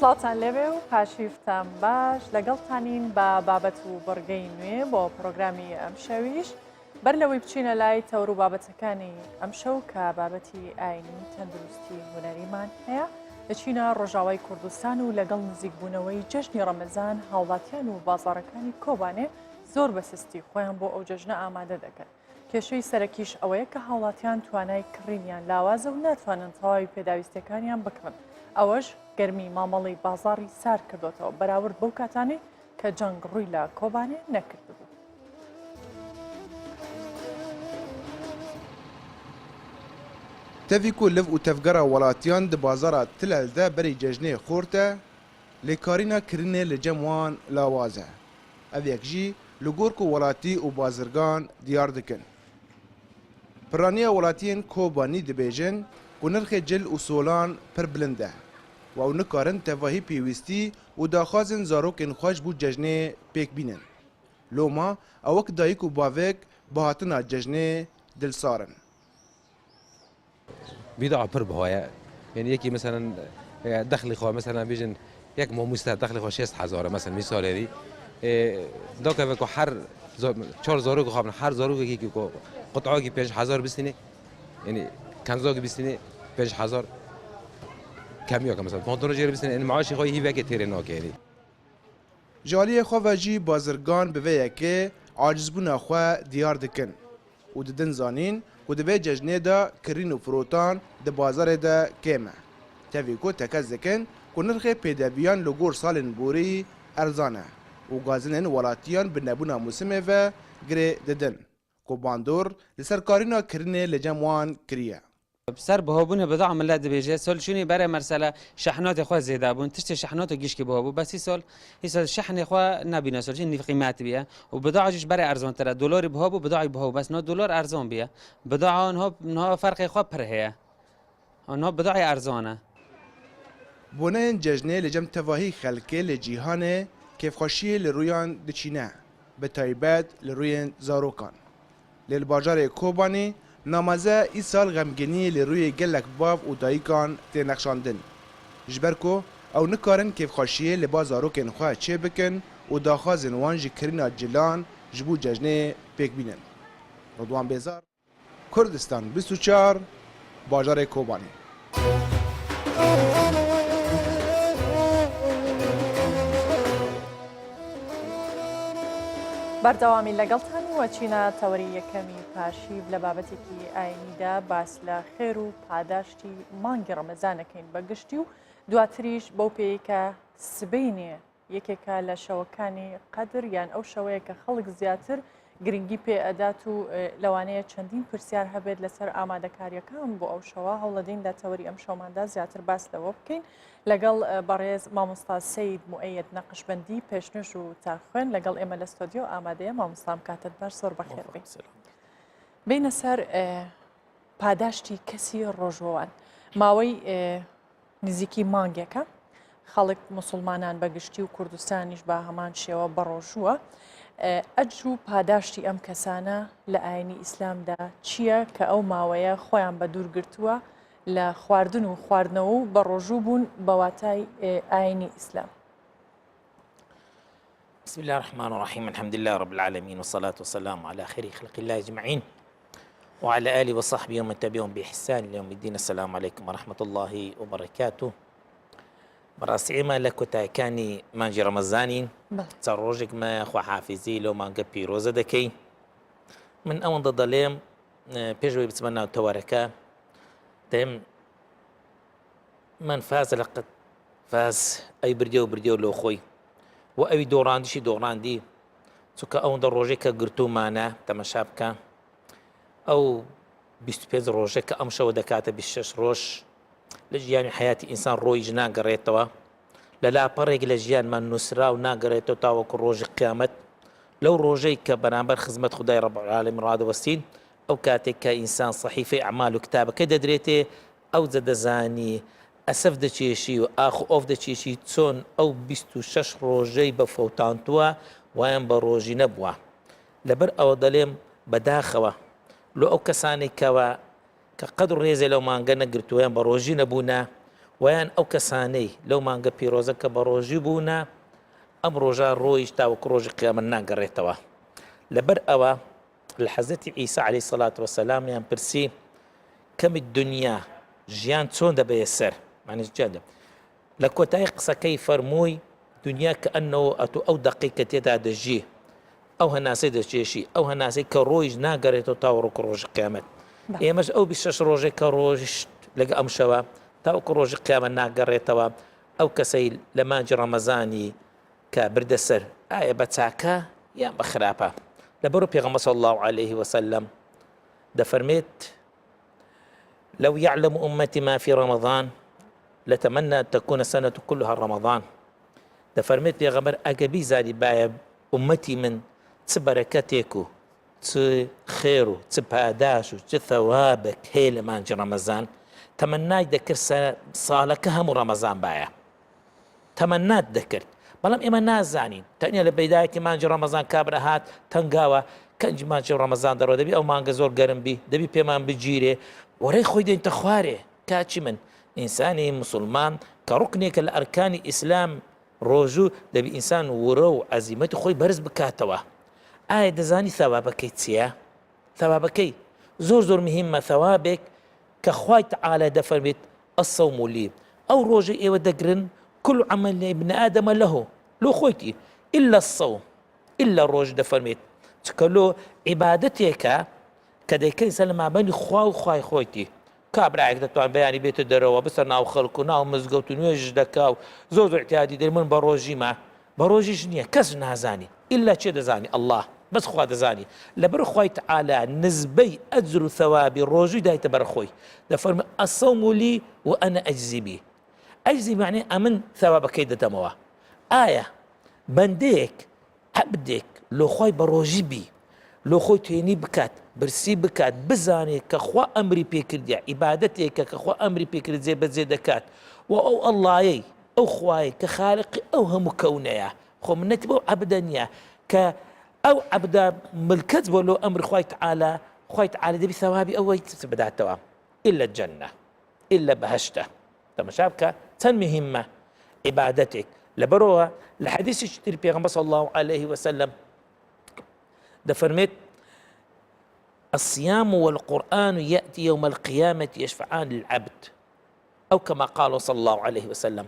سڵاتان لێوێ و پاشیفتان باش لەگەڵتانین بە بابەت و بەڕگەی نوێ بۆ پرۆگرامی ئەم شەویش بەر لەوەی بچینە لای تەور و بابەتەکانی ئەم شەو کە بابەتی ئاینی تەندروستی هونەریمان هەیە دەچینە ڕۆژاوای کوردستان و لەگەڵ نزیکبوونەوەی جەژنی ڕەمەزان هاوڵاتیان و بازاڕەکانی کۆبانێ زۆر بەسستی خۆیان بۆ ئەو جەژنە ئامادە دەکەن. کێشەی سەرەکیش ئەوەیە کە هاوڵاتیان توانای کڕینیان لاوازە و ناتوانن تەواوی پێداویستەکانیان بکڕن. ئەوەش گەرمی مامەڵی بازاڕی سار کردوتەوە بەراورد بەو کاتانەی کە جەنگ ڕووی لە کۆبانێ نەکرد بوو. تەڤی ku liv û tevgera welatiyan di bazara Tilel de berê cejnê xort e, lêkarîna kirinê li cem wan lawaz e. Ev yek jî li gor ku welatî û bazirgan diyar dikin. Piraniya welatiyên Kobanî dibêjin ku nirxê cil û solan pir bilind e. Ew nikarin tevahî pêwîstî û daxwazên zarokên xweş bû cejnê pêk bînin. Loma ew wek dayîk û bavek bi hatina cejnê dilsarin. بضاعة پر بهوايا يعني يكي مثلا دخلي خو مثلا بيجن يك مو مستهد دخلي خو 6000 مثلا مثال هذه دوك بكو حر 4 زاروك خو حر زاروك كي قطعه كي 5000 بسنه يعني كان زوج بسنه 5000 كم يوم مثلا كنت رجال بسنه يعني معاشي خوي هي بك تيرناك يعني جاليه خو وجي بازرگان به ويكه عاجز بونا خو ديار دکن و ددن زانین و دبی ججنه دا کرین و فروتان د بازار دا کمه. تاوی کو تکز دکن که نرخ پیداویان لگور سالن بوری ارزانه و گازنین ولاتیان به نبونا موسمه و گره ددن که باندور لسرکارینا کرینه لجموان کریه. بسر بهابون بضاعة من لا دبيجة سول شوني برا مرسلة شحنات إخوة زيادة بون تشتري شحنات وجيش كبهابو بس يسول شحن إخوة نبينا سول شيء قيمات بيها وبضاعة جيش برا أرزون ترى دولار بهابو بضاعة بهابو بس نو دولار أرزون بيها بضاعة نهو فرق إخوة برهية نهو بضاعة أرزانة. بونين ججنه لجم تواهي خلقه لجيهانه كيف خشيه لرويان دچينه بتايبات لرويان زاروكان للباجار كوباني نامازه ای سال غمگینی لروی گلک باف و دایکان تنخشاندن. جبرکو او نکارن کیف خاشیه لبازاروکن خواه چه بکن و داخوازن وان جی کرینا جلان جبو ججنه پیک بینن. رضوان بیزار کردستان 24 باجار کوبانی. بەردەوامی لەگەڵتان وەچینە تەوەری یەکەمی پاشیب لە بابەتێکی ئاینیدا باس لە خێر و پاداشتی مانگی ڕەمەزانەکەین بەگشتی و دواتریش بەو پێیکە سبەینێ یەکێکە لە شەوەکانی قەدر یان ئەو شەوەیە کە خەڵک زیاتر گرنگی پێ ئەدات و لەوانەیە چەندین پرسیار هەبێت لەسەر ئامادەکاریەکان بۆ ئەو شەوە هەوڵەدەین لە تەوەری ئەم شەوماندا زیاتر باس لەوە بکەین لەگەڵ بەڕێز مامۆستا سەید موئەید نەقشبەندی پێشنووش و تاخوێن لەگەڵ ئێمە لە ستۆدیۆ ئامادەیە. مامۆستام کاتت باش زۆر بەخێر بێت. بینە سەر پاداشتی کەسی ڕۆژەوان ماوەی نزیکی مانگێکە خەڵک موسڵمانان بەگشتی و کوردستانیش بە هەمان شێوە بەڕۆژووە. ئەجر و پاداشتی ئەم کەسانە لە ئاینی ئیسلامدا چییە کە ئەو ماوەیە خۆیان بە دوورگرتووە لە خواردن و خواردنەوە و بە ڕۆژوو بوون بەواتای ئاینی ئیسلام. بسم الله الرحمن الرحيم الحمد لله رب العالمين والصلاة والسلام على خير خلق الله أجمعين وعلى آله وصحبه ومن تبعهم بإحسان ليوم الدين. السلام عليكم ورحمة الله وبركاته. براسعيما لكتا كاني مانجي رمزانين تروجك ما أخو حافظي لو مانجا بيروزة دكي من أول ضليم بيجوي بتمنى تواركا دم من فاز لقد فاز أي برديو لو خوي وأي دوران دي شي دوران دي سوكا أو دروجك قرتو مانا تمشابكا أو بيستفيز روجك أمشى ودكاتة بالشش روش لجيان حياتي إنسان روي جنا قريتوا لا بريق لجيان من نسرا ونا قريتو تاوك روج قيامت لو روجيك بنامبر خدمة خداي رب العالمين راد والسين أو كاتك إنسان صحيفة أعمال وكتابة كده دريتي أو زد زاني أسف دشيشي وآخو أوف دشيشي تون أو بيستو شش روجي بفوتانتوا وين بروجي نبوا لبر أو ضليم بداخوا لو أو كساني كوا كقدر ريزي لو ما نقلنا قرتوين بروجي نبونا ویان ئەو کەسانەی لەو مانگە پیرۆزە کە بە ڕۆژی بوونە ئەم ڕۆژە ڕۆیش تاوەکو ڕۆژی قیامەت ناگەڕێتەوە لەبەر ئەوە لە حەزرەتی عیسا عەلەیهی سەڵات وەسەلام پرسی کەمی دنیا ژیان چۆن دەبێت سەر معنیش جادە لە کۆتایی قسەکەی فەرمووی دنیا کە ئەنەوە ئەتو ئەو دەقیقە تێدا دەژی ئەو هەناسەی دەچێشی ئەو هەناسەی کە ڕۆیش ناگەڕێتەوە تاوەڕۆکو ڕۆژی قیامەت ئێمەش ئەو 26 ڕۆژێک کە ڕۆژ لەگە ئەم شەوە تاوەکو ڕۆژی قیامەت ناگەڕێتەوە ئەو کەسەی لە مانجی ڕەمەزانی کە بردە سەر ئایا بە چاکە یان بە خراپە لەبەرو پێغەمبەر صلی الله عليه وسلم دەفەرمێت لو يعلم أمتي ما في رمضان لتمنى أن تكون السنة كلها رمضان دەفەرمێت پێغەمبەر ئەگە بیزانی باە ئومەتی من چ بەرەکەتێک و چ خێر و چ پاداش و چ ثەوابێک هەیە لە مانجی ڕەمەزان تەمەنای دەکرد ساڵەکە هەموو ڕەمەزان باە تەمەنات دەکرد بەڵام ئێمە نازانین تەنیا لە بەیدایەکی مانجی ڕەمەزان کابرا هات تەنگاوە کەنجی مانجی ڕەمەزان دەڕۆ دەبی ئەو مانگە زۆر گەرم بی دەبی پێمان بگیرێ وەرەی خۆی دێنتە خوارێ کاچی من ئینسانی مسلمان کە ڕوکنێکە لە ئەرکانی ئیسلام ڕۆژوو دەبی ئینسان وڕە و عەزیمەتی خۆی بەرز بکاتەوە ئایا دەزانی ثەوابەکەی چییە؟ ثەوابەکەی زۆر مهمە ثەوابێک کە خوای تەعالە دەفەرمێت الصەوم لی ئەو ڕۆژەی ئێوە دەگرن كل عمل ابن آدم له لو خويتي إلا الصوم إلا الروج دەفەرمێت چکە لۆ عیبادەتێکە کە دەیکەی سەر مابەینی خوا و خوای خۆیتی کابراایەک دەتوان بەیانی بێتە دەرەوە بسە ناو خەڵک و ناو مزگەوت و نوێژ دەکا و زۆر احتیاجی دەی من بە ڕۆژیمە بە ڕۆژیش نییە کەس نازانی ئللا چێ دەزانی الله بەس خوا دەزانی لەبەر خوای تەعالە نزبەی ئەجر و ثەوابی ڕۆژووی دایتە بەر خۆی دەفەرمێت الصەوم لی وأنا أجزي به ئەجزی معنی ئەمن ثەوابەکەی دەدەمەوە ئایا بەندەیەک عەبدێک لۆ خۆی بە ڕۆژی بی لۆ خۆی توێنی بکات برسی بکات بزانێت کە خوا ئەمری پێکردیە عیبادەتێکە کە خوا ئەمری پێکرد جێبەجێ دەکات و ئەو ئەڵڵایەی ئەو خوایە کە خالقی ئەو هەموو کەونەیە خۆ منەتی بۆ عەبدە نییە کە ئەو عەبدە ملکەت بۆ لۆ ئەمر خوای تەعالە دەبی ثەوابی ئەوەی بداتەوە إلا الجنة إلا بەهەشتە تەماشا بکە چەند مهمە عیبادەتێک لەبەرەوە لە حەدیثی تر پێغەمبەر صلی الله عليه وسلم دەفەرمێت الصيام والقرآن يأتي يوم القيامة يشفعان للعبد أو كما قال صلى الله عليه وسلم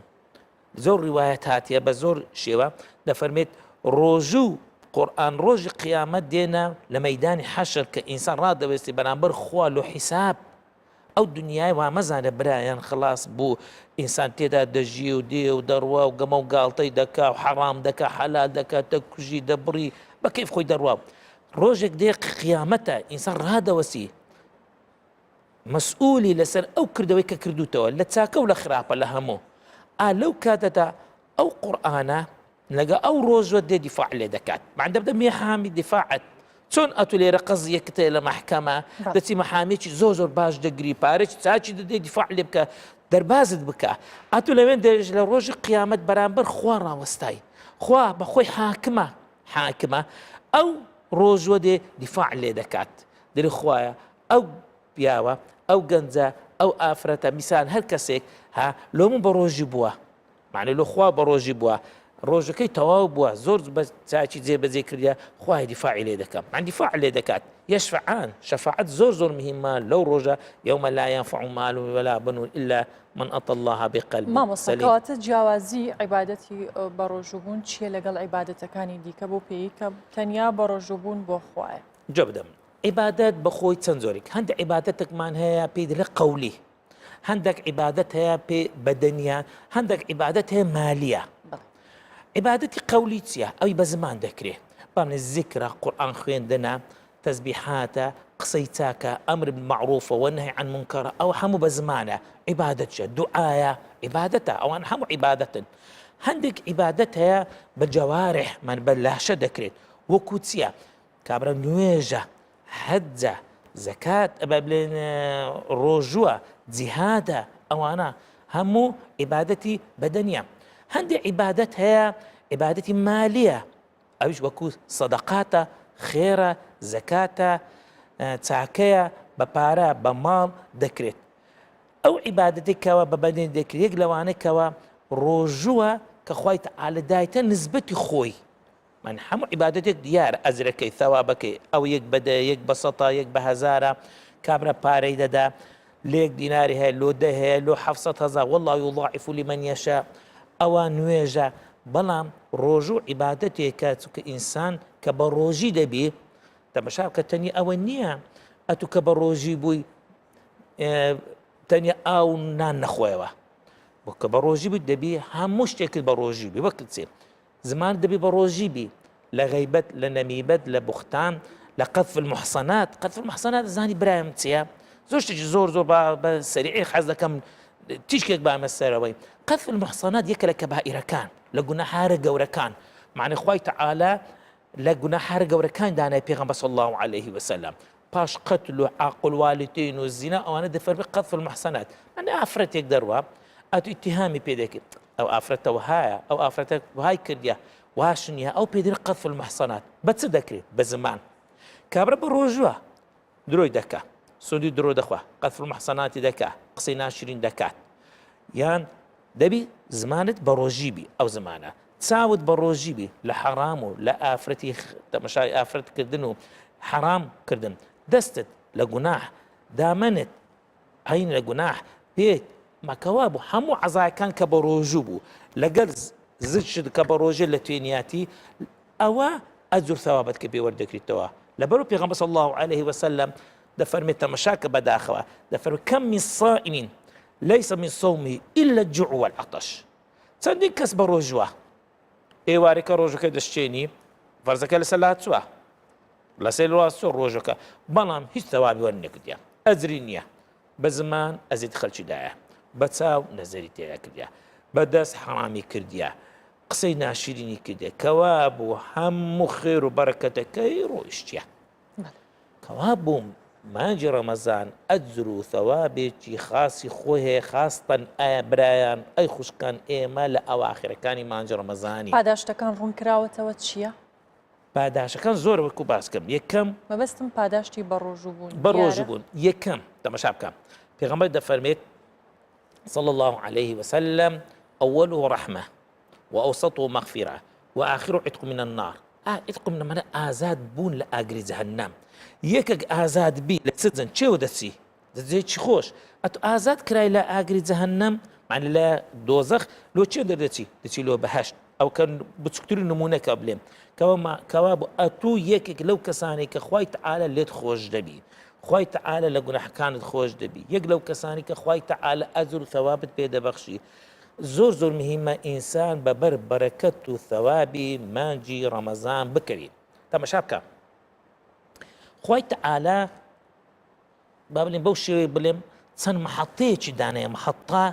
زور روايات هاتية بزور شيوة دەفەرمێت ڕۆژوو قورآن ڕۆژی قیامەت دێنە لە مەیدانی حەشر کە ئینسان ڕادەوێستی بەرامبەر خوا لۆ حیساب ئەو دنیای وا مەزانە برایان خلاص بوو ئینسان تێدا دەژی و دێ و دەڕوا و گەمە و گاڵتەی دەکا و حەرام دەکا حەلال دەکا دەکوژی دەبڕی بە کەیف خۆی دەڕوا ڕۆژێک دێ قیامەتە ئینسان ڕادەوەسی مەسئولی لەسەر ئەو کردەوەی کە کردوتەوە لە چاکە و لە خراپە لە هەموو لەو کاتەدا ئەو قورئانە لەگە ئەو ڕۆژوە دێ دیفاع لێ دەکات معنی دەبدە مێحامی دیفاعت چۆن ئەتو لێرە قەزیەکتە لە مەحکەمە دەچی مەحامێکی زۆر باش دەگری پارێکی چاچی دەدەی دیفاع لێ بکە دەربازت بکە ئەتو لەوێن دێژ لە ڕۆژی قیامەت بەرامبەر خوا ڕاوەستای خوا بە خۆی حاکمە ئەو ڕۆژوە دێ دیفاع لێ دەکات دەری خوایە ئەو پیاوە ئەو گەنجە ئەو ئافرەتە میسان هەر کەسێک لۆ من بە ڕۆژی بووە معنی لۆ خوا بە ڕۆژی بووە ڕۆژەکەی تەواو بووە زۆر بە چاچی جێبەجێ کردیا خوای دیفاعی لێ دەکەم عن دیفاع لێ دەکات یەشفعان شەفاعەت زۆر مهمە لەو ڕۆژە یومە لا ينفع مال ولا بنون إلا من أتى الله بقلب سلیم مامۆستا جیاوازی عیبادەتی بە ڕۆژوبوون چیە لەگەڵ عیبادەتەکانی دیکە بۆ پێی کە تەنیا بە ڕۆژوبوون بۆ خوایە جا بدەم عیبادەت بەخۆی چەند زۆرێک هەندێک عیبادەتێکمان هەیە پێی دەڵێ قەولی هەندێک عیبادەت هەیە پێ بەدەنیە هەندێک عیبادەت هەیە مالیە عیبادەتی قەولی چییە ئەوی بە زمان دەکرێت بەڵێ زیکرە قورئان خوێندنە تەسبیحاتە قسەی چاکە ئەمر بالمەعروفە وەنهی عن منکەرە ئەو هەموو بە زمانە عیبادەتە دوعایە عیبادەتە ئەوان هەموو عیبادەتن هەندێک عیبادەت هەیە بە جەوارح من بە لاشە دەکرێت وەکو چییە کابرا نوێژە حەجە زەکات ئەبە بڵێن ڕۆژووە جیهادە ئەوانە هەموو عیبادەتی بەدەنیە هەندێک عیبادەت هەیە عیبادەتی مالیە ئەویش وەکو سەدەقاتە خێرە زەکاتە چاکەیە بە پارە بە ماڵ دەکرێت ئەو عیبادەتێکەوە بە بەدەن دەکرێت یەک لەوانەکەوە ڕۆژووە کە خی تەعالە دایتە نسبەتی خۆی من هەموو عیبادەتێک دیارە ئەزرەکەی ثەوابەکەی ئەو یەک بەدە یەک بە سەتا یەک بە هەزارە کابرا پارەی دەدا لێک دیناری هەیە لۆ دە هەیە لۆ 700,000 والله يضاعف لمن يشاء ئەوە نوێژە بەڵام ڕۆژوو عیبادەتێکە چونکە ئینسان کە بە ڕۆژی دەبێ تەماشا کە تەنی ئەوە نییە ئەتو کە بە ڕۆژی بووی تەنیا ئاو نان نەخۆیەوە بۆ کە بە ڕۆژی بووی دەبێ هەموو شتێکت بە ڕۆژی بی وەکت چێ زمان دەبێ بە ڕۆژی بی لە غەیبەت لە نەمیبەت لە بوختان لە قەذف المحصنات قەذف المحصنات زانی برایم چییە زۆر شتێکی زۆر بە سەریعی حەز دەکەم تیشکێک بامە سەرەوەی قەذف المحصنات یەکە لە کەبائیرەکان لە گوناحارە گەورەکان معنی خوای تەعالە لە گوناحارە گەورەکان دانای پێغەمبەر صلی الله عليه وسلم پاش قتل و عاق الوالدین و زینا ئەوانە دەفەرمی قەذف المحصنات من ئافرەتێک دەڕوا ئەتو ئیتیهامی پێ دەکرد ئەو ئافرەتە وهایە ئەو ئافرەتە وهای کردیە واش نییە ئەو پێدرێت قەذف المحصنات بە چ دەکرێت بە زمان کابرا بە ڕۆژووە درۆی دەکات سودی درۆ دەخوا قەذف المحصناتی دەکات قسەی ناشرین دەکات یان دەبی زمانت بە ڕۆژی بی ئەو زمانە چاوت بە ڕۆژی بی لە حەرام و لە ئافرەتی تەماشای ئافرەتکردن و حەرام کردن دەستت لە گوناح دامنت هەین لە گوناح پێت مەکەوا بوو هەموو عەزایەکان کە بە ڕۆژوو بوو لەگەڵ زشت کە بە ڕۆژێ لە توێنیاتی ئەوە ئەجر ثەوابەت کە پێ وەردەگریتەوە لەبەرەوە پێغەمبەر صلی الله عليه وسلم دەفەرمێت تەماشاکە بەداخەوە دەفەرمێت کەم من صائم ليس من صومه إلا الجوع والعطش چەندین کەس بە ڕۆژوە ئێوارێکە ڕۆژەکە دەشتێنی فەرزەکە لەسەر لاتچووە لەسەر ڕاستۆ ڕۆژەکە بەڵام هیچ تەواوی وەرنەکردیە ئەجری نییە بە زمان ئەزیت خەڵکیدایە بە چاو نەزەری تێدا کردیە بە دەست حەرامی کردیە قسەی ناشرینی کردێ کەوا بوو هەموو خێر و بەرەکەتەکەی ڕۆیشتیە کەوا بووم مانجی ڕەمەزان ئەجر و ثەوابێکی خاصی خۆی هەیە خاستەن ئایا برایان ئەی خوشکان ئێمە لە ئەواخرەکانی مانجی ڕەمەزانی پاداشتەکان ڕوونکراوەتەوە چییە؟ پاداشەکان زۆر وەکو باسکەم یەکەم مەبەستم پاداشتی بە ڕۆژوو بوون بە ڕۆژوو بوون یەکەم تەماشا بکەم پێغەمبەر دەفەرمێت صلى الله عليه وسلم أوله رحمة وأوسطه مغفرة وآخره عتق من النار عتق من النار آزاد بون لأجر جهنم یەکێک ئازاد بی لە سزن چێوە دەچی دەچێکی خۆش ئەتو ئازاد کرای لە ئاگری جەهەنەم معنی لە دۆزەخ لۆ چێ دەردەچی دەچی لۆ بەهەشت ئەو کە بچکتری نمونەکە بڵێم کەوا بۆ ئەتوو یەکێک لەو کەسانی کە خوای تەعالە لێت خۆش دەبی خوای تەعالە لە گوناحەکانت خۆش دەبی یەک لەو کەسانی کە خوای تەعالە ئەجر و ثەوابت پێ دەبەخشی زۆر مهمە ئینسان بەبەر بەرەکەت و ثەوابی مانجی ڕەمەزان بکەوێت تەماشا بکە خوای تەعالە با بڵێم بەو شێوەیە بڵێم چەند مەحەطەیەکی دانەیە مەحەطە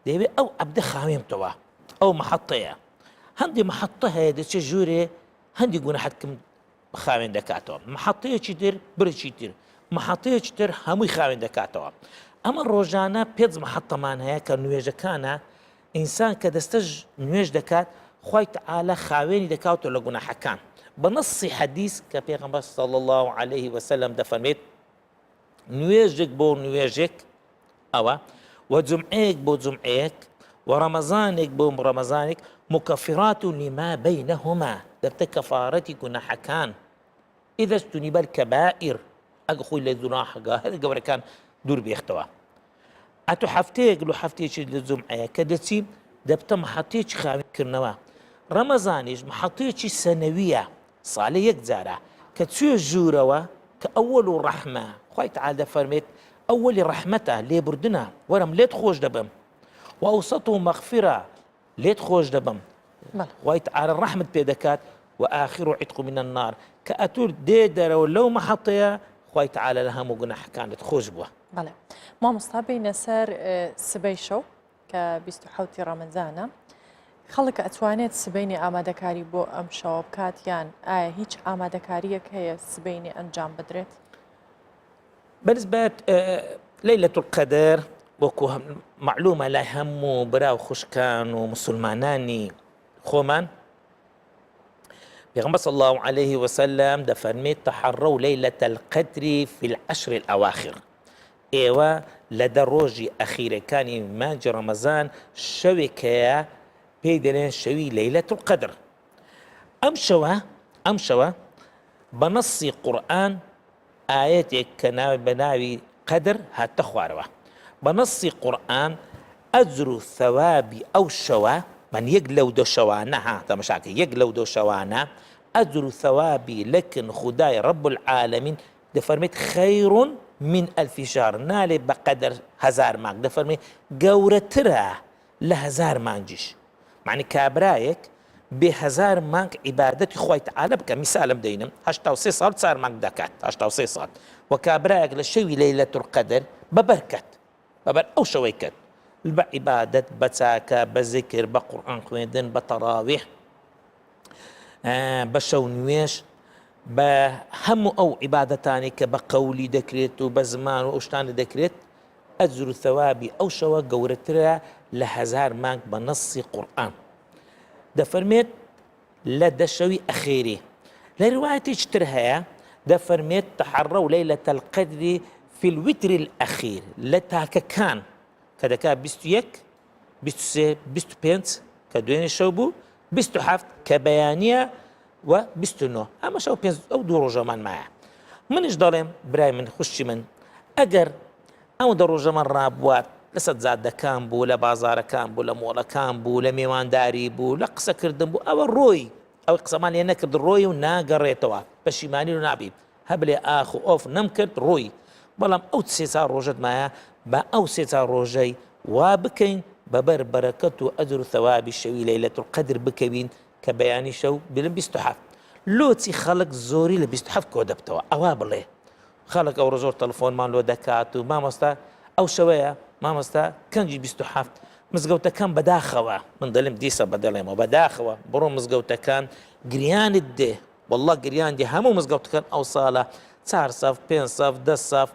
دەیەوێت ئەو عەبدە خاوێنتەوە ئەو مەحەطەیە هەندی مەحەطە هەیە دەچێت ژوورێ هەندی گوناحەتکەم خاوێن دەکاتەوە مەحەطەیەکی تر برێکی تر مەحەطەیەکی تر هەمووی خاوێن دەکاتەوە ئەمە ڕۆژانە پێنج مەحەطەمان هەیە کە نوێژەکانە ئینسان کە دەستەش نوێژ دەکات خوای تەعالە خاوێنی دەکاتەوە لە گوناحەکان بنص حديث كبيغمبر صلى الله عليه وسلم دفرميت نويجك بو نويجك أو وجمعيك بو جمعيك ورمضانك بو رمضانك مكفرات لما بينهما دبت كفارتي كنا حكان إذا اجتنب الكبائر أقول للذناح هذا قبل كان دور بيختوا أتو حفتيك لو حفتيك للجمعية كدتي دبت محطيك خاوي كرنوا رمضانيش محطيك سنوية صالي يكزارة كتسوي جوروا كأول رحمة خوي تعالى فرميت أول رحمته لي بردنا ورم ليت خوش دبم وأوسطه مغفرة ليت خوش دبم خوي تعالى الرحمة بيدكات وآخر عتق من النار كأتور ديدر ولو محطية خوي تعالى لها مجنح كانت خوش بوا بله ما مصابي نسر سبيشو ك 27 رمضان خەڵک ئەتوانێت سبەینی ئامادەکاری بۆ ئەم شەوە بکاتیان ئایا هیچ ئامادەکاریەک هەیە سبەینی ئەنجام بدرێت؟ بالنسبة ليلة القدر وەکو معلومة لای هەموو براو خوشکان و مسلمانانی خۆمان پێغەمبەر صلى الله عليه وسلم دەفەرمێت تحروا ليلة القدر في العشر الأواخر ئێوە لە دە ڕۆژی ئەخیرەکانی مانجی ڕەمەزان شەوێکەیە پێی دەڵێن شەوی لەیلەتول قەدر. ئەم شەوە بە نەسی قورئان ئاەتێک کە بە ناوی قەدر هاتە خوارەوە. بە نەسی قورئان ئەجر و ثەوابی ئەو شەوە من یەک لەو دۆ شەوانە تەماشاکە یەک لەو دۆ شەوانە ئەجر و ثەوابی لەکن خودای ڕەب العالەمین دەفەرمێت خەیڕ من ئەلفی شەهر نالێ بە قەدر 1000 مانگ دەفەرمێت گەورەترە لە 1000 مانگیش. معنی کابرایەک بێ 1000 مانگ عیبادەتی خۆی تەعالە بکە. میسالم دەینم 83 ساڵ 4 مانگ دەکات 83 ساڵ و کابرایەک لە شەوی لەیلەتول قەدر بەبەرکەت بەبەر ئەو شەوەی کرد بە عیبادەت بە چاکە بە زیکر بە قورئان خوێندن بە تەڕاویح بە شەو نوێش بە هەموو ئەو عیبادەتانی کە بە قەولی دەکرێت و بە زمان و ئەو شتانە دەکرێت ئەجر و ثەوابی ئەو شەوە گەورەترە لە 1000 مانگ بە نەسی قورئان. دەفەرمێت لە دە شەوی ئەخێری. لە ڕوایەتێکی تر هەیە دەفەرمێت تەحەڕەو لەیلەتەل قەدری فی الوتر الأخير لە تاکەکان کە دەکات 21 23 25 کە دوێنێ شەو بوو 27 کە بەیانیە و 29 ئەمە شەو ئەو دوو ڕۆژەمان مایە. منیش دەڵێم برای من خوشی من ئەگەر ئەو دە ڕۆژەمان ڕابوات لە سەجادەکان بوو لە بازارەکان بوو لە مۆڵەکان بوو لە میێوانداری بوو لە قسەکردن بوو ئەوە ڕۆی ئەو قسەمان لێ نەکرد ڕۆی و ناگەڕێتەوە پەشیمانی و نابی هەبلێ ئاخ و ئۆف نەمکرد ڕۆی. بەڵام ئەو سێ چوار ڕۆژت مایە بە ئەو سێ چوار ڕۆژەی وا بکەین بەبەر بەرەکەت و ئەجر و ثەوابی شەوی لەیلەتول قەدر بکەوین کە بەیانی شەو بڵێن 27. لۆچی خەڵک زۆری لە 27 کۆ دەبتەوە ئەوا بڵێ خەڵک ئەوڕۆ زۆر تەلەفۆنمان لۆ دەکات و مامۆستا ئەو شەوەیە مامۆستا کەنجی 27 مزگەوتەکان بەداخەوە من دەڵێم دیسە بەدەڵێمەوە بەداخەوە بڕۆ مزگەوتەکان گریانت دێ وەڵڵا گریان دێ هەموو مزگەوتەکان ئەو ساڵە 4 سەف 5 سەف 10 سەف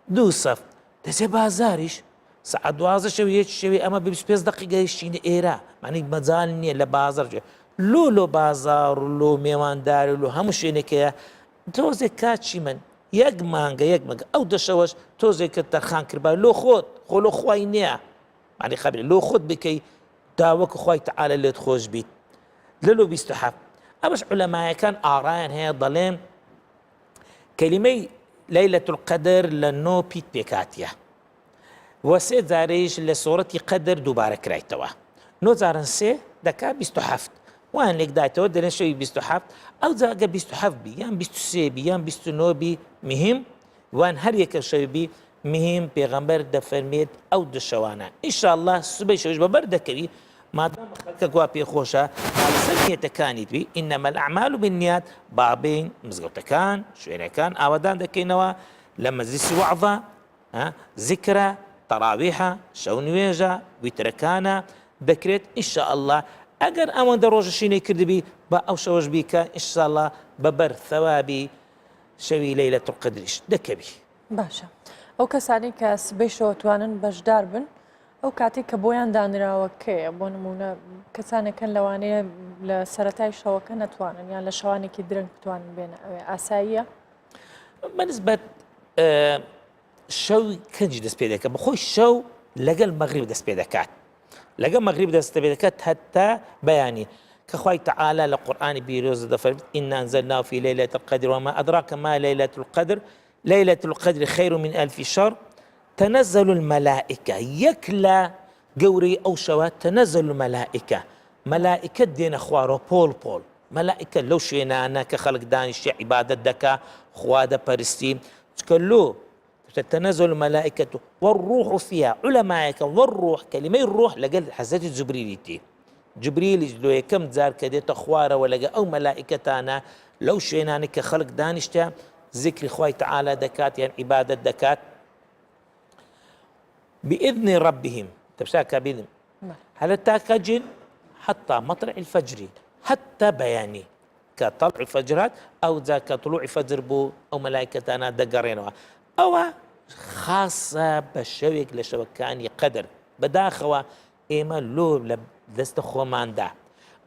2 سەف دەچێ بازاریش سەعات 12 شەوی شەوی ئەمە ب 25 دقیقەیشتینە ئێرە معنی مەجال نییە لە بازار لۆ بازار و لۆ میێوانداری و لۆ هەموو شوێنێکەیە تۆزێک کاچی من یەک مانگە ئەو دەشەوەش تۆزێکە تەرخان کردبا لۆ خۆت خۆ لۆ خوای نییە معنی خەبرێ لۆ خۆت بکەی داوەکو خوای تەعالە لێت خۆش بیت لە لۆ 27. ئەمەش عولەمایەکان ئاڕایان هەیە دەڵێن کەلیمەی لەیلەتول قەدر لە 9 پیت پێکاتیە و سێ جارەیش لە سۆرەتی قەدر دووبارە کرایتەوە 9 جارن سێ دەکات 27 وان لێکدایتەوە دەڵێن شەوی 27 ئەو جاگە 27 بی یان 23 بی یان 29 بی مهم وان هەر یەکە شەوی بی مهم پێغەمبەر دەفەرمێت ئەو دو شەوانە ئینشاءالله سبەی شەویش بەبەر دەکەوی مادام خەڵکە گوا پێخۆشە لەسەر نیەتەکانیت بی ئینەمە الأعمال بالنیات بابین مزگەوتەکان شوێنەکان ئاوادان دەکەینەوە لە مەجلیسی وەعظە زیکرە تەراویحە شەو نوێژە ویترەکانە دەکرێت ئینشاءالله ئەگەر ئەوەندە ڕۆژەشینەی کردبی بە ئەو شەوەش بیکە ئینشاءالله بەبەر ثەوابی شەوی لەیلەتول قەدریش دەکەوی. باشە ئەو کەسانی کە سبەی شەوتوانن بەشدار بن ئەو کاتێک کە بۆیان دانراوە کەیە بۆ نمونە کەسانەکەن لەوانەیە لە سەرەتای شەوەکە نەتوانن یان لە شەوانێکی درەنگ بتوانن بێنە ئەوێ ئاساییە بەنسبەت شەو کەنجی دەست پێ دەکات بەخۆی شەو لەگەڵ مەغریب دەست پێ دەکات لەگەڵ مەغریب دەست پێ دەکات هەتا بەیانی کە خوای تەعالە لە قورئانی پیرۆز دەفەرمێت ئینا ئەنزەلناه فی لەیلەتل قەدر وما ئەدراکە ما لەیلەتل قەدر ليلة القدر خير من 1000 شهر تنزل الملائكة يكلا قوري أو شوات تنزل الملائكة ملائكة دين أخوارو بول ملائكة لو شينا أنا كخلق دانش عبادة دكا خوادة برستيم تكلو تتنزل الملائكة والروح فيها علماء والروح كلمة الروح لقل حزات جبريل جبريل لو كم زار كديت أخوارا ولا أو ملائكة أنا لو شينا أنا كخلق دانش ذكر خوي تعالى دكات يعني عبادة دكات بإذن ربهم تبشاك بإذن هل تاكجن حتى مطلع الفجر حتى بياني كطلع الفجرات أو ذاك طلوع فجر بو أو ملائكة أنا دقرينها أو خاصة بشوك لشوكاني قدر بداخوا إما لو لدستخو ماندا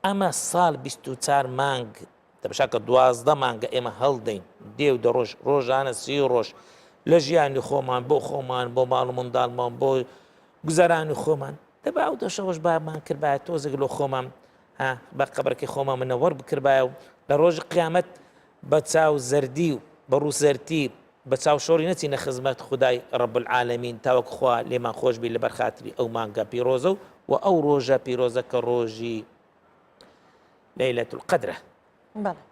أما صال بستوتار مانج تبشاك 12 مانگە ئێمە هەڵدەین دێو دە ڕۆژ ڕۆژانە 30 ڕۆژ لە ژیانی خۆمان بۆ خۆمان بۆ ماڵ و منداڵمان بۆ گوزەرانی خۆمان دەبا ئەو دەشەوەش بامان کردبایە تۆزێک لە خۆمان بە قەبرەکەی خۆمان منەوەڕ بکردبایە و لە ڕۆژی قیامەت بە چاو زەردی و بە ڕووسەرتی بە چاو شۆڕی نەچینە خزمەت خودای ڕەب العالەمین تاوەک خوا لێمان خۆش بی لەبەر خاتری ئەو مانگە پیرۆزە و ئەو ڕۆژە پیرۆزە کە ڕۆژی لەیلەت القەدرە. بەڵێ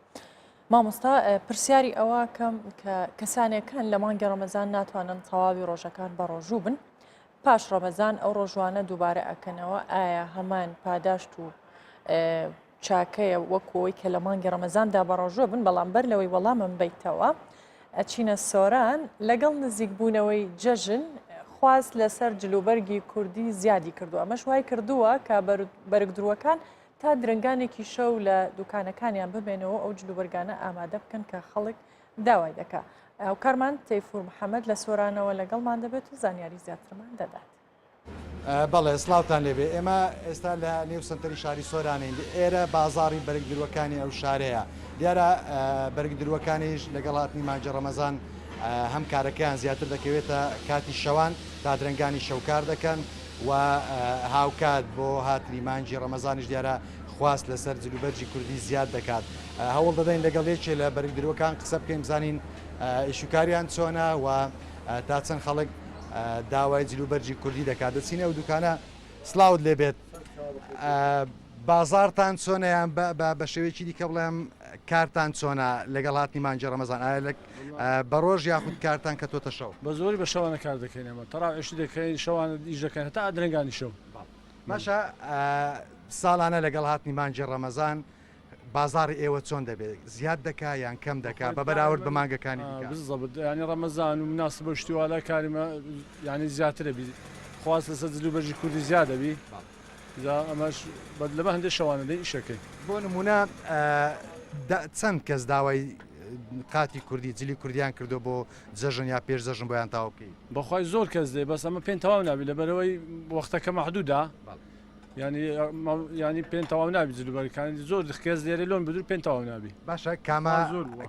مامۆستا پرسیاری ئەوە کەم کە کەسانێکان لە مانگی ڕەمەزان ناتوانن تەواوی ڕۆژەکان بە ڕۆژوو بن پاش ڕەمەزان ئەو ڕۆژوانە دووبارە ئەکەنەوە ئایا هەمان پاداشت و چاکەیە وەکەوەی کە لە مانگی ڕەمەزاندا بە ڕۆژوە بن بەڵام بەر لەوەی وەڵامم بیتەوە ئەچینە سۆران لەگەڵ نزیکبوونەوەی جەژن خواست لەسەر جلوبەرگی کوردی زیادی کردو ئەمەش وای کردووە کە بەرگدروەکان تا درنگانێکی شەو لە دوکانەکانیان ببێنەوە ئەو جلوبەرگانە ئامادە بکەن کە خەڵک داوای دەکا ئەو کارمان تەیفور محەممەد لە سۆرانەوە لەگەڵمان دەبێت و زانیاری زیاترمان دەدات. بەڵێ سلااوان لێبێ ئێمە ئێستا لە نێو سنتەری شاری سۆرانین ئێرە بازاری بەرگدروەکانی ئەو شارەیە دیارە بەرگدروەکانیش لەگەڵ هاتنی مانجە ڕەمەزان هەم کارەکەیان زیاتر دەکەوێتە کاتی شەوان تا درنگانی شەوکار دەکەن و هاوکات بۆ هاتنی مانجی ڕەمەزانیش دیارە خواست لەسەر جلوبەرجی کوردی زیاد دەکات هەوڵ دەدەین لەگەڵ یەکێ لە بەرگدروەکان قسە بکەین بزانین ئیشوکاریان چۆنە و تا چەند خەڵک داوای جلوبەرجی کوردی دەکات دەچینە و دوکانە سلااوت لێبێت بازارتان چۆنەیان بە شێوەیەکی دیکە بڵێم کارتان چۆنە لەگەڵ هاتنی مانجی ڕەمەزان بە ڕۆژ یاخود کارتان کە تۆتە شەو بە زۆری بە شەوانە کار دەکەین ئەمە تەڕاوێشتی دەکەین شەوانە ئیش دەکەین هەتا درنگانی شەو باشە ساڵانە لەگەڵ هاتنی مانجی ڕەمەزان بازاری ئێوە چۆن دەبێت زیاد دەکا یان کەم دەکا بە بەراورد بە مانگەکانی بزەبت ینی ڕەمەزان و مناسب بە شتیوالا کاریمە ینی زیاترە بی خواست لەسەر جلوبەرجی کوردی زیادە بی ئەمەش لەبە هەندێک شەوانە دەی ئیشەکەی بۆ نمونە چەند کەس داوای قاتی کوردی جلی کوردیان کردو بۆ جەژن یا پێش جەژن بۆیان تاوا بکەیت بەخوای زۆر کەس دێ بەس ئەمە پێین تەواو نابی لەبەرەوەی وەختەکە مەحدوودا ینی پێین تەواو نابی جلوبەرەکانی زۆر کەس لێرە لۆن بدور پێین تەواو نابی باشە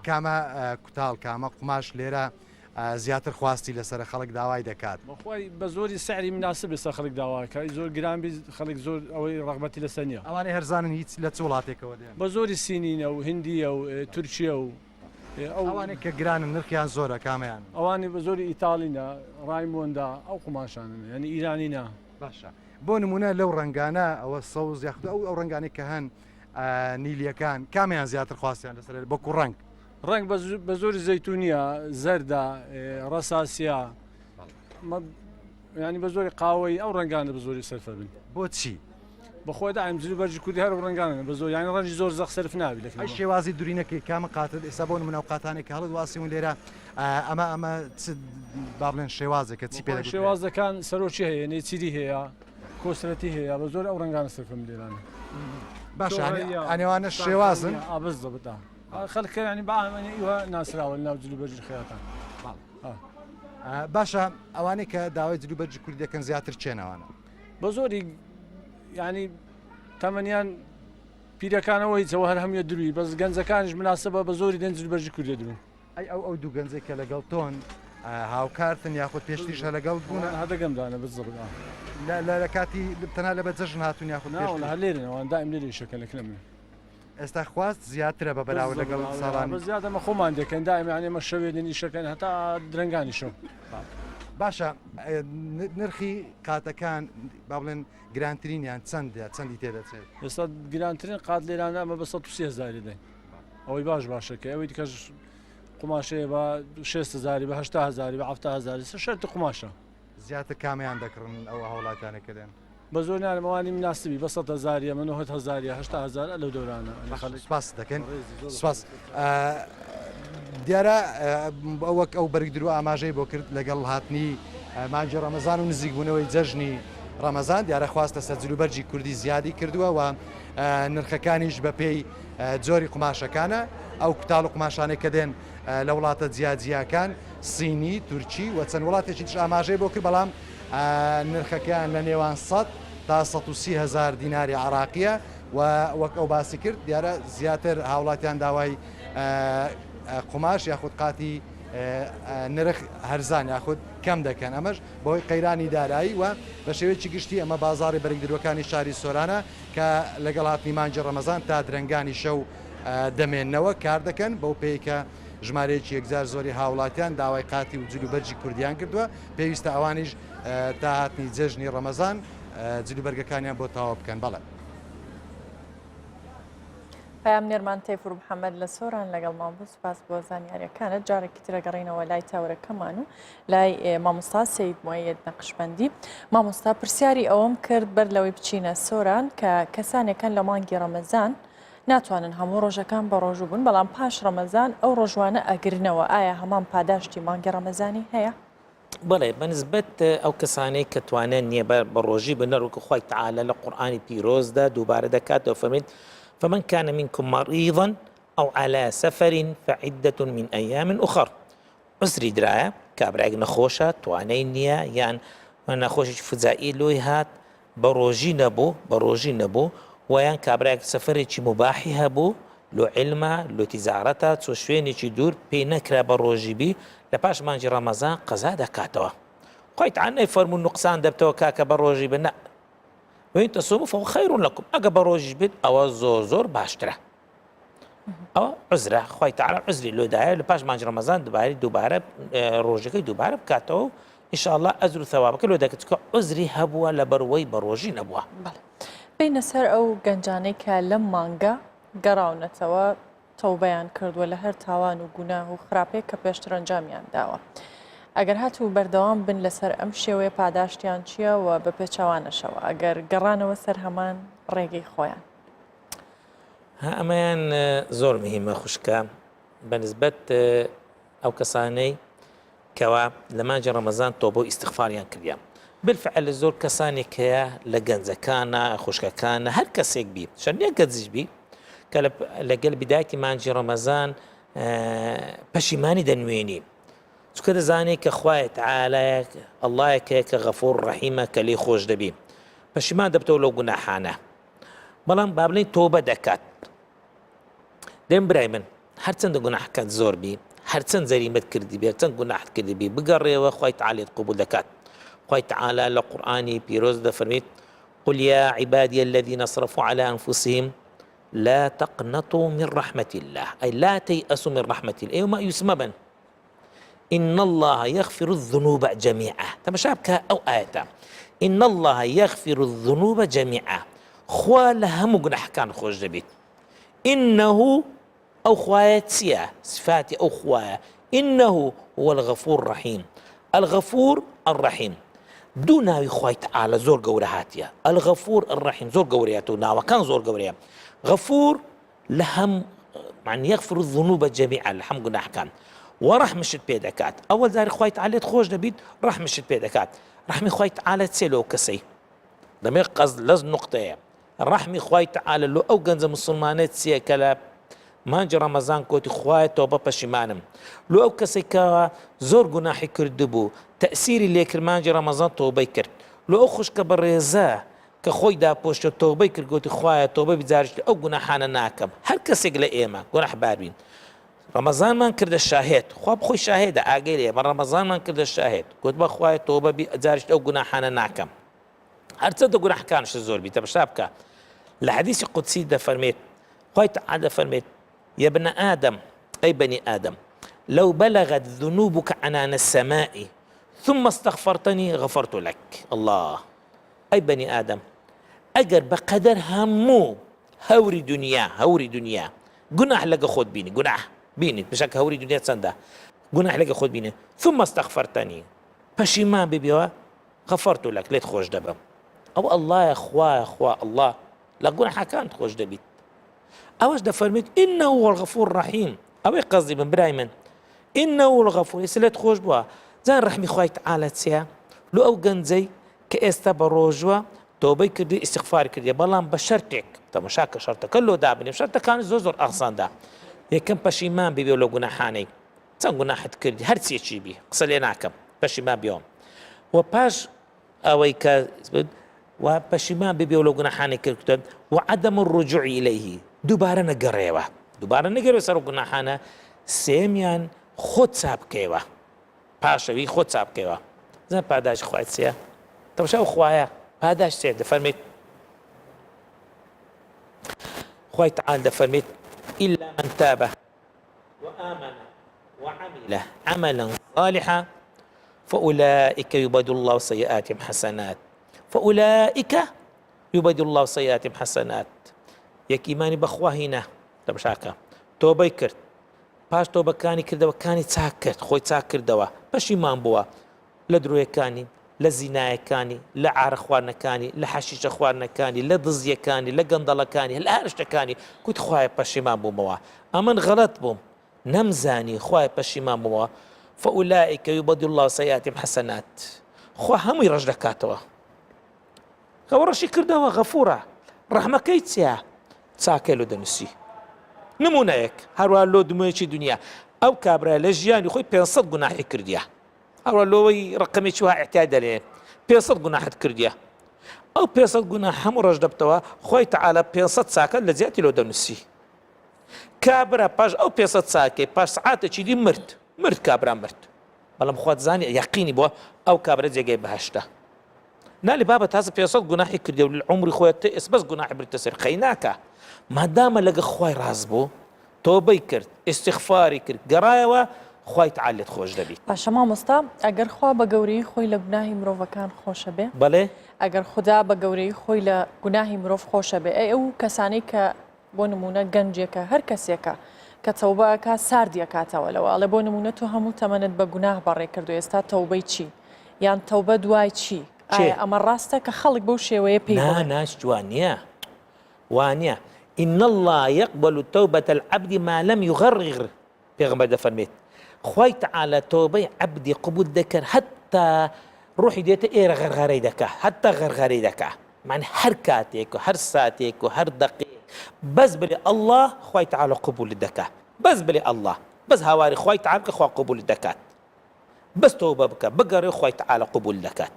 کامە کوتاڵ کامە قماش لێرە زیاتر خواستی لەسەر خەڵک داوای دەکات بەخوای بە زۆری سعری مناسب لەسەر خەڵک داواکە زۆر گرانبی خەڵک زۆر ئەوەی ڕغبەتی لەسەر نیە ئەوانەی هەرزانن هیچ لە چ وڵاتێکەوە دێن بە زۆری سینینە و هندیە و تورکیە و ئەوانێک کە گرانن نرخیان زۆرە کامیان ئەوانی بە زۆری ئیتاڵینە ڕایمۆندا ئەو قماشانن ینی ئیرانینە باشە بۆ نمونە لەو ڕنگانە ئەوە سەوز یاخود ئەو ڕنگانی کە هەن نیلیەکان کامیان زیاتر خواستیان لەسەر بۆ کوڕنگ ڕنگ بە زۆری زەیتونیە زەردا ڕەساسیا ینی بە زۆری قاوەی ئەو ڕنگانە بە زۆری سەرفە بن بۆچی بەخۆی دایم جلوبەرجی کوردی هەر ڕنگانە بە زۆر یانی ڕەنجی زۆر زەق سەرف ناوی لە شێوازی دوورینەکەی کامە قاتت ئێستا بۆ نمونە قاتانێک هەڵت واسیون لێرە ئەمە با بڵێن شێوازێکە چی پێ شێوازەکان سەرۆکی هەیە نێچیری هەیە کۆسرەتی هەیە بە زۆر ئەو ڕنگانە سەرفم لێرانە باش ئەنێوانە شێوازن ئابز دەبتا خەڵکە ینی باوە ناسراوە ناو جلوبەرجی خەیاتان باشە ئەوانەی کە داوای جلوبەرجی کوردی دەکەن زیاتر چێنەوانە بە زۆری ینی تەمەنیان پیرەکانەوە هیچەوە هەر هەمیە دروی بەس گەنجەکانیش مناسبە بە زۆری دەنج جلوبەرجی کوردی درون ئەو دوو گەنجێک کە لەگەڵ تۆن هاوکارتن یاخود پێشتیشە لەگەڵ بوون هەدەگەمدانە بزڵ لە کاتی تەنها لە بە جەژن هاتون یاخود هەلێرنەوە دائم لێرە شەکە لەکەمێ ئێستا خواست زیاترە بە بەراورد لەگەڵ ساڵان زیادەمە خۆمان دەکەن دائم یانێمە شەوێنی شەکەن هەتا درنگانی شەو باشە نرخی قاتەکان با بڵێن گرانترینیان چەندی تێدەچێت ئێستا گرانترین قات لێرانە ئەمە بە 130,000 دەین ئەوەی باش ئەوەی دیکەش قماشەیە بە 6,000 بە 8,000 بە 7,000 شەرتی قماشە زیاتر کامیان دەکڕن ئەوە هەوڵاتانەکە دێن بە زۆر نارمەوانی مناسبی بە 100,000 من 9,000 8,000 لەو دەورانە سپاس دەکەن سپاس دیارە ئەوەک ئەو بەرگدرو ئاماژەی بۆ کرد لەگەڵ هاتنی مانجی ڕەمەزان و نزیکبوونەوەی جەژنی ڕەمەزان دیارە خواستە سەر جلوبەرجی کوردی زیادی کردووە و نرخەکانیش بە پێی جۆری قماشەکانە ئەو کوتاڵ و قماشانێک کە دێن لە وڵاتە جیاجیاکان سینی تورکی و چەند وڵاتێکی تر ئاماژەی بۆ کرد بەڵام نرخەکان لە نێوان 100 تا 130,000 دیناری عراقیە و وەک ئەو باسی کرد دیارە زیاتر هاوڵاتیان داوای قماش یاخود قاتی نرخ هەرزان یاخود کەم دەکەن ئەمەش بۆی قەیرانی دارایی و بە شێوەیەکی گشتی ئەمە بازاڕی بەرگدروەکانی شاری سۆرانە کە لەگەڵ هاتنی مانجی ڕەمەزان تا درەنگانی شەو دەمێننەوە کار دەکەن بەو پێیکە ژمارەیەکی یەکجار زۆری هاوڵاتیان داوای قاتی و جلو بەرجی کوردیان کردووە پێویستە ئەوانیش تا هاتنی جێژنی ڕەمەزان جلو بەرگەکانیان بۆ تاوا بکەن بەڵێ. پام نێرمان تەیفور محەممەد لە سۆران لەگەڵ مامۆ سوپاس بۆ زانیاریەکانت جارێکی ترەگەڕینەوە لای تاورەکەمان و لای مامۆستا سەید موەید نەقشبەندی. مامۆستا پرسیاری ئەوەم کرد بەر لەوەی بچینە سۆران کە کەسانێکن لە مانگی ڕەمەزان ناتوانن هەموو ڕۆژەکان بە ڕۆژوو بوون بەڵام پاش ڕەمەزان ئەو ڕۆژوانە ئەگرنەوە ئایا هەمان پاداشتی مانگی ڕەمەزانی هەیە؟ بەڵێ بەنسبەت ئەو کەسانەی کە توانێن نییە بە ڕۆژی بنەڕووکە خۆی تعالە لە قورئانی پیرۆزدا دووبارە دەکاتەوە فەرمێت فمن كان منكم مريضا أو على سفر فعدة من أيام أخر عسری درایە کابراێک نەخۆشە توانەی نییە یان نەخۆشی فزایی لۆی هات بە ڕۆژی نەبوو ویان کابراێک سەفرێکی مباحی هەبوو لۆ علمە لۆ تیزارەتە چۆ شوێنێکی دوور پێی نەکرا بە ڕۆژیبی لە پاش مانجی ڕەمەزان قەزا دەکاتەوە خۆی تعالە نەیفەرموو نوقسان دەبتەوە کاکە بە ڕۆژی بنە وإن تصوموا فهو خير لكم أجا بروج بيت أو زور باشترة أو عذرة خوي تعالى عذري لو داعي لباش مانج رمضان دوباره روجك دوباره بكاتو إن شاء الله أجر ثوابك لو داك تكو عذري هبوا لبروي بروجي نبوا بين سر أو جنجاني كلام مانجا قراونتوا توبيان كرد ولا هر تاوان وجناه وخرابي كبيشترن جاميان داوا ئەگەر هاتوو بەردەوام بن لەسەر ئەم شێوەیە پاداشتیان چییە و بە پێچەوانەشەوە ئەگەر گەڕانەوە سەر هەمان ڕێگەی خۆیان ئەمەیان زۆر مهمە خوشکە بەنسبەت ئەو کەسانەی کەوا لە مانجی ڕەمەزان تۆبە و ئیستیغفاریان کردیان بالفعل زۆر کەسانێک هەیە لە گەنجەکانە خوشکەکانە هەر کەسێک بی شەرنیە گەنجیش بی کە لەگەڵ بیدایەتی مانجی ڕەمەزان پەشیمانی دەنوێنی چکە دەزانێت کە خوای تعالایە ئەڵڵایەکەیە کە غەفوور ڕەحیمە کە لێی خۆش دەبی پەشیمان دەبتەوە لەو گوناحانە بەڵام با بڵێن تۆبە دەکات دێم برای من هەرچەندە گوناحەکەت زۆر بی هەرچەند جەریمەت کردی بێ هەرچەند گوناحت کردی بی بگەڕێەوە خوای تعالایت قبول دەکات خوای تعالە لە قورئانی پیرۆز دەفەرمێت قل يا عبادي الذين أسرفوا على أنفسهم لا تقنطوا من رحمة الله أي لا تيأسوا من رحمة الله أي ما يسمى بن إن الله يغفر الذنوب جميعا تمشابك أو آية إن الله يغفر الذنوب جميعا خوا لهم جناح كان خوش دبيت إنه أو خواتيا صفاتي أو خوايا إنه هو الغفور الرحيم الغفور الرحيم دون خوي تعالى زور قورهاتيا الغفور الرحيم زور قورياتنا وكان زور قوريا غفور لهم يعني يغفر الذنوب جميعا لهم جناح كان ورحمشت بيدكات أول ذلك خوي تعالى تخوش دبيت رحمشت بيدكات رحمي خوي تعالى تسيلو كسي لم يقصد لز نقطة رحمي خوي تعالى لو أو جنز مسلمانات سيا كلا مانج رمضان كوتي خوي توبة بشيمانم لو أو كسي كا زور جناحي كردبو تأثيري ليك مانج رمضان توبة كرد لو أو خوش كبرزاه كخوي دا بوشت توبة كرد كوتي خوي توبة بزارش أو جناحنا ناكم هل كسي قل إيما جناح باربين رمضان من كرد الشاهد خواب خوي شاهد عاقلية من رمضان من كرد الشاهد قلت بخواي توبة بزارش أو جناحنا ناكم هرتصدق جناح كانش الزور بي تبشابك الحديث القدسي ده فرميت خوي تعالى فرميت يا ابن آدم أي بني آدم لو بلغت ذنوبك عنان السماء ثم استغفرتني غفرت لك الله أي بني آدم أجر بقدر همو هوري دنيا جناح لقى خود بيني جناح بيني بشك هوري دنيا تسنده جناح لقى خود بيني ثم استغفرتني بشيمان بيبيوا غفرت لك ليت خوش دبم أو الله يا أخوة الله لا جناح كانت خوش دبيت أوش ده فرميت إنه هو الغفور الرحيم أو قصدي من برايمن إنه هو الغفور يسلت خوش بوا زين رحمي خوي تعالى تسيا لو أو جنزي كأستا بروجوا توبي كردي استغفار كردي بلان بشرتك تمشاك شرطك كله دابني شرطك كان زوزر أغصان دا يكن بشيمان بيبيو لو جناحاني تن جناحت كردي هرتسي شي بي قصليناكم بشيمان بيوم وباش أويك وبشيمان بيبيو لو جناحاني كردي وعدم الرجوع إليه دوباره نقريوه سرو جناحانا سيميان خۆت چاپ بکەیەوە پاشەوی خۆت چاپ بکەیەوە زان پاداش خوایت چییە تەماشا خوایە پاداش چێ دەفەرمێت خوای تعال دەفەرمێت إلا من تاب وآمن وعمل عملا صالحا فأولئك يبدل الله سيئاتهم حسنات فأولئك يبدل الله سيئاتهم حسنات یەک ئیمانی بەخوا هینە دەبشاکە تۆبەی کرد پاش تۆبەکانی کردەوەکانی چاک کرد خۆی چاک کردەوە پەشیمان بووە لە درۆیەکانی لە زینایەکانی لە عارە خواردنەکانی لە حەشیشە خواردنەکانی لە دزیەکانی لە گەندەڵەکانی لە هەر شتەکانی کوت خوایە پەشیمان بوومەوە ئەمن غەڵەت بووم نەمزانی خوایە پەشیمان بوومەوە فأولئك يبدل الله سيئاتهم حسنات خوا هەمووی ڕەش دەکاتەوە خەوە ڕەشی کردەوە غەفوورە ڕەحمەکەی چییە چاکە لۆ دەنووسی نمونەیەک هەروە لۆ دمویەکی دنیا ئەو کابرا لە ژیانی خۆی 500 گوناحی کردیە هەروە لۆوەی ڕقمێکی وها احتیاج دەلێن 500 گوناحت کردیە ئەو 500 گوناح هەموو ڕەش دەبتەوە خۆی تەعالە 500 چاکە لە زیاتی لۆ دەنووسی کابرا پاش ئەو 500 چاکەی پاش سعاتێکی دی مرد کابرا مرد بەڵام خوا دەزانی یەقینی بووە ئەو کابرا جێگەی بەهەشتە نالی بابە تازە 500 گوناحی کردی و عمری خۆیت ئێسبەس گوناحی بریتە سەر خەی ناکە مادامە لەگە خوای ڕاست بوو تۆبەی کرد ئیستیغفاری کرد گەڕایەوە خوای تعالی لێت خۆش دەبیت باشە مامۆستا ئەگەر خوا بە گەورەی خۆی لە گوناهی مرۆڤەکان خۆشە بێ بەڵێ ئەگەر خوددا بە گەورەی خۆی لە گوناهی مرۆڤ خۆشە بێ ئەو کەسانی کە بۆ نمونە گەنجێکە هەر کەسێکە کە تەوبەکە ساردیەکاتەوە لەوە ئەڵێ بۆ نمونە تۆ هەموو تەمەنت بە گوناه بەڕێ کردو ئێستا تەوبەی چی یان تەوبە دوای چی ئەمە ڕاستە کە خەڵک بەو شێوەیە پێی ناش جوانە وانە إن الله يقبل توبة العبد ما لم يغرغر پێغەمبەر دەفەرمێت خوای تعالە تۆبەی عەبدی قبول دەکرد حتا ڕوحی دێتە ئێرە غەرغەرەی دەکا حتا غەرغەرەی دەکا معنی هەر کاتێک و هەر ساتێک و هەر دەقیق بەس بڵێ الله خوای تعالە قبول دەکا بەس بڵێ الله بەس هاواری خوای تعالە کە خوا قبول دەکات بەس تۆبە بکە بگەڕێ خوای تعالە قبول دەکات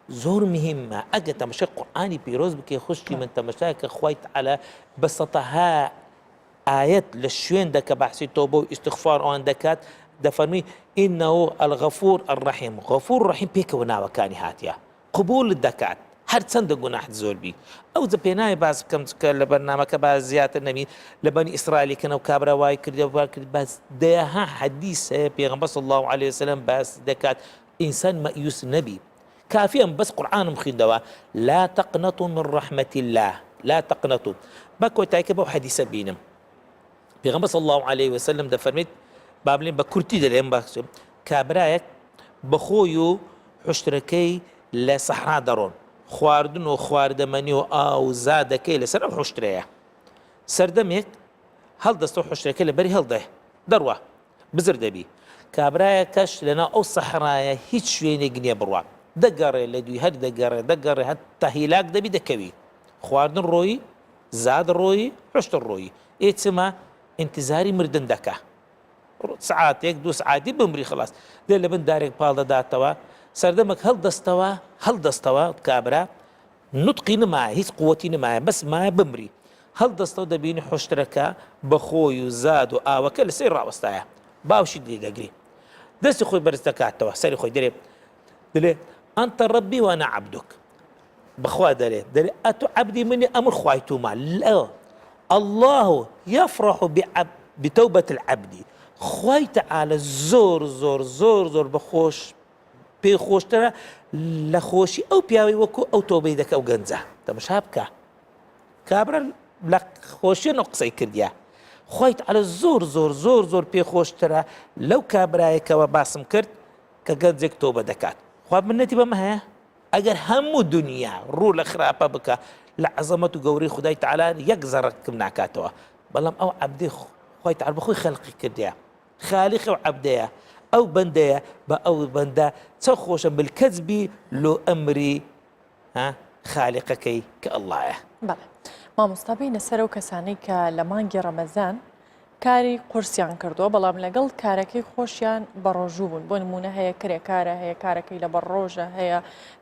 زۆر مهمە ئەگە تەماشای قورئانی پیرۆز بکەی خوشکی من تەماشای کە خوای تعالە بە سەدەها ئایەت لە شوێن دەکە بەحسی تۆبە و ئیستیغفار ئەوان دەکات دەفەرمی ئینەهو الغەفور الرەحیم غەفور ڕەحیم پێکەوە ناوەکانی هاتیە قبول دەکات هەر چەندە گوناحت زۆر بی ئەو جە پێناوی باس بکەم کە لە بەرنامەکە باز زیاتر نەبین لە بەنی ئیسرائیلیکەنە و کابرا وای کردەوە کرد باس دەیەها حەدیث هەیە پێغەمبەر صلی الله علیه وسلم باس دەکات ئینسان مەئیوس نەبی كافيا بس قرآن مخيندوا لا تقنطوا من رحمة الله لا تقنطوا باكو تايكبو حديث بينم بيغمبر صلى الله عليه وسلم ده فرميت بابلين بكورتي دلهم باكسو كابرايك بخويو حشتركي لصحراء درون خواردن وخواردمني او زادكي لسر حشتريا سردميك هل دستو حشتركي لبري هل ده دروه بزر دبي كابرايكش لنا او صحراء هيك شويني جنيه بروا دەگەڕێ لە دوی هەر دەگەڕێ هەتا هیلاک دەبی دەکەوی خواردن ڕۆیی زاد ڕۆیی حشت ڕۆیی ئێچمە ئینتیزاری مردن دەکە سعاتێک دو سعاتی بمری خلاص دێ لە بن دارێک پاڵ دەداتەوە سەردەمێک هەڵدەستەوە کابرا نوتقی نمایە هیچ قووەتی نمایە بەس مایە بمری هەڵدەستەوە دەبینی حشتەکە بە خۆی و زاد و ئاوەکە لەسەر ڕاوەستایە باوشی دەگری دەستی خۆی بەرز دەکاتەوە سەری خۆی دەرێ أنت ربي وأنا عبدك بخوا دلي أتو عبدي مني أمر خوايتوما لا الله يفرح بتوبة العبد خواي تعالى زور بخوش بخوش ترى لخوشي أو بياوي وكو أو توبي دك أو جنزة مش هابكا كابرا لخوشي نقصي كرديا خواي تعالى زور بخوش ترى لو كابرايك وباسم كرد كجنزك توبة دكات خواب منەتی بەمە هەیە ئەگەر هەموو دنیا ڕوو لە خراپە بکە لە عەزەمەت و گەورەی خودای تەعالا یەک زەڕکم ناکاتەوە بەڵام ئەو عەبدەی خوای تەعالا بەخۆی خەڵقی کردیە خالیقی ئەو عەبدەیە ئەو بەندەیە بە ئەو بەندە چەند خۆشە بالکەزبی لۆ ئەمری خالیقەکەی کە ئەڵڵایە بەڵێ مامۆستا بینە سەر ئەو کەسانەی کە لە مانگی ڕەمەزان کاری قورسیان کردووە بەڵام لەگەڵ کارەکەی خۆشیان بە ڕۆژوو بوون بۆ نمونە هەیە کرێکارە هەیە کارەکەی لە بەڕۆژە هەیە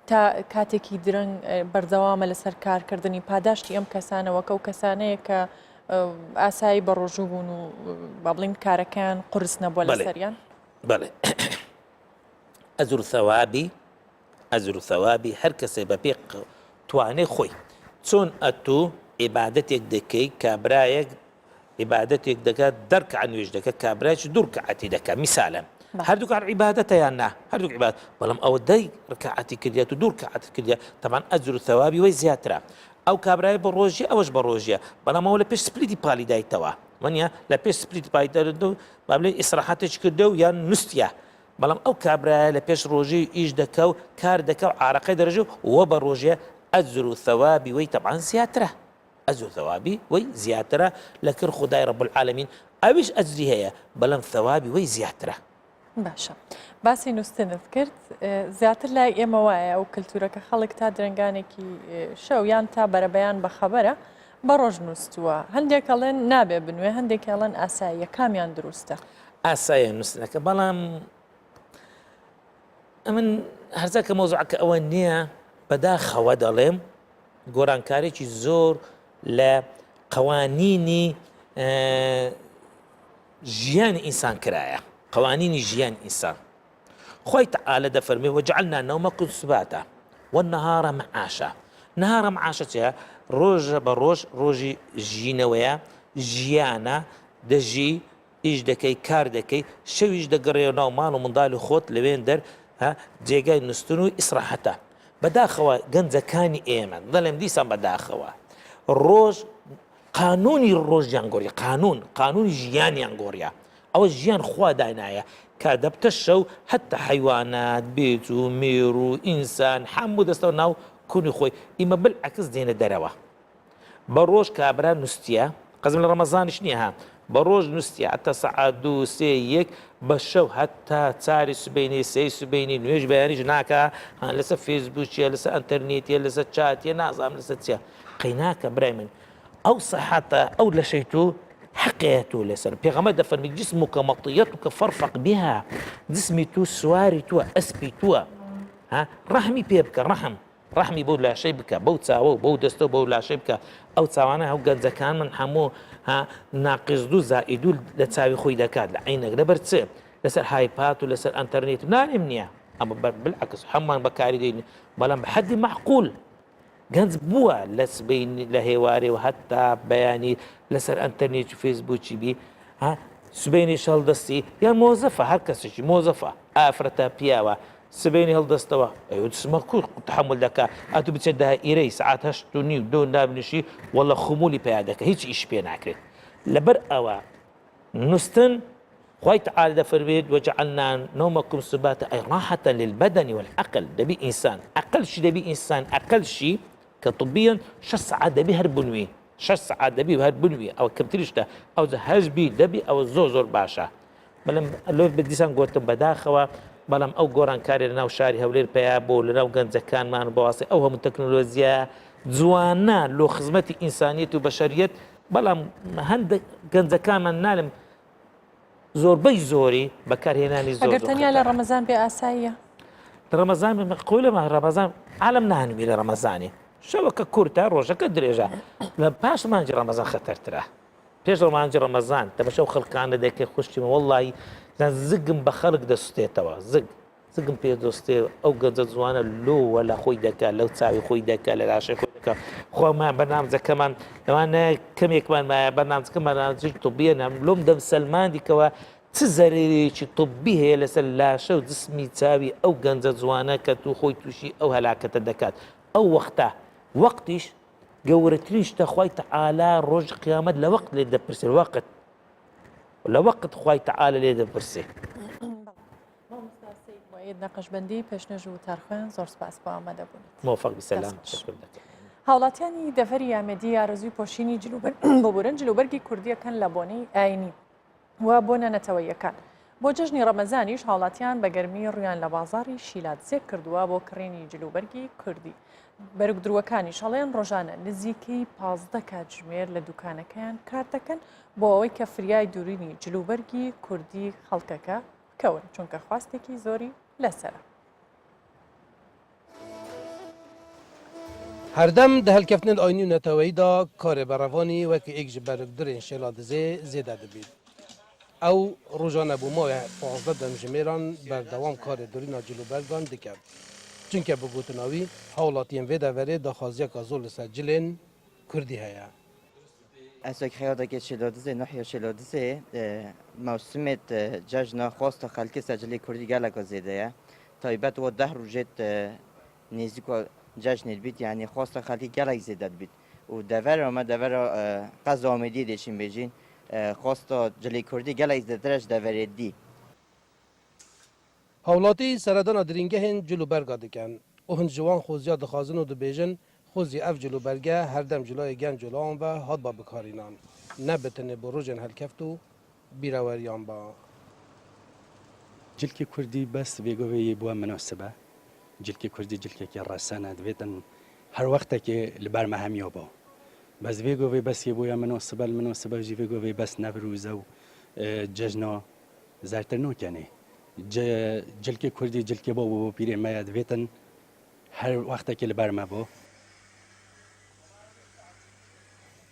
تا کاتێکی درەنگ بەردەوامە لەسەر کارکردنی پاداشتی ئەم کەسانەوەکە و کەسانەیە کە ئاسایی بە ڕۆژوو بوون و با بڵین کارەکەیان قورس نەبووە لەسەریان بەڵێ ئەزر ثەوابی هەر کەسێ بە پێ توانێ خۆی چۆن ئەتوو عیبادەتێک دەکەی کابرایەک عیبادەتێک دەکات دەرکە نوێژ دەکە کابراایکی دوور کەعاتی دەکات میسالم هەردووکان عیبادەتەیان نا هەردووک عیبادەت بەڵام ئەوە دەی ڕکعاتی کردیات و دوور کەعاتی کردیا تەمان ئەجر و ثەوابی وەی زیاترە ئەو کابرای بە ڕۆژیە ئەوەش بە ڕۆژیە بەڵام ئەوە لە پێش سپلیتی پاڵی دایتەوە وانە لە پێش سپلیتی پاڵی دایتەوە و با بڵێ ئیسراحەتێک کردە و یان نوستیە بەڵام ئەو کابرایە لە پێش ڕۆژی ئیش دەکە و کار دەکە و عارەقەی دەڕژێ وە بە ڕۆژیە ئەجر و ثەوابی وەی تەبعاً زیاترە ئەجر و ثەوابی وەی زیاترە لە کرد خودای ڕەب العالەمین ئەویش ئەجری هەیە بەڵام ثەوابی وەی زیاترە باشە باسی نووسنت کرد زیاتر لای ئێمە وایە ئەو کللتورەکە خەڵک تا درنگانێکی شەویان تا بەرەبەیان بەخەبەرە بە ڕۆژ نووسووە هەندێکەڵێن نابێ بنوێ هەندێکیڵەن ئاساییە کامیان دروستە ئاسایە نووسنەکە بەڵام من هەرزەکە مۆزوعەکە ئەوە نییە بەداخەوە دەڵێم گۆرانکارێکی زۆر لە قوانینی ژیانی ئینسان کرایە قوانینی ژیان ئینسان خۆی تەعالە دەفەرمێ وەجعلنا نەومەکم سوباتە والنهارە معاشە نهارە معاشە چیە ڕۆژە بە ڕۆژ ڕۆژی ژینەوەیە ژیانە دەژی ئیش دەکەی کار دەکەی شەویش دەگەڕێنەوە ماڵ و منداڵی خۆت لەوێن دەر جێگای نووسن و ئیسراحەتە بەداخەوە گەنجەکانی ئێمە دەڵێم دیسان بەداخەوە ڕۆژ قانونی ڕۆژیان گۆڕی قانونی ژیانیان گۆڕیە ئەوە ژیان خوا داینایە کە دەبتە شەو هەتتا حیوانات بێت و مێر و ئینسان هەموو دەستەوە ناو کونی خۆی ئیمە بالعکس دێنە دەرەوە بە ڕۆژ کابرا نووسە قەزم لە ڕەمەزانیش نییە ها بە ڕۆژ نووسە هەتا سەعات 2 3 1 بە شەو هەتا چاری سبەینی سێی سبەینی نوێژ بەیانیش ناکە لەسەر فێسبووکیە لەسەر ئەنتەرنێتیە لەسەر چاتیە نازانم لەسەر چیە قەیناکە برای من ئەو سەحاتە ئەو لە شەیتۆ حقيته لسر بيغمر دفر جسمك مطيتك فارفق بها جسمي تو سواري تو اسبي تو ها رحمي بيبك رحمي بو لا شيء بك بو تساوو بو دستو بو لا شيء بك او تساوانا هو قد كان من حمو ها ناقص دو زائدو لتساوي خوي دكاد لعينك دبرت لسر هايبات ولسر انترنت نانمنيا اما بالعكس حمان بكاري ديني بلام بحد معقول گەنج بووە لەس بین لە هێوارێ و هەتا بەیانی لەسەر ئەنتەرنێت و فێسبووکی بی سبەینی هەڵدەستی یان مۆزەفە هەر کەسێکی مۆزەفە ئافرەتە پیاوە سبەینی هەڵدەستەوە ئەوسمە کوور تحمل دەکا ئەتو بچێت دا ئیرەی سعات 8:30 دۆ نابنیشی وەڵە خمولی پیا دەکە هیچ ئیش پێ ناکرێت لەبەر ئەوە نووسن خوای تعالی دەفەرمێت وجعلنا نومكم سباتا أي راحة للبدن والعقل دبي إنسان أقل شيء دبي إنسان أقل شيء كطبيا 6 ساعات دبي هربنوي 6 ساعات دبي هربنوي أو كمتريشتا أو زهاج بي دبي أو زور باشا بلام لو بديسان قوتم بداخوا بلام أو قران كاري لنا وشاري هولير بيابو لنا وقنزكان مان بواسي أو هم التكنولوجيا زوانا لو خدمتي إنسانية وبشرية بلام هند قنزكان من نالم زۆربەی زۆری بەکارهێنانی زۆر ئەگەر تەنیا لە ڕەمەزان بێ ئاساییە ڕەمەزان قولەمە ڕەمەزان عالم نانوی لە ڕەمەزانی شەوەکە کورتە ڕۆژەکە درێژە لە پاش مانجی ڕەمەزان خەتەرترە پێش مانجی ڕەمەزان دەبە شەو خەڵکانە دەکەی خوشتیمە وەڵڵی زگم بە خەڵک دەسوتێتەوە زگم پێ دۆستێ ئەو گەنجە جوانە لۆوە لە خۆی دەکات لەو چاوی خۆی دەکات لە لاشەی خۆی دەکات خۆمان بەنامجەکەمان لەوانە کەمێکمان مایە بەنامجەکەمان طبیە لۆم دەم سەلماندیکەوە چ زەرێرێکی طبی هەیە لەسەر لاشە و جسمی چاوی ئەو گەنجە جوانە کە تو خۆی تووشی ئەو هەلاکەتە دەکات ئەو وەختە وەقتیش گەورەترین شتە خوای تەعالا ڕۆژ قیامەت لە وەقت لێ دەپرسێ لە وەقت خوای تەعالا لێ دەپرسێ نەقەشبەندی پێشنەژ و تارخوێن زۆر سپاس بۆ ئامادە بوون موفق بسەلام هاوڵاتیانی دەفەری یامەدی ئارەزووی پۆشینی بۆ بورن جلوبەرگی کوردیەکەن لە بۆنەی ئاینی و بۆ نەنەتەوەیەکان بۆ جەژنی ڕەمەزانیش هاوڵاتیان بە گەرمی ڕویان لە بازاری شیلاتزێک کردووە بۆ کڕینی جلوبەرگی کوردی بەرگدروەکانی شەڵێن ڕۆژانە نزیکەی 15 کاتژمێر لە دوکانەکەیان کار دەکەن بۆ ئەوەی کە فریای دوورینی جلوبەرگی کوردی خەڵکەکە کەون چونکە خواستێکی زۆری لەسرە هەردەم دە هەلکەفتنên ئاینی و نەتەوەییدا کارێ بەڕەوانی وەکو ئێک ji bergdirên şêladizê zêde dibîn. ئەو ڕۆژانە بوو مایە 15 دەمژمێران بەردەوام کارێ دورینە جلوبەرگان دکرد چونکە بگوتناوی هاوڵاتیان vê deverê daxwaziyeka zor li ser cilên Kurdî heye. اساک خیادکی شلودزه نحیا شلودزه موسمت جشن خواست خلکی سجلی کردی گلک زیده تایبت و 10 روزت نزدیک جشن بیت یعنی خواست خلکی گلک زیده بیت و دور ما دور قضا آمدی دیشیم بیجین خواست جلی کردی گلک زیده درش دور دی Hawlatî seredana diringehên cilûberga dikin û hin ji wan xoziya dixwazin û dibêjin xozî ev cilûberge herdem cilayê genc û lawan ve hat ba bikarînan. Ne bi tenê bi rojên helkeft û bîreweriyan ba. جلکی کردی بس ویگوی بوا مناسبه جلکی کردی جلکی که رسانه دویتن هر وقت که لبر مهم یابا بس ویگوی بس یه بویا مناسبه جی ویگوی بس نبروزه و جشنا زرتر نکنه جلکی کردی جلکی با و پیری ما دویتن هر وقت که لبر ما با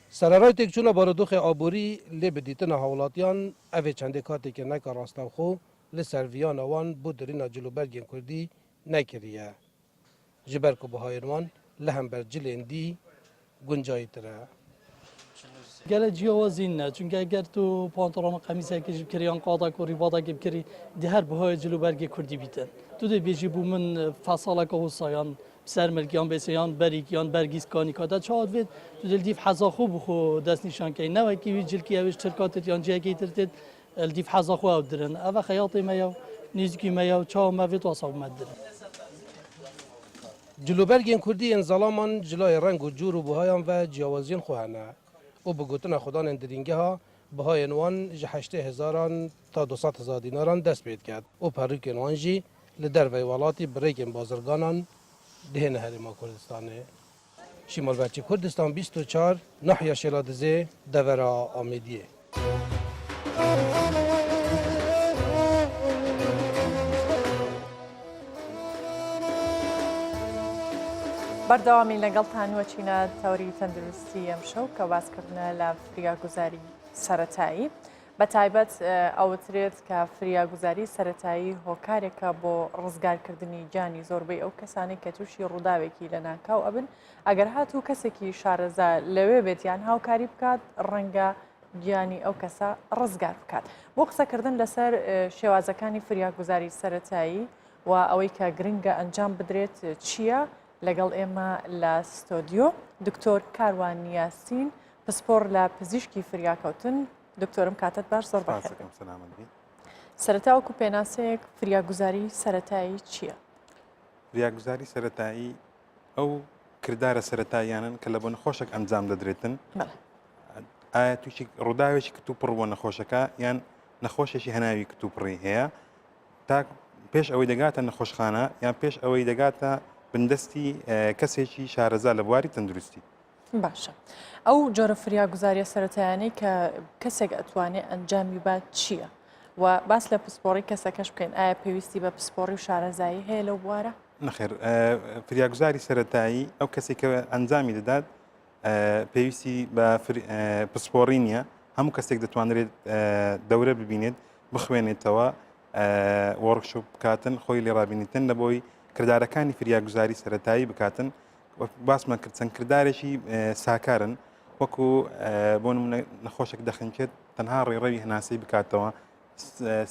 Sereray têkçûna barodoxê aborî lê bi dîtina hawlatiyan evê çendê kateke neka rastevxwe li ser viyana wan bû dirîna cilûbergên Kurdî nekiriye. Ji ber ku bihayên wan li hember cilên dî guncayîtir e. گله جیاوازی نه چون اگر تو پانتولون قمیصه کشی بکری یا قادا کوری بادا که بکری ده هر بهای جلو برگی کردی بیتن تو ده بیجی بو من فصاله که حسایان سر ملکیان بسیان بریکیان برگیز کانی کادا چهاد وید تو دل دیف حزا خوب خو دست نشان که نه وکی وی جلکی اوش ترکاتت یا جای کی ترتد دیف حزا خو او درن اوا خیاطی میاو نزدیکی میاو چا موید واسه مدرن Cilûbergên Kurdî yên zalaman cilayê reng û cûr û buhayan ve ciyawaziyên xwe hene. û bi gotina xudanên dirîngeha bihayên wan ji 80,000 ta 200,000 dînaran dest pê diket û perûkên wan jî li derveyê welatî birêkên bazirganan dihêne Herêma Kurdistanê. Şîmalberçî Kurdistan 24 Nahya Şêladizê devera Amêdiyê. بەردەوامی لەگەڵتان وەچینە تەوری تەندروستی ئەمشەو کە باسکردنە لە فریاگوزاری سەرەتایی بە تایبەت ئەوترێت کە فریاگوزاری سەرەتایی هۆکارێکە بۆ ڕزگارکردنی گیانی زۆربەی ئەو کەسانی کە تووشی ڕووداوێکی لە ناکاو ئەبن ئەگەر هاتوو کەسێکی شارەزا لەوێ بێت یان هاوکاری بکات ڕەنگە گیانی ئەو کەسە ڕزگار بکات بۆ قسەکردن لەسەر شێوازەکانی فریاگوزاری سەرەتایی و ئەوەی کە گرنگە ئەنجام بدرێت چییە؟ لەگەڵ ئێمە لە ستۆدیۆ دکتۆر کاروان یاسین پسپۆر لە پزیشکی فریاکەوتن دکتۆرم کاتت باش زۆر بەخێر سەرەتا وەکو پێناسەیەک فریاگوزاری سەرەتایی چییە؟ فریاگوزاری سەرەتایی ئەو کردارە سەرەتاییانن کە لە بۆ نەخۆشێک ئەنجام دەدرێتن ئایا تووشی ڕووداوێکی کتوپڕ بۆ نەخۆشەکە یان نەخۆشێکی هەناوی کتوپڕی هەیە تا پێش ئەوەی دەگاتە نەخۆشخانە یان پێش ئەوەی دەگاتە بندستی کەسێکی شارەزا لە بواری تەندروستی باشە ئەو جۆرە فریاگوزاریە سەرەتایانەی کە کەسێک ئەتوانێت ئەنجامی بات چییە؟ و باس لە پسپۆڕی کەسەکەش بکەین ئایا پێویستی بە پسپۆڕی و شارەزایی هەیە لەو بوارە؟ نەخێر فریاگوزاری سەرەتایی ئەو کەسێک کە ئەنجامی دەدات پێویستی بە پسپۆڕی نییە هەموو کەسێک دەتوانرێت دەورە ببینێت بخوێنێتەوە وەرکشۆپ بکاتن خۆی لێ ڕابینیتن لە بۆی کردارەکانی فریاگوزاری سەرەتایی بکاتن باسمان کرد چەند کردارێکی ساکارن وەکو بۆ نمونە نەخۆشێک دەخنچێت تەنها ڕێڕەوی هەناسەی بکاتەوە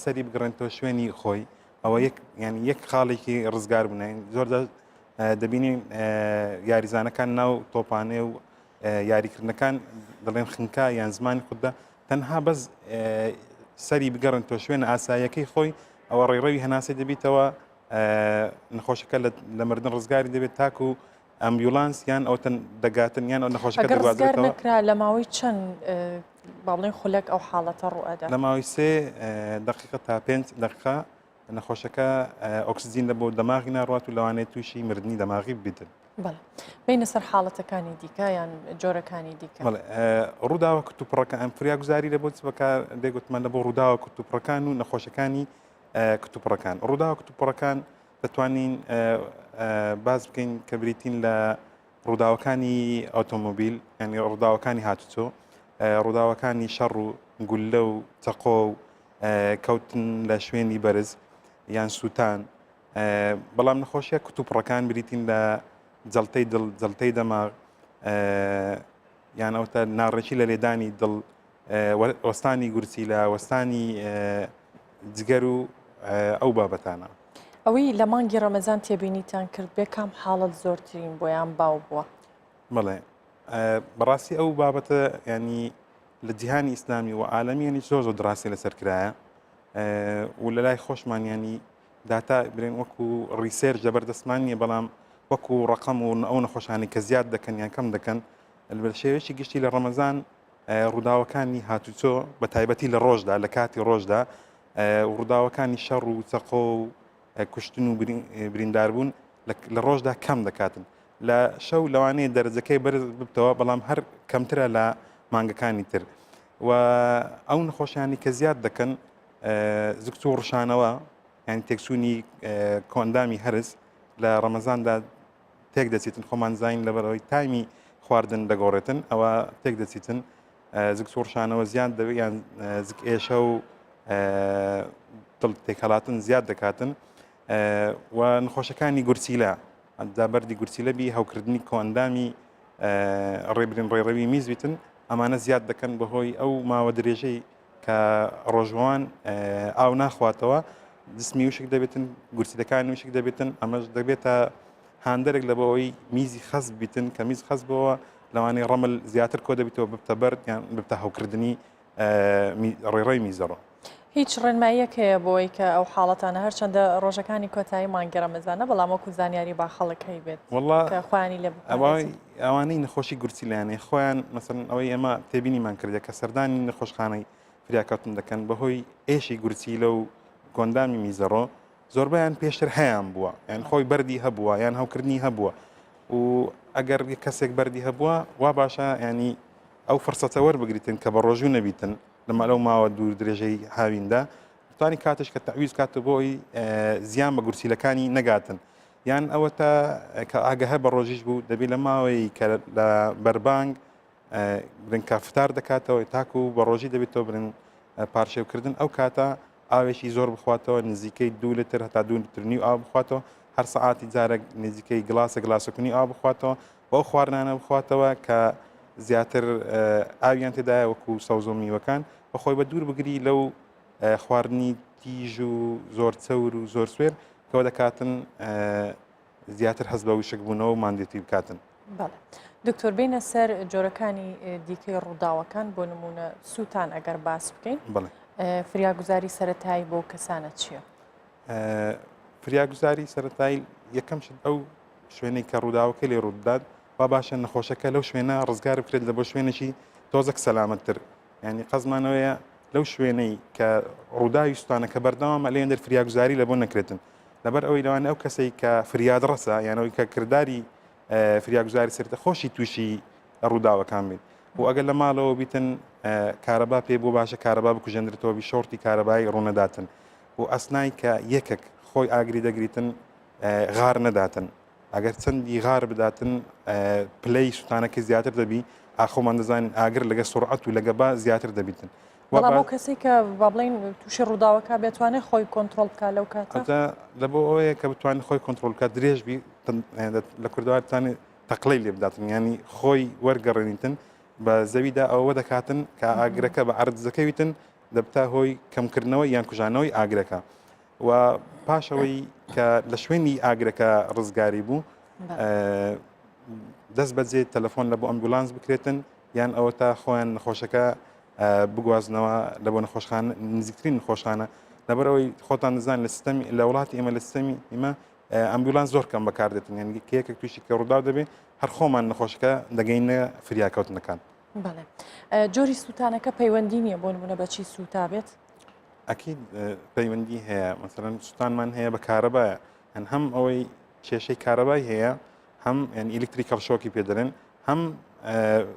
سەری بگڕێنەوە شوێنی خۆی ئەوە ینی یەک خاڵێکی ڕزگار بنێ زۆر دەبینین یاریزانەکان ناو تۆپانێ و یاریکردنەکان دەڵێن خنکا یان زمانی خوددا تەنها بەس سەری بگەڕێنەوە شوێنە ئاساییەکەی خۆی ئەوە ڕێڕەوی هەناسی دەبیتەوە نەخۆشەکە لە مردن ڕزگاری دەبێت تاکو ئەمبیولانس یان ئەو دەگاتن یان ئەو نەخۆشەکە دەگوازێتەوە نەکرا لە ماوەی چەند باڵێن خولەک ئەو حاڵەتە ڕوئەدا لە ماوەی 3 دقیقە تا 5 دقیقە نەخۆشەکە ئۆکسجین لە بۆ دەماغی ناڕات و لەوانێت تووشی مردنی دەماغی ببیتن بەڵێ بینە سەر حاڵەتەکانی دیکە یان جۆرەکانی دیکە ڕووداوە کتوپڕەکە ئەم فریاگوزاری لە بۆ بەکار دەگوتمان لە بۆ ڕووداوە کتوپڕەکان و نەخۆشەکانی کتوپڕەکان ڕووداوە کتوپڕەکان دەتوانین باز بکەین کە بریتین لە ڕووداوەکانی ئۆتۆمۆبیل ینی ڕووداوەکانی هاتوچۆ ڕووداوەکانی شەڕ و گولە و چەقۆ و کەوتن لە شوێنی بەرز یان سووتان بەڵام نەخۆشیە کتوپڕەکان بریتین لە جەڵتەی دڵ جەڵتەی دەماغ یان ئەوتە ناڕێکی لە لێدانی دڵ وەستانی گورچی لە وەستانی جگەر و ئەو بابەتانە ئەوەی لە مانگی ڕەمەزان تێبینیتان کرد بێ کام حاڵت زۆرترین بۆیان باو بووە بڵێ بەڕاستی ئەو بابەتە ینی لە جیهانی ئیسلامی و عالەمی زۆر زۆر دراسی لەسەر کرایە و لە لای خۆشمانیانی داتا برێن وەکو ڕیسێرج جەبەردەستمان نیە بەڵام وەکو ڕقم و ئەو نەخۆشانی کە زیاد دەکەن یان کەم دەکەن شێوێکی گشتی لە ڕەمەزان ڕووداوەکانی هاتوچۆ بە تایبەتی لە ڕۆژدا لە کاتی ڕۆژدا ڕووداوەکانی شەڕ و چەقۆ و کوشتن و برینداربوون لە ڕۆژدا کەم دەکاتن لە شەو لەوانەیە دەرەجەکەی بەرز ببتەوە بەڵام هەر کەمترە لە مانگەکانی تر و ئەو نەخۆشیانی کە زیاد دەکەن زگت و ڕشانەوە یانی تێکسوونی کۆندامی هەرس لە ڕەمەزاندا تێک دەچێتن خۆمان زین لەبەرەوەی تایمی خواردن دەگۆڕێتن ئەوە تێک دەچیتن زگ سۆڕشانەوە زیاد دەوێت یان زگ ئێشە و دڵ تێکهڵاتن زیاد دەکاتن و نخۆشەکانی گورچیلە دا بەردی گورچیلەبی هەوکردنی کۆندامی ڕێبرین ڕێڕەوی میزویتن ئەمانە زیاد دەکەن بەهۆی ئەو ماوە درێژەی کە ڕۆژوان ئاو ناخواتەوە جسمی وشک دەبێتن گورچیلەکانی وشک دەبێتن ئەمەش دەبێتە هاندەرێک لە بەوەی میزی خەز بیتن کە میز خەز بەوە لەوانەیە ڕەمل زیاتر کۆ دەبێتەوە ببتە بەرد یان ببتە هەوکردنی ڕێڕەوی میزەڕۆ هیچ ڕێنماییەک هەیە بۆی کە ئەو حاڵەتانە هەرچەندە ڕۆژەکانی کۆتایی مانگی ڕەمەزانە بەڵام وەکو زانیاری با خەڵک هەی بێت خۆیانی لێ ئەوانەی نەخۆشی گورچیلانێ خۆیان مەسەن ئەوەی ئێمە تێبینیمان کردێت کە سەردانی نەخۆشخانەی فریاکەوتن دەکەن بەهۆی ئێشی گورچیلە و گۆندامی میزەڕۆ زۆربیان پێشتر هەیان بووە یان خۆی بەردی هەبووە یان هەوکردنی هەبووە و ئەگەر کەسێک بەردی هەبووە وا باشە ینی ئەو فرسەتە وەربگریتن کە بە ڕۆژوو نەبیتن لەمە لەو ماوە دوور درێژەی هاویندا توانی کاتش کە تەویز کاتە بۆی زیان بە گورچیلەکانی نەگاتن یان ئەوە تا کە ئاگەهە بە ڕۆژیش بوو دەبێت لە ماوەی کە لە بەربانگ برن کافتار دەکاتەوە تاکو و بە ڕۆژی دەبێتەوە برن پارشێوکردن ئەو کاتە ئاوێکی زۆر بخواتەوە نزیکەی 2 لتر هەتا 2 لترنی ئاو بخواتەوە هەر سەعاتی جارێک نزیکەی گلاسەکنی ئاو بخواتەوە بۆ خواردانە بخواتەوە کە زیاتر ئاویان تێدایە وەکو سەوز و میوەکان بەخۆی بە دوور بگری لەو خواردنی تیژ و زۆر چەور و زۆر سوێر کەەوە دەکاتن زیاتر هەست بە وشک بوونەوە و ماندێتی بکاتن. دکتۆر بینە سەر جۆرەکانی دیکەی ڕووداوەکان بۆ نمونە سووتان ئەگەر باس بکەین فریاگوزاری سەرەتایی بۆ کەسانە چییە؟ فریاگوزاری سەرەتایی یەکەم شت ئەو شوێنەی کە ڕووداوەکە لێ ڕوودات وا باشە نەخۆشەکە لەو شوێنە ڕزگار بکرێت لە بۆ شوێنێکی تۆزەک سەلامەتتر ینی قەزمانەوەیە لەو شوێنەی کە ڕووداوی سوستانەکە بەردەوامە لێن دەر فریاگوزاری لە بۆ نەکرێتن لەبەر ئەوەی لەوانە ئەو کەسەی کە فریاد ڕەسە یانەوەی کە کردداری فریاگوزاری سرتە خۆشی تووشی ڕووداوەکان بێت و ئەگەر لە ماڵەوە بیتن کارەبا پێ بۆ باشە کارەبا بکوژێنرێتەوە شۆرتی کارەبایی ڕوونەداتن و ئەسنای کە یەکێک خۆی ئاگری دەگریتن غار نەداتن ئەگەر چەندی غار بداتن پلەی سوتانەکە زیاتر دەبی ئاخۆمان دەزانین ئاگر لەگە سرعەت و لەگە با زیاتر دەبیتن بەڵام بۆ کەسێک کە با بڵین تووشی ڕووداوەکە بێتوانێت خۆی کۆنتترۆل بکات لەو کاتە لە بۆ ئەوەیە کە بتوانین خۆی کۆنتترۆل بکات درێژبی لە کوردوارتانێت تەقلەی لێ بداتن ینی خۆی وەرگەڕێنیتن بە زەویدا ئەوە دەکاتن کە ئاگرەکە بە عرضەکەویتن دەبتا هۆی کەمکردنەوەی یان کوژانەوەی ئاگرەکە و پاشەوەی کە لە شوێنی ئاگرەکە ڕزگاری بوو دەست بەجێت تەلەفۆن لە بۆ ئەمبولانس بکرێتن یان ئەوە تا خۆیان نەخۆشەکە بگوازنەوە لە بۆ نەخۆشخانە نزیکترین نەخۆشخانە لەبەرەوەی خۆتان دەزان لە سیستەمی لە وڵاتی ئێمە لە سیستەمی ئێمە ئەمبولانس زۆر کەم بەکاردێتن یعنی کەیەکێک تووشی کە ڕووداو دەبێت هەر خۆمان نەخۆشەکە دەگەینە فریاکەوتنەکان. بەڵێ جۆری سووتانەکە پەیوەندی نییە بۆ نمونە بەچی سووتا بێت؟ ئەکید پەیوەندی هەیە مەسەڵەن سووتانمان هەیە بە کارەبایە هەم ئەوەی کێشەی کارەبای هەیە هەم ئیلکتریکەڵ شۆکی پێدەرێن هەم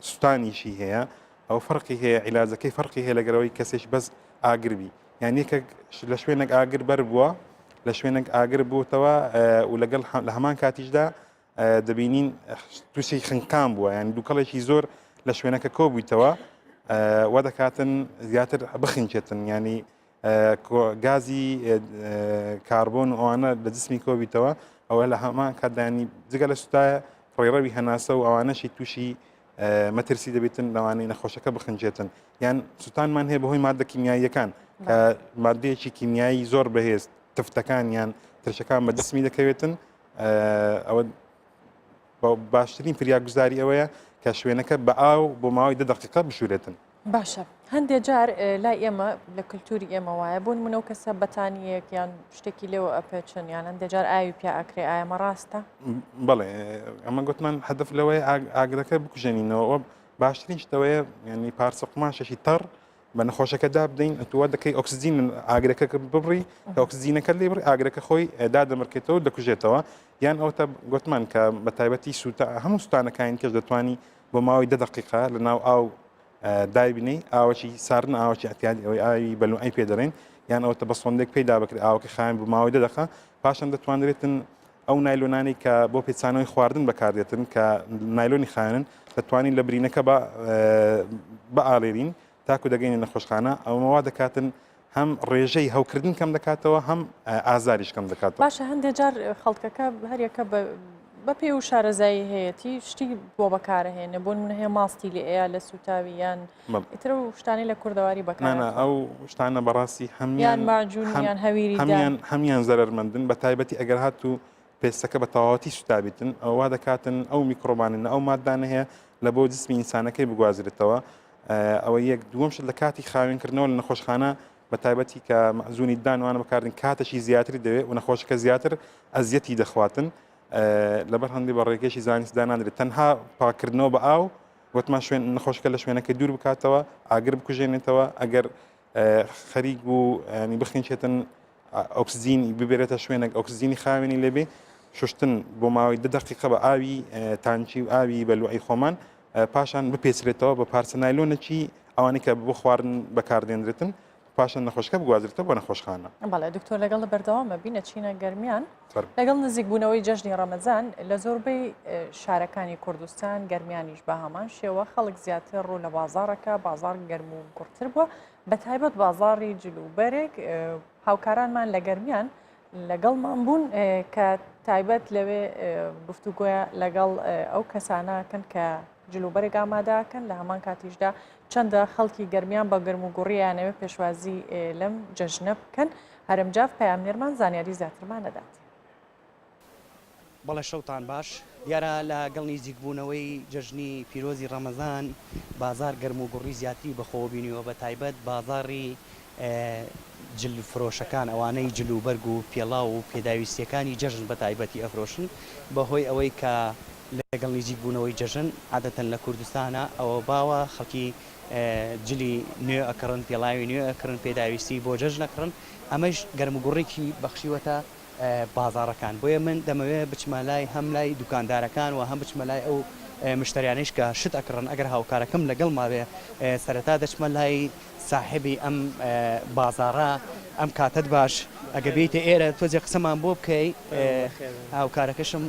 سووتانیشی هەیە ئەو فەرقی هەیە عیلاجەکەی فەرقی هەیە لەگەرەوەی کەسێک بەس ئاگربی یان یەکێک لە شوێنێک ئاگر بەر بووە لە شوێنێک ئاگر بووتەوە و لەگەڵ لە هەمان کاتیشدا دەبینین تووشی خنکان بووە یان دووکەڵێکی زۆر لە شوێنەکە کۆ بوویتەوە وا دەکاتن زیاتر بخینچێتن ینی گازی کاربۆن ئەوانە لە جسمی کۆبیتەوە ئەوە لە هەمان کاتدانی جگە لە سوتایە ڕێڕەوی هەناسە و ئەوانەشی تووشی مەترسی دەبێتن لەوانەی نەخۆشەکە بخنجێتن یان سوتانمان هەیە بەهۆی مادە کیمیاییەکان کە مادەیەکی کیمیایی زۆر بەهێز تفتەکان یان ترشەکان بە جسمی دەکەوێتن ئەوە باشترین فریاگوزاری ئەوەیە کە شوێنەکە بە ئاو بۆ ماوەی 10 دقیقە بشورێتن. باشە هەندێک جار لای ئێمە لە کللتوری ئێمە وایە بوون منەوە کەسە بەتانیەک یان شتێکی لێوە ئەپێچن یان هەندێک جار ئاوی پیا ئەکرێ ئایمە ڕاستە؟ بەڵێ ئەمە گوتمان هەدف لەوەی ئاگرەکە بکوژێنینەوە باشترین شتەوەیە ینی پارچە قماشێکی تەڕ بە نەخۆشەکەدا بدەین ئەتووە دەکەی ئۆکسزیین ئاگرەکە ببڕی کە ئۆکسزیینەکە لێ بڕی ئاگرەکە خۆی دادەمڕکێتەوە دەکوژێتەوە یان ئەوتە گوتمان کە بە تایبەتی هەموو سوتانەکانی کەس دەتوانی بۆ ماوەی 10 دقیقە لە ناو ئاو دایبینەی ئاوەکی ساردن ئاوەکی ئەتیادی ئەوەی ئاوی بەلوعی پێ دەڕێن یان ئەوتە بە سۆندێک پێدا بکرێت ئاوەکە خاوێن بۆ ماوەی 10 دقیقە پاشان دەتوانرێتن ئەو نایلۆنانی کە بۆ پێچانەوەی خواردن بەکاردێتن کە نایلۆنی خاوێنن دەتوانین لە برینەکە بە ئاڵێرین تاکو دەگەینە نەخۆشخانە ئەومەوا دەکاتن هەم ڕێژەی هەوکردن کەم دەکاتەوە هەم ئازاریش کەم دەکاتەوە. باشە هەندێک جار خەڵکەکە هەریەکە بە پێ و شارەزایی هەیەی شتی بۆ بەکارهێنە بۆ من هەیە ماستی لە ئەیە لە سوتاویان ئیتر و شتانی لە کوردەواری بەکار ئەو شتانە بەڕاستی هەمیان ماجوونیان هەویری هەمیان زەرمەندن بە تایبەتی ئەگەر هات و پێستەکە بە تەواوەتی سوتابیتن ئەووا دەکاتن ئەو میکرۆبانن ئەو مادانە هەیە لە بۆ جسمی ئینسانەکەی بگوازرێتەوە ئەوە یەک دووەم شت لە کاتی خاوێنکردنەوە لە نەخۆشخانە بە تایبەتی کە مەزوونی دانوانە بەکاردن کاتەشی زیاتری دەوێت و نەخۆشەکە زیاتر ئەزیەتی دەخواتن لەبەر هەندی بە ڕێگەشی زانستدا نادرێت تەنها پاکردنەوە بە ئاو وتمان شوێن نەخۆشەکە لە شوێنەکە دوور بکاتەوە ئاگر بکوژێنێتەوە ئەگەر خەریک و ینی بخینچێتن ئۆکسزیینی ببێرێتە شوێنێک ئۆکسزیینی خاوێنی لێبێ شوشتن بۆ ماوەی 10 دقیقە بە ئاوی تانچی و ئاوی بەلوعی خۆمان پاشان بپێچرێتەوە بە پارچە نایلۆنێکی ئەوانی کە بۆ خواردن بەکاردێنرێتن پاشان نەخۆشەکە بگوازرێتەوە بۆ نەخۆشخانە. بەڵێ دکتۆر لەگەڵ بەردەوامە بینە چینە گەرمیان لەگەڵ نزیکبوونەوەی جەژنی ڕەمەزان لە زۆربەی شارەکانی کوردستان گەرمیانیش بە هەمان شێوە خەڵک زیاتر ڕوو لە بازارەکە بازار گەرم و گورتتر بووە بە تایبەت بازاری جلوبەرێک هاوکارانمان لە گەرمیان لەگەڵمان بوون کە تایبەت لەوێ گفتوگوۆیە لەگەڵ ئەو کەسانەکەن کە جلوبەرێک ئامادەکەن لە هەمان کاتیشدا چەندە خەڵکی گەرمیان بە گەرم و گوڕیانەوە پێشوازی لەم جەژنە بکەن هەرمجاف پەیامنێرمان زانیاری زیاترمان نەدات. بەڵێ شەوتان باش دیارە لە گەڵ نزیکبوونەوەی جەژنی پیرۆزی ڕەمەزان بازار گەرم و گوڕی زیاتری بەخۆبینیەوە بە تایبەت بازاری جلفرۆشەکان ئەوانەی جلوبەرگ و پێڵاو و پێداویستیەکانی جەژن بە تایبەتی ئەفرۆشن بەهۆی ئەوەی کە لەگەڵ نزیکبوونەوەی جەژن عادەتەن لە کوردستانە ئەوە باوە خەڵکی جلی نوێ ئەکڕن پێڵاوی نوێ ئەکڕن پێداویستی بۆ جەژن ئەکڕن ئەمەش گەرم و گوڕێکی بەخشیوەتە بازارەکان بۆیە من دەمەوێت بچمە لای هەم لای دوکاندارەکان و هەم بچمە لای ئەو مشتریانش کە شت ئەکڕن ئەگەر هاوکارەکەم لەگەڵ ماوێ سەرەتا دەچمە لای صاحبی ئەم بازارە ئەم کاتت باش ئەگە بیتە ئێرە تۆجێ قسەمان بۆ بکەی هاوکارەکەشم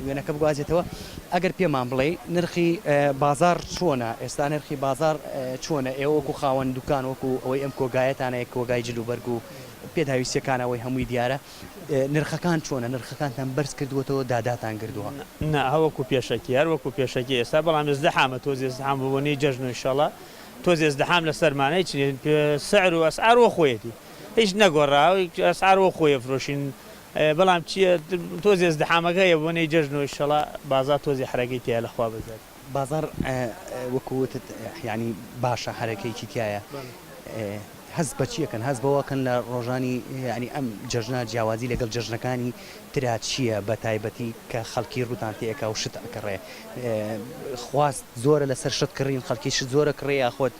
وێنەکە بگوازێتەوە ئەگەر پێمان بڵێ نرخی بازار چۆنە ئێستا نرخی بازار چۆنە ئێوە وەکو خاوەن دوکان وەکو ئەوەی ئەم کۆگایەتانەیە کۆگای جلوبەرگ و پێداویستیەکانەوەی هەمووی دیارە نرخەکان چۆنە نرخەکانتان بەرز کردووەتەوە داداتان کردووە نا هەوەکو پێشەکی هەر وەکو پێشەکی ئێستا بەڵام زدەحامە تۆ زێزدەحام ببوونی جەژن و ئینشەڵا تۆ زێزدەحام لە سەرمانەی چین سعر و ئەسعار وە خۆیەتی هیچ نەگۆڕاوی ئەسعار وە خۆیە فرۆشین بەڵام چییە تۆ زێزدەحامەکە یەبوونی جەژن و ئینشەڵا بازار تۆزی حرەکەی تیا لەخوا بزات بازار وەکوتت ینی باشە حرەکەیکی تایە هەز بەچیەکەن هەز بەوەکەن لە ڕۆژانی ینی ئەم جەژنە جیاوازی لەگەڵ جەژنەکانی ترا چییە بە تایبەتی کە خەڵکی ڕوتان تێکە و شت ئەکڕێ خواست زۆرە لەسەر شت کڕین خەڵکی شت زۆرە کڕێ یاخۆت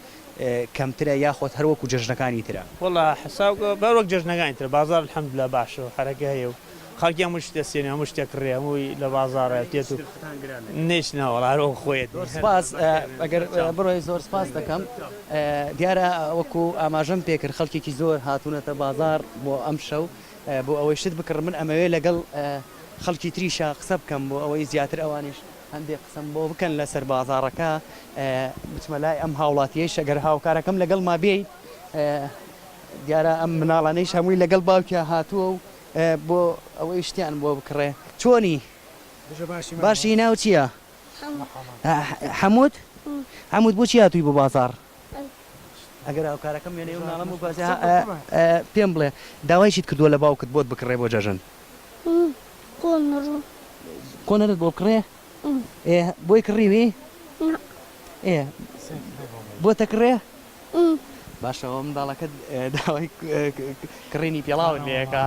کەمترە یاخۆت هەروەکو جەژنەکانی ترە وڵا حساب بەوەک جەژنەکانی تر بازار الحەمدولە باشە و حرەکە هەیە و خەڵکی هەموو شتە سێنێ هەموو شتێک کڕێ هەمووی لە بازارە تێت و نیش ناوەڵارەوە خۆیت سپاس ئەگەر بڕۆی زۆر سپاس دەکەم دیارە وەکو ئاماژەم پێکرد خەڵکێکی زۆر هاتوونەتە بازار بۆ ئەم شەو بۆ ئەوەی شت بکڕ من ئەمەوێ لەگەڵ خەڵکی تریشە قسە بکەم بۆ ئەوەی زیاتر ئەوانش هەندێک قسم بۆ بکەن لەسەر بازارەکە بچمە لای ئەم هاوڵاتیەش ئەگەر هاوکارەکەم لەگەڵ ما بێیت دیارە ئەم مناڵانەیش هەمووی لەگەڵ باوکیان هاتووە و بۆ ئەوەی شتیان بۆ بکڕێ چۆنی باشی ناو چییە؟ حەموود؟ حەموود بۆچی هاتووی بۆ بازار؟ ئەگەر هاوکارەکەم وێنێ و ناڵم و پێم بڵێ داوایشیت کردووە لە باوکت بۆت بکڕێ بۆ جەژن کۆنەرت بۆ بکڕێ بۆی کڕیوی بۆ تەکڕێ باشەوە منداڵەکەت داوای کڕینی پێڵاوت لێەکە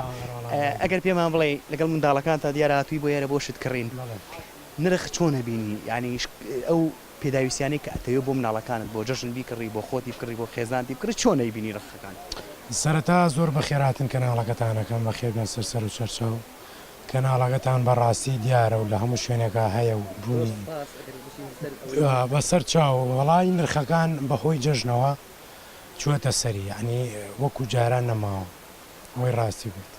ئەگەر پێمان بڵێ لەگەڵ منداڵەکان تا دیارە هاتووی بۆ یارە بۆشت کڕین نرخ چۆنە بینی ینی ئەو پێداویستیانی کە ئەتەوێ بۆ مناڵەکانت بۆ جەژن بیکڕی بۆ خۆتی بکڕی بۆ خێزانتی بکڕی چۆنەی بینی ڕخەکان سەرەتا زۆر بەخێراتن کەناڵەکەتانەکەم بەخێر بێن سەر و چەرچە و کەناڵەکەتان بەڕاستی دیارە و لە هەموو شوێنێکە هەیە و بوونی بەسەر چاو وەڵی نرخەکان بەهۆی جەژنەوە چوەتە سەری ینی وەکو جاران نەماوە ئەوەی ڕاستی بێت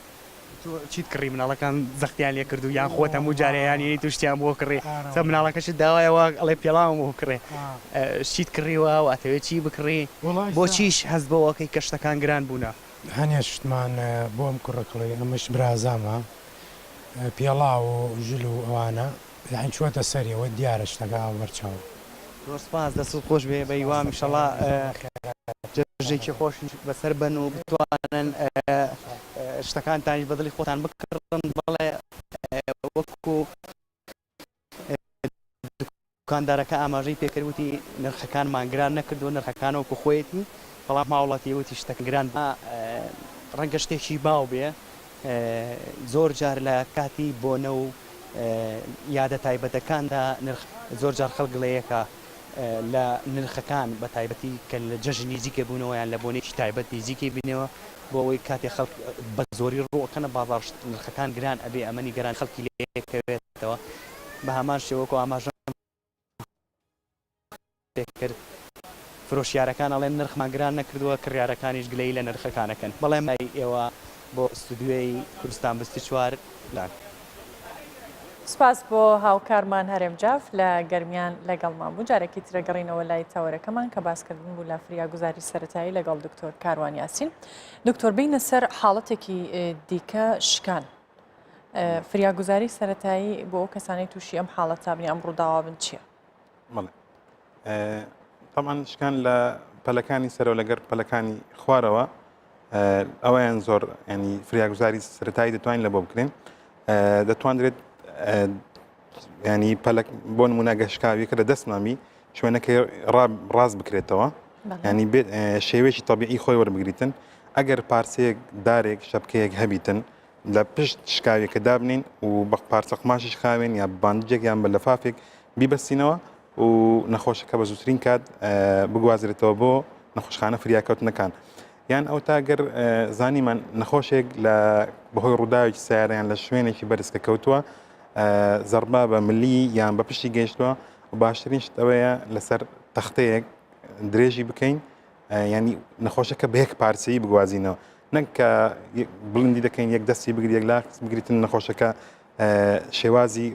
چیت کڕی مناڵەکان زەختیان لێ کردو یان خۆت هەموو جارەیانی توشتیان بۆ کڕێ چە مناڵەکەشت داوایەوە ئەڵێ پێڵاوم بۆ کڕێ شیت کڕیوە و ئەتەوێت چی بکڕی بۆ چیش هەست بەوەکەی کە شتەکان گران بوونە هەنێ شتمان بۆ ئەم کوڕەکڵی ئەمەش برازامە پێڵاو و ژل و ئەوانە یان چوەتە سەریەوە دیارە شتەکە وەرچاو زۆر سپاس دەست و خۆش بێ بە هیوام ئینشەڵا جێکی خۆش بەسەر بن و بتوانن شتەکانتانی بەدڵی خۆتان بکڕن بەڵێ وەکو دوکاندارەکە ئاماژەی پێکردوتی نرخەکانمان گران نەکردو نرخەکان وەکو خۆیەتی بەڵام ماوڵاتی وتی شتەکە گران ڕەنگە شتێکی باو بێ زۆر جار لە کاتی بۆنە و یادە تایبەتەکاندا زۆر جار خەڵگڵەیەکە لە نرخەکان بە تایبەتی کە لە جەژنی زیکە بوونەوە یان لە بۆنێکی تایبەتی زیکی بینەوە بۆ ئەوەی کاتی خەڵک بە زۆری ڕۆکەنە بازار نرخەکان گران ئەبێ ئەمەنی گەران خەڵکی لێکەوێتەوە بە هەمان شێوەکو ئاماژە کرد فرۆشیارەکان ئەڵێن نرخمان گران نەکردووە کڕیارەکانیش گلەی لە نرخەکانەکەن بەڵێم ئێوە بۆ ستودیۆی کوردستان بستی چوار لاک سپاس بۆ هاوکارمان هەرێم جاف لە گەرمیان لەگەڵمان بوو جارێکی ترەگەڕینەوە لای تاوەرەکەمان کە باسکردن بوو لە فریاگوزاری سەرەتایی لەگەڵ دکتۆر کاروان یاسین دکتۆر بینە سەر حاڵەتێکی دیکە شکان فریاگوزاری سەرەتایی بۆ کەسانەی تووشی ئەم حاڵەت تابنی ئەم ڕووداوا بن چییە؟ طبعا شکان لە پەلەکانی سەرەوە لەگەر پەلەکانی خوارەوە ئەویان زۆر ینی فریاگوزاری سەرەتایی دەتوانین لە بۆ بکرێن دەتوانرێت ینی پەلک بۆ نمونە گەشتکاویەکە لە دەستمامی شوێنەکەی ڕاست بکرێتەوە ینی شێوێکی تەبیعی خۆی وەربگریتن ئەگەر پارچەیەک دارێک شەپکەیەک هەبیتن لە پشت شکاویەکە دابنین و بە پارچە قماشی خاوێن یا باندجێک یان بە لەفافێک بیبەستینەوە و نەخۆشەکە بە زووترین کات بگوازرێتەوە بۆ نەخۆشخانە فریاکەوتنەکان یان ئەو تاگەر زانیمان نەخۆشێک لە بەهۆی ڕووداوێکی سیارەیان لە شوێنێکی بەرزکە کەوتووە زەربا بە ملی یان بە پشتی گەیشتووە و باشترین شت ئەوەیە لەسەر تەختەیەک درێژی بکەین ینی نەخۆشەکە بە یەک پارچەیی بگوازینەوە نەک کە بڵندی دەکەین یەک دەستی بگری یەک لاک بگریتن نەخۆشەکە شێوازی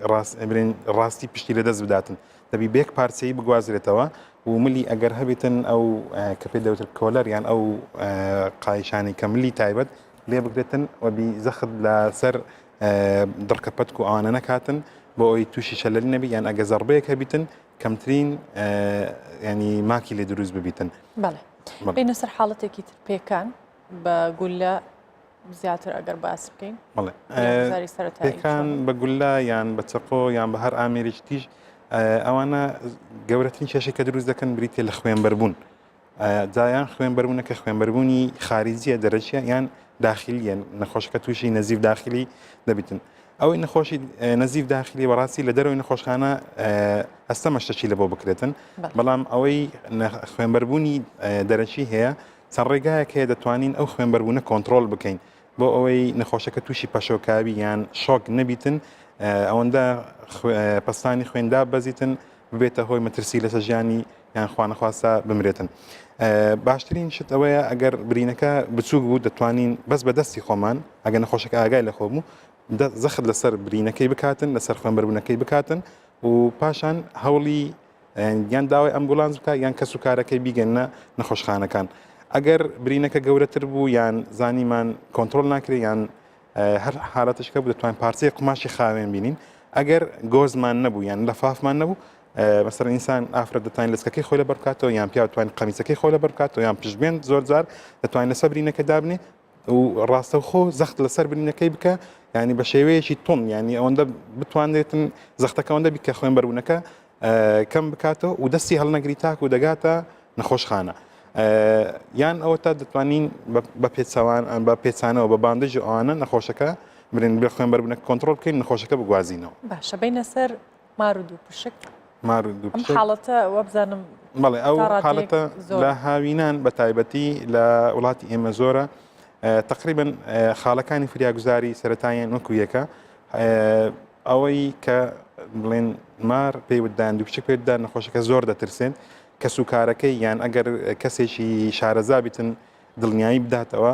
ڕاستی پشتی لە دەست بداتن دەبی بە یەک پارچەیی بگوازرێتەوە و ملی ئەگەر هەبێتن ئەو کە پێ دەوتر کۆلەر یان ئەو قایشانی کە ملی تایبەت لێ بگرێتن و بی زەخت لەسەر دڕکەپەت و ئەوانە نەکاتن بۆ ئەوی تووشی شەلەلی نەبی یان ئەگە زەربەیەک هەبیتن کەمترین ینی ماکی لێ دروست ببیتن بەڵێ بینە سەر حاڵەتێکی تر پێکان بە گولە زیاتر ئەگەر باس بکەین پێکان بە گولە یان بە چەقۆ یان بە هەر ئامێریش تیش ئەوانە گەورەترین کێشەی کە دروست دەکەن بریتێ لە خوێنبەربوون جایان خوێنبەربوونەکە خوێنبەربوونی خارجیە دەرەچیە یان داخلیە نەخۆشەکە تووشی نەزیف داخلی دەبیتن ئەوەی نەخۆشی نەزیف داخلی وەڕاستی لە دەرەوەی نەخۆشخانە ئەستەمە شتێکی لە بۆ بکرێتن بەڵام ئەوەی خوێنبەربوونی دەرەچی هەیە چەند ڕێگایەک هەیە دەتوانین ئەو خوێنبەربوونە کۆنتترۆل بکەین بۆ ئەوەی نەخۆشەکە تووشی پەشۆکاوی یان شۆک نەبیتن ئەوەندە پستانی خوێندا بەزیتن ببێتە هۆی مەترسی لەسەر ژیانی یان خوانەخواستە بمرێتن باشترین شت ئەوەیە ئەگەر برینەکە بچووک بوو دەتوانین بەس بە دەستی خۆمان ئەگەر نەخۆشەکە ئاگای لە خۆ بوو زەخت لەسەر برینەکەی بکاتن لەسەر خوێنبەربوونەکەی بکاتن و پاشان هەوڵی یان داوای ئەمبولانس بکە یان کەس و کارەکەی بیگەنە نەخۆشخانەکان ئەگەر برینەکە گەورەتر بوو یان زانیمان کۆنتترۆل ناکرێت یان هەر حالەتشکە بوو دەتوانین پارچەیە قماشی خاوێن بینین ئەگەر گۆزمان نەبوو یان لەفافمان نەبوو مەسەر ئینسان ئافرەت دەتوانین لەسکەکەی خۆی لە بەرکاتەوە یان پیا دەتوانین قەمیسەکەی خۆی لە بەرکاتەوە یان پشتبێن زۆر جار دەتوانین لەسەر برینەکە دابنێ و ڕاستەوخۆ زەخت لەسەر برینەکەی بکە ینی بە شێوەیەکی تون ینی ئەوەندە بتوانێتن زەختەکەەوەندە بیکە خوێن بەربوونەکە کەم بکاتەوە و دەستی هەڵنەگری تاک و دەگاتە نەخۆشخانە یان ئەوە تا دەتوانین بە پێچوان بە پێچانەوە بە باندژ ئەوانە نەخۆشەکە برین بێ خوێن بەربوونەکە کۆنتترۆل بکەین نەخۆشەکە بگوازینەوە باشە بینە سەر مار و دوو پشک مار و دوو پشک حاڵەتە وە بزانم بەڵێ ئەو حاڵەتە لە هاوینان بە تایبەتی لە وڵاتی ئێمە زۆرە تقریبا خاڵەکانی فریاگوزاری سەرەتاییان وەکو یەکە ئەوەی کە بڵێن مار پێیوتدان دوو پشک پێدان نەخۆشەکە زۆر دەترسێن کە سوکارەکەی یان ئەگەر کەسێکی شارەزابیتن دڵنیایی بداتەوە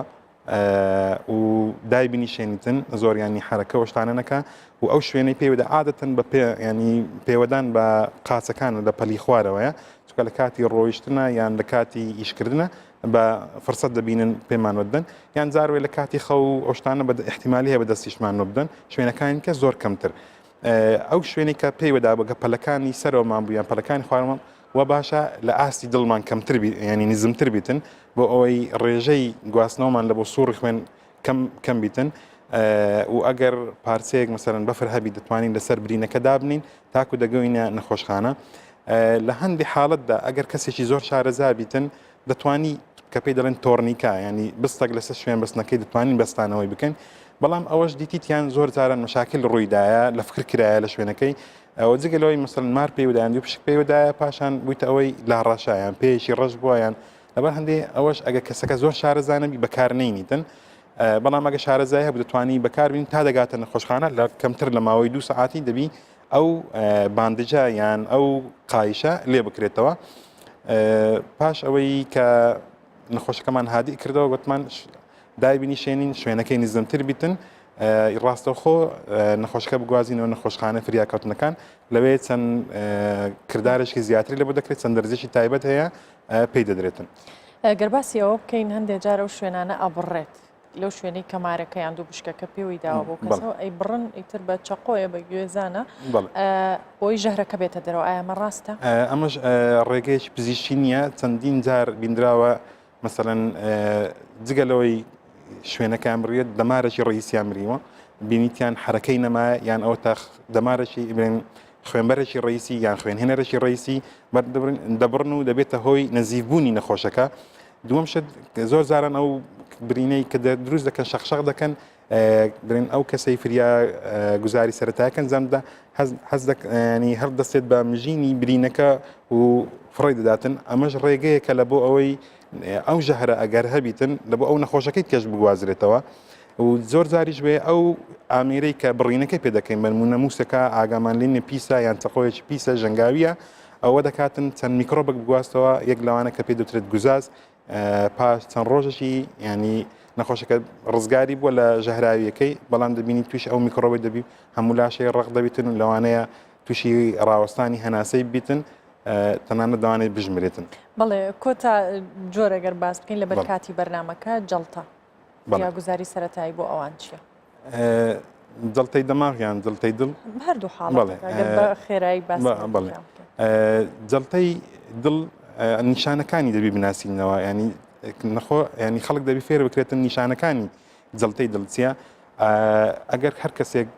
و دایبینی شێنیتن زۆریانی حرەکە وەشتانە نەکە و ئەو شوێنەی پێوەدا عادەتەن بە ینی پێوەدان بە قاچەکان لە پەلی خوارەوەیە چکە لە کاتی ڕۆیشتنە یان لە کاتی ئیشکردنە بە فرسەت دەبینن پێمان وەدەن یان جاروێ لە کاتی خەو ئەوشتانە بە احتیمالی هەیە بە دەستیشمان نۆبدەن شوێنەکانی کە زۆر کەمتر ئەو شوێنی کە پێیوەدا بەگە پەلەکانی سەرەوەمان بوو یان پەلەکانی خوارەوە و باشە لە ئاستی دڵمان کەمتر ینی نزمتر بیتن بۆ ئەوەی ڕێژەی گواستنەوەمان لە بۆ سووڕی خوێن کەم بیتن و ئەگەر پارچەیەک مەسەرەن بەفر هەبی دەتوانین لەسەر برینەکە دابنین تاکو دەگەوینە نەخۆشخانە لە هەندی حاڵەتدا ئەگەر کەسێکی زۆر شارەزا بیتن دەتوانی کە پێی دەڵێن تۆرنیکا ینی بستێک لەسەر شوێن بەستنەکەی دەتوانین بەستانەوەی بکەین بەڵام ئەوەش دیتیان زۆر جاران مەشاکل ڕوویدایە لە فکر کرایە لە شوێنەکەی ئەوە جگەلەوەی مەسەن مار پێودایان دوو پشک پێودایە پاشان بوویتە ئەوەی لاڕاشایان پێیشی ڕەش بوویان لەبەر هەندێ ئەوەش ئەگە کەسەکە زۆر شارەزانەبی بەکارنەینیتن بەڵام ئەگە شارەزای هەبوو دەتوانی بەکاربین تا دەگاتە نەخۆشخانە لە کەمتر لە ماوەی 2 ساعتی دەبی ئەو باندجە یان ئەو قایشە لێ بکرێتەوە پاش ئەوەی کە نەخۆشەکەمان هادی کردەوە گوتمان دایبینی شوێنین شوێنەکەی نزمتر بیتن ڕاستەوخۆ نەخۆشەکە بگوازینەوە نەخۆشخانە فریاکەوتنەکان لەوێ چەند کردارێکی زیاتری لە بۆ دەکرێت چەند دەرزێکی تایبەت هەیە پێی دەدرێتن گەرباسی ئەوە بکەین هەندێک جارە و شوێنانە ئەبڕێت لەو شوێنەی کەمارەکەیان دوو بشکەکە پێوەی داوە بۆ کەسەوە ئەی بڕن ئیتر بە چەقۆیە بە گوێزانە بۆی ژەهرەکە بێتە دەرەوە ئایا ئەمە ڕاستە؟ ئەمەش ڕێگەیەکی پزیشکی نییە چەندین جار بینراوە مەسەڵەن جگەلەوەی شوێنەکان بڕێت دەمارەی ڕئیسیان بریوە بینیتیان حرەکەی نەما یان ئەو تا دەمارەی بێن خوێنبەرێکی ڕئیسی یان خوێنهێنەرێکی ڕئیسی دەبڕن و دەبێتە هۆی نەزیبوونی نەخۆشەکە دووەم شت زۆر زاران ئەو برینەی کە دروست دەکەن شەخشەق دەکەن برین ئەو کەسەی فریا گوزاری سەرەتایەکەن زەمدا حەز ینی هەر دەستێت بە مژینی برینەکە و فڕی دەداتن ئەمەش ڕێگەیەکە لە بۆ ئەوەی ئەو ژەهرە ئەگەر هەبیتن لە بۆ ئەو نەخۆشەکەی کەش بگوازرێتەوە و زۆر زاریش بێ ئەو ئامێرەی کە بڕینەکەی پێ دەکەین بەنمونە موسەکە ئاگامان لێنێ پیسە یان چەقۆیەکی پیسە ژەنگاویە ئەوە دەکاتن چەند میکرۆبک بگواستەوە یەک لەوانە کە پێ دەوترێت گوزاز پاش چەند ڕۆژەشی ینی نەخۆشەکە ڕزگاری بووە لە ژەهراویەکەی بەڵام دەبینی توش ئەو میکرۆبی دەبی هەموو لاشەی ڕق دەبیتن و لەوانەیە تووشی ڕاوەستانی هەناسەی بیتن تەنانە دەوانێت بژمرێتن بەڵێ کۆتا جۆرەگەر باس بکەین لە بەرکاتی بەرنامەکە جەڵتە یاگوزاری سەرەتایی بۆ ئەوان چییە؟ جەڵتەی دەماغ یان جەڵتەی دڵ هەردوو حاڵەت بە خێرایی باس جەڵتەی دڵ نیشانەکانی دەبی بناسیینەوە ینی نەخۆ ینی خەڵک دەبی فێر بکرێتن نیشانەکانی جەڵتەی دڵچیە ئەگەر هەر کەسێک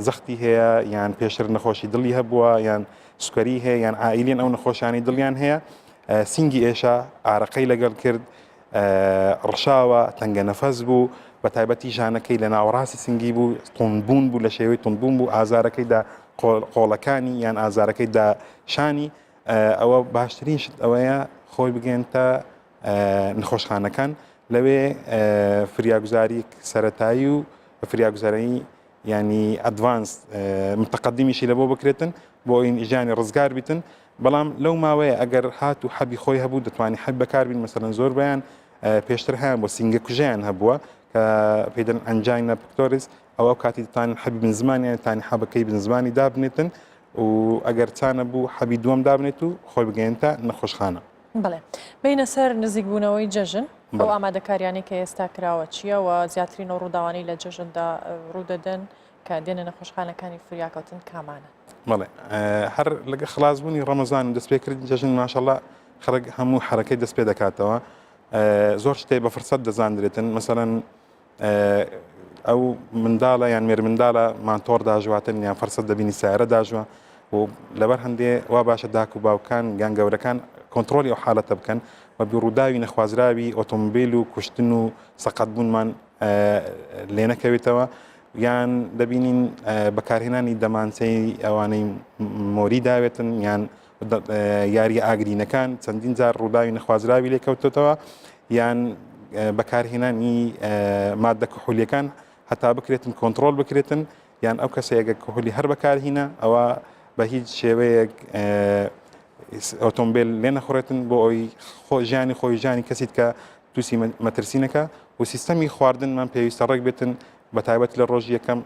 زەختی هەیە یان پێشتر نەخۆشی دڵی هەبووە یان سوکەری هەیە یان ئائیلێن ئەو نەخۆشانی دڵیان هەیە سینگی ئێشە ئارەقەی لەگەڵ کرد ڕشاوە تەنگە نەفەس بوو بە تایبەتی ژانەکەی لە ناوەڕاستی سنگی بوو تونبوون بوو لە شێوەی تونبوون بوو ئازارەکەیدا قۆڵەکانی یان ئازارەکەیدا شانی ئەوە باشترین شت ئەوەیە خۆی بگەێنتە نەخۆشخانەکان لەوێ فریاگوزاری سەرەتایی و فریاگوزارایی ینی ئەدڤانس متەقەدیمیشی لە بۆ بکرێتن بۆ ئین ئیژانی ڕزگار بیتن بەڵام لەو ماوەیە ئەگەر هات و حەبی خۆی هەبوو دەتوانانی حەب بەکاربین مەسەرەن زۆر بەیان پێشتر هەیان بۆ سینگە کوژیان هەبووە کە پێدەن ئەنجینە پکتۆریس ئەوە کاتی دەتوانین حەبی بنزمانی تانی حەبەکەی بنزمانی دابنێتن و ئەگەر چانە بوو حەبی دووەم دابنێت و خۆی بگەێنتە نەخۆشخانە بڵێ بینە سەر نزیکبوونەوەی جەژن ئەو ئامادەکاریانی کە ئێستا کراوە چییە و زیاترین و ڕووداوانی لە جەژندا ڕوودەدەن کە دێنە نەخۆشخانەکانی فریاکەوتن کامانە بەڵێ هەر لەگە خلاصبوونی ڕەمەزان و دەستپێکردنی جەژن ماشەڵڵا خەڵک هەموو حرەکەی دەست پێ دەکاتەوە زۆر شتێ بە فرسەت دەزانرێتن مەسەڵەن ئەو منداڵە یان مێر منداڵە مانتۆر داژواتن یان فرسەت دەبینی سیارە داژوە و لەبەر هەندێ وا باشە داک و باوکان یان گەورەکان کۆنتترۆلی ئەو حالەتە بکەن و بیڕووداوی نەخوازراوی ئۆتۆمبیل و کوشتن و سەقەتبوونمان لێ نەکەوێتەوە یان دەبینین بەکارهێنانی دەمانچەی ئەوانەی مۆری داوێتن یان یاری ئاگرینەکان چەندین جار ڕووداوی نەخوازراوی لێکەوتێتەوە یان بەکارهێنانی مادە کحولیەکان هەتا بکرێتن کۆنتترۆل بکرێتن یان ئەو کەسەیەگە کحولی هەر بەکارهینە ئەوە بە هیچ شێوەیەک ئۆتۆمبیل لێ نەخڕێتن بۆ ئەوی ژیانی خۆی ژیانی کەسیت کە تووسی مەترسینەکە و سیستەمی خواردنمان پێویستە ڕێک بێتن بە تایبەت لە ڕۆژ یەکەم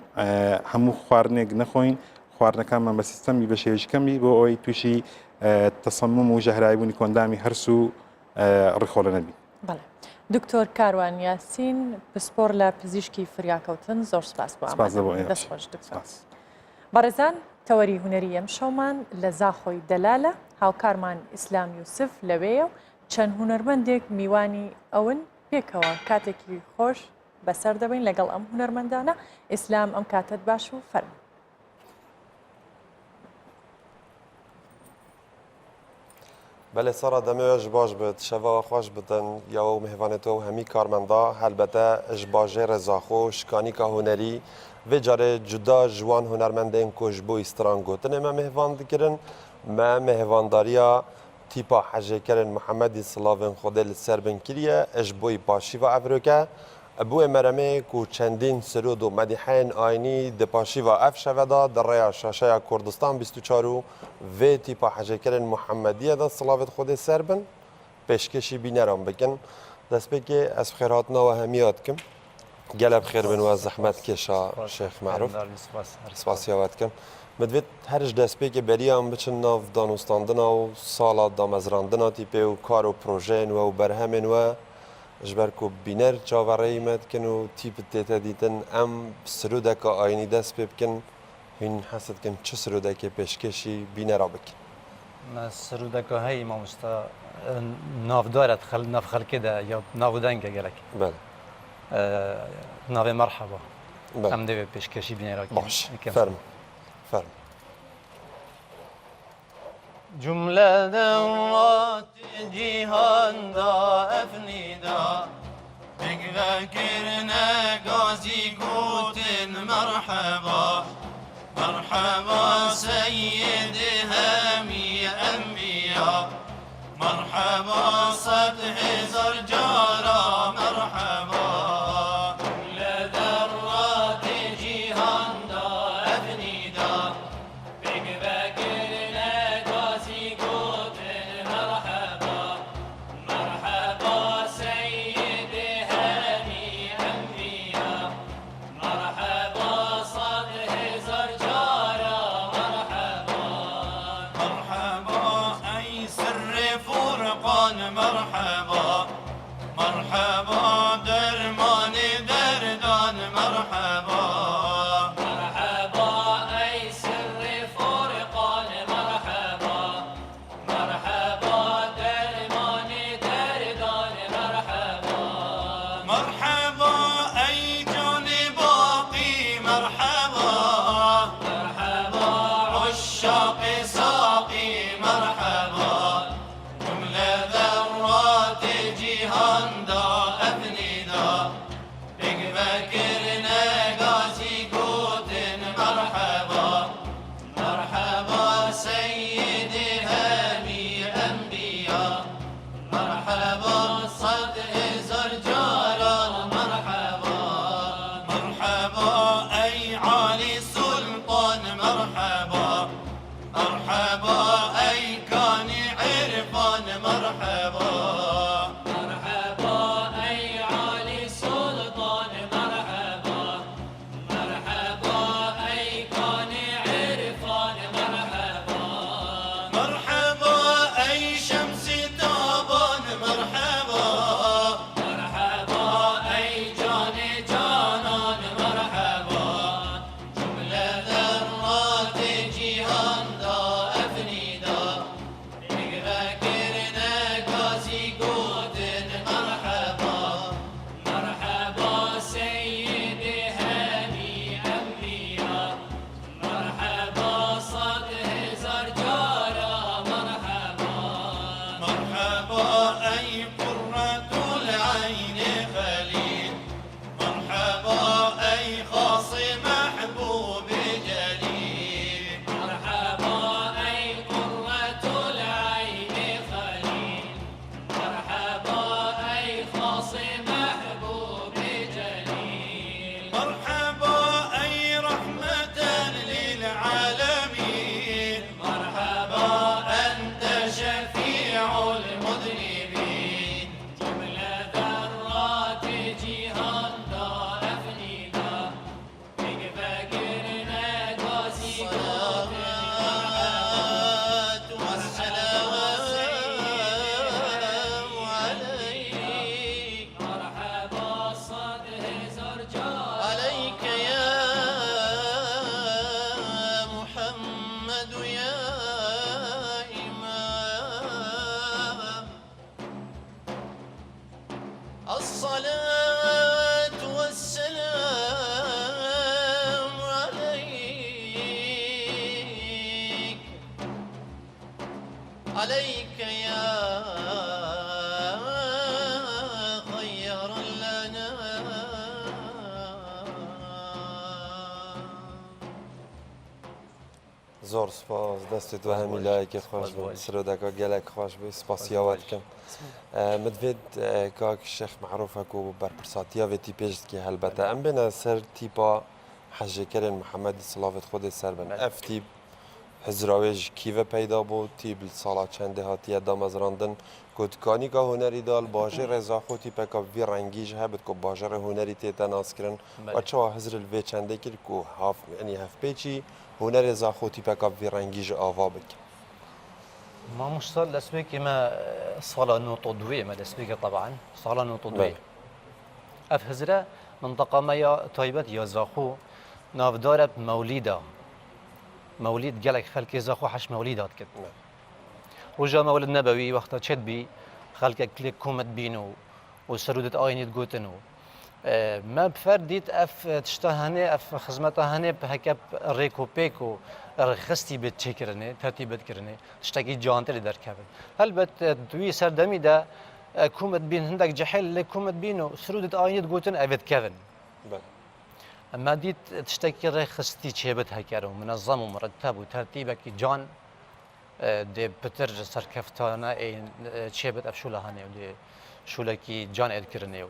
هەموو خواردنێک نەخۆین خواردنەکانمان بە سیستەمی بە شێوشکەمی بۆ ئەوی تووشی تەسەمم و ژەهرایبوونی کۆندامی هەرس و ڕێخۆڵە نەبی. بەڵێ دکتۆر کاروان یاسین پسپۆر لە پزیشکی فریاکەوتن زۆر سپاس بۆ دەستخۆش دکتۆر. بەڕێزان تەوەری هونەری ئەم شەومان لە زاخۆی دەلالە هاوکارمان ئیسلام یوسف لەوەیە و چەند هونەرمەندێک میوانی ئەون پێکەوە کاتێکی خۆش بەسەر دەبین لەگەڵ ئەم هونەرمەندانە ئیسلام ئەم کاتت باش و فەرموو. بله سارا دموش باش بد شوا خوش بدن یا و مهوانتو و همی کارمندا البته اش باجه رزاخو شکانی که هنری و جاره جدا جوان هنرمندین کش بو استران گوتن ما مهوان دکرن ما مهوانداریا تیپا حجه کرن محمدی صلاوین خودل سربن کریه اش بوی پاشی و افروکه ابو مرمه کو چندین سرود و مدیحین آینی د پاشی و اف شودا در ریا شاشه کردستان 24 و تیپا حجه کرن محمدیه دا صلاوت خود سربن پیشکشی بینرام بکن دست بگه از خیراتنا و همیات کم گلب خیر بن و زحمت کشا شیخ معروف سپاسیابت کم مدوید هرش دست بگه بریام بچن ناف دانستاندنا و سالا دامزراندنا تیپه و کار و پروژین و برهمین و جبرکو بینر چاوری مد کنو تیپ تیتا دیتن ام سرودک آینی دست بکن هین حسد کن چه سرودک پیشکشی بینر بکن ما سرودک های ما مستا ناف دارت ناف خلق ده یا ناف دنگ گلک بله ناف مرحبا ام ده پیشکشی بینر باش فرم جمله دورات جیهان دا افنیدا بگذرنا غازی گوتن مرحبا مرحبا سید همی انبیا مرحبا 100,000 جارا مرحبا جمله دورات جیهان دا افنیدا عليك يا خير زۆر سپاس دەستێت و هەمی لایەکی خۆش بن سرۆدەکە گەلێک خۆش بێ سپاسیاوە دکەم مدوێت کاک شێخ معروفەک و بەرپرساتیاوێتی پێشتکی هەلبەتە ئەم بێنە سەر تیپا حەژێکەرێن محەممەدی سڵاوێت خۆدێ سەر بن ئەف تیپ هزراوێژ کیڤە پەیدا بوو تیب ساڵا چەندێ هاتیە دامەزراندن گوتکانیکا هوەری دال باژێ ڕێزاخۆ تیپەکە وی ڕەنگیش هەبێت کۆ باژەڕە هوەری تێتە ناسکردن وچەوە هزر vê çendê kir ku ینی hevpêçî hunerê zaxo tîpeka vê rengî ji ava bike. مامۆستا دەستپێکی مە ساڵە نۆتۆ دوێ مە دەستپێکە طبعاً ساڵە نۆتۆ دوێ ئەف هزرە منطقەمە یا تایبەت یا زاخۆ ناودارە مەولیدا مەولید gelek خەلکێ زاخۆ حەش مەولیدات کرد ڕۆژە مەولد نەبەوی وەختە چێت بی خەلکێک لێک کۆمەت بین و سەرودت ئاینیت گوتن و ما بفرديت اف تشتهني اف خدمتها هني بهكا ريكو بيكو رخصتي بتشكرني ترتيب بتكرني تشتكي جانتري دركبن هل بت دوي سردمي دا كومت بين عندك جحيل لكومت بينو سرودت اينت قوتن ابد كيفن اما ديت تشتكي رخصتي تشيبت هكا منظم ومرتب وترتيبك جان دي بتر سركفتانا اي تشيبت افشولا هني ودي شولكي جان ادكرني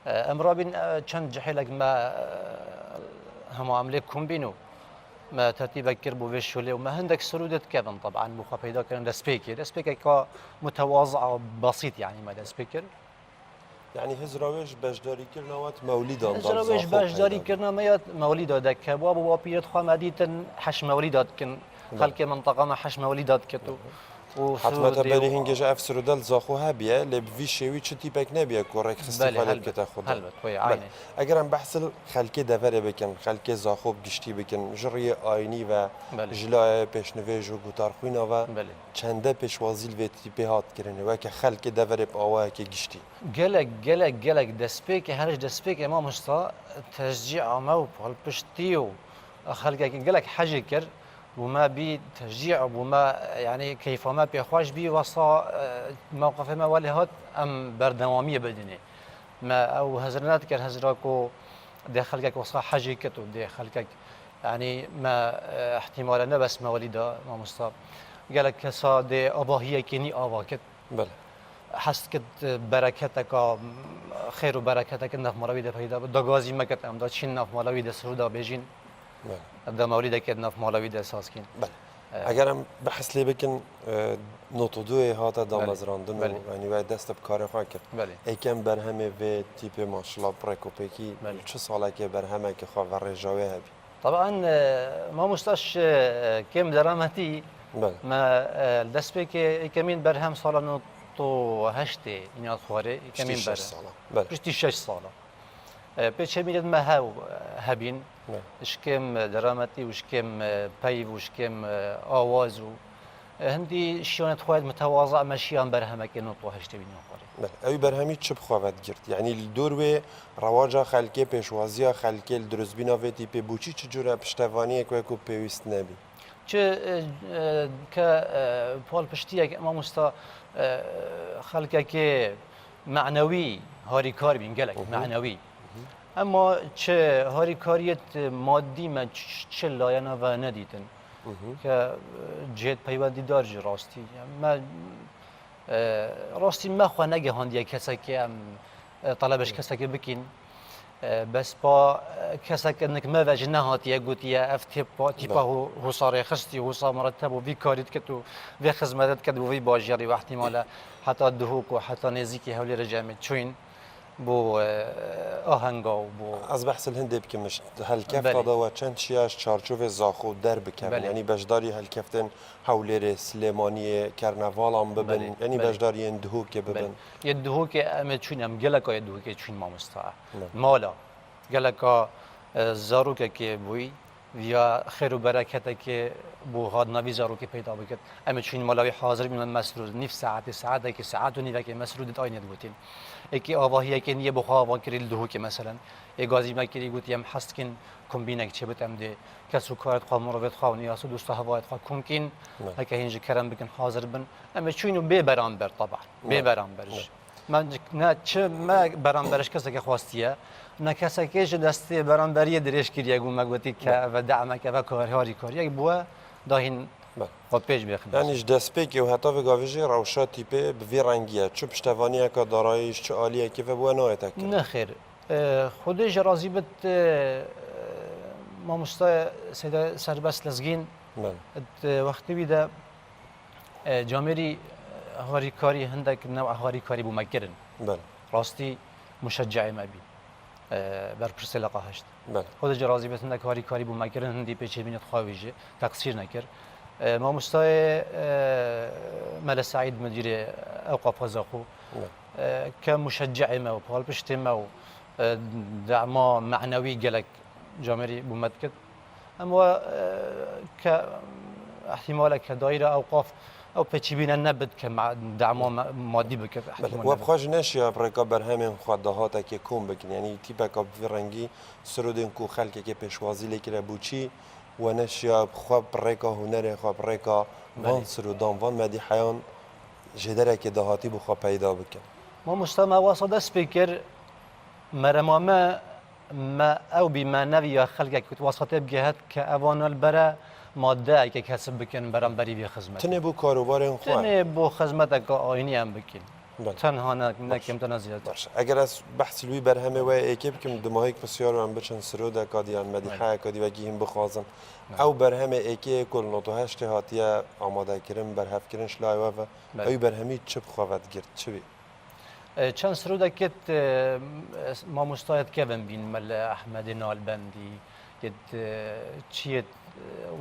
امرابين چند جحيلك ما هم عملك كومبينو ما ترتيبك كربو فيشولي وما عندك سرودت كيفن طبعا بوخا بيدا كان دسبيكر كا متواضع وبسيط يعني ما دسبيكر يعني هزراويش بجداري كرنا وات موليدا هزراويش بجداري كرنا ما موليدا دك باب وابيت خامديتن حش موليدات كن خلك منطقه ما حش موليدات كتو حتما تبالي هنجي اف سرودال زاخو هابيه اللي بفي شوي تشي تيبك نبيه كوريك خستي خالك كتاخذ اگر هم بحث خلكي دفره بكن خلكي زاخو بگشتي بكن جري ايني و جلا پشنويج و گوتارخوينا و چنده پشوازيل و تيبي هات كرني وك خلكي دفره باوا كي گشتي گلك دسبيك هرج دسبيك امام مستا تشجيع ما و پشتيو خلكي گلك حاجه كر وما بي تشجيع وما يعني كيف ما بيخواش بي وصا موقف ما ولهات ام بردواميه بدني ما او هزرنات كان هزراكو داخلك وصا حاجه كتو داخلك يعني ما احتمال انا بس مواليدا ما مصاب قالك كسا دي اباهيه كني اباكت بله حست كت بركتك خير وبركتك انك مراويد فيدا دغازي ما كت ام دا شين نف مراويد سرودا بيجين دا مولد كدنا في مولويد اساس كين بله اگر هم بحث لي بكن نوتو دوي هاتا دامزراندن يعني وايد دست بكار خاك بله اي كم برهمه و تيب ما شاء الله بريكوبيكي چه ساله که برهمه که خو ورجاوي هبي طبعا ما مستاش كم درامتي بله ما دسبك كمين برهم سالا نوتو هشتي ان خواري كمين برهم بله پشتی 6 ساله پیش میاد ما هبین اشکم درامتی و اشکم پی و اشکم آواز و هندی شیانت خواهد متواضع مشیان برهمه که نطوه هشته بینی خواهد اوی برهمی چه بخواهد گرد؟ یعنی الدور و رواجا خلکه پیشوازی خلکه درزبینا و تیپی بوچی چجوره پشتوانی که کو پیوست نبی؟ چه که پال پشتیه که ما مستا خلکه که معنوی هاری کار بین گلک معنوی اما چه هاری کاریت مادی من چه لاینا و ندیدن که جهت پیوندی دار راستی ما راستی ما خو نگه هندیه کسی که طلبش کسی که بکین بس با کسی که انك ما وجه نهاتیه گوتیه اف تیپا هو صار خستی هو صار مرتب و وی کاریت که تو وی خدمتت که و وی باجری و احتمالا حتی دهوک و حتی نزدیکی هولی رجامت چوین بو آهنگا و بو از بحث الهندی بکم مش هالكفته دا و چند شیاش چارچوب زاخو در بکم یعنی بجداری هالكفتن حولیر سلیمانی کرنوال هم ببن یعنی بجداری اندهو که ببن یندهو که امید چون ام گلکا یندهو که چون ما مستعه مالا گلکا زاروکه که بوی یا خیر و برکت که بو هاد نوی زارو که پیدا بکد اما چون ملاوی حاضر من مسرود نیف ساعت که ساعت و نیو که مسرود آینه بودیم اکی آواهی که نیه بخواه وان کریل دهو که مثلا گازی ما کری گوتیم هست کن کمبینه چه بتم ده کس رو کارت خواه مروت خواه نیاسو دوست هوایت خواه کمکن اگه هنج کرم بکن حاضر بن اما چونو به برانبر طبعا به برانبرش من نه چه ما برانبرش کسی که خواستیه نه کسی که چه دسته برانبری درش کریه گم مگوتی که و دعمه که و کاری یک بوا داهین خود پیش بخن یعنی دست پی که و حتی وگاویجی روشا تیپه به رنگیه چه پشتوانی که دارایش چه عالیه که و بوا نهایت کرد نه خیر خودش راضی بد ما مستا سیدا سربست لزگین وقتی بیده جامری هواری کاری هندک نوع هواری کاری بومکرن راستی مشجع ما بی بر پرس لقا هشت خودش راضی بد هندک هواری کاری بومکرن هندی پیچه بینت خواهیجه تقصیر نکر ما مستای مال سعيد مدير اوقاف زاخو كمشجع ما وبال بشت ما دعم معنوي قالك جامري بومدكت اما كاحتمال كدائره اوقاف او بتشبينا نبت كدعم مادي بك وبخاج ناشيا بركا برهمن خدهاتا كي كوم بكن يعني تيبا فرنگي سرودن كو خلك كي بيشوازي لكي بوچي ونشيا بخواب بريكا هنري خواب بريكا وان سرودان وان مدي حيان جدره كي دهاتي بخواب پیدا بكن ما مستمع واسطة سبيكر مرمامه ما او بما نوي خلقك واسطة بجهت كأوان البرا ماده که کسب بکن برام بری بی خدمت تنه بو کاروبار خواه تنه بو خدمت که آینی هم بکن تنها نکم تنها زیاد باش اگر از بحث لوی برهمه و اکیب کم دماغی بسیار هم بچن سروده کادیان مدیحه کادی و گیم بخوازن او برهمه اکی کل نوتو هشت هاتیه آماده کرن برهف کرن شلای و او برهمی چه بخواد گرد چه بی چند سروده کت ما مستعد کبن بین مل احمد نالبندی کت چیت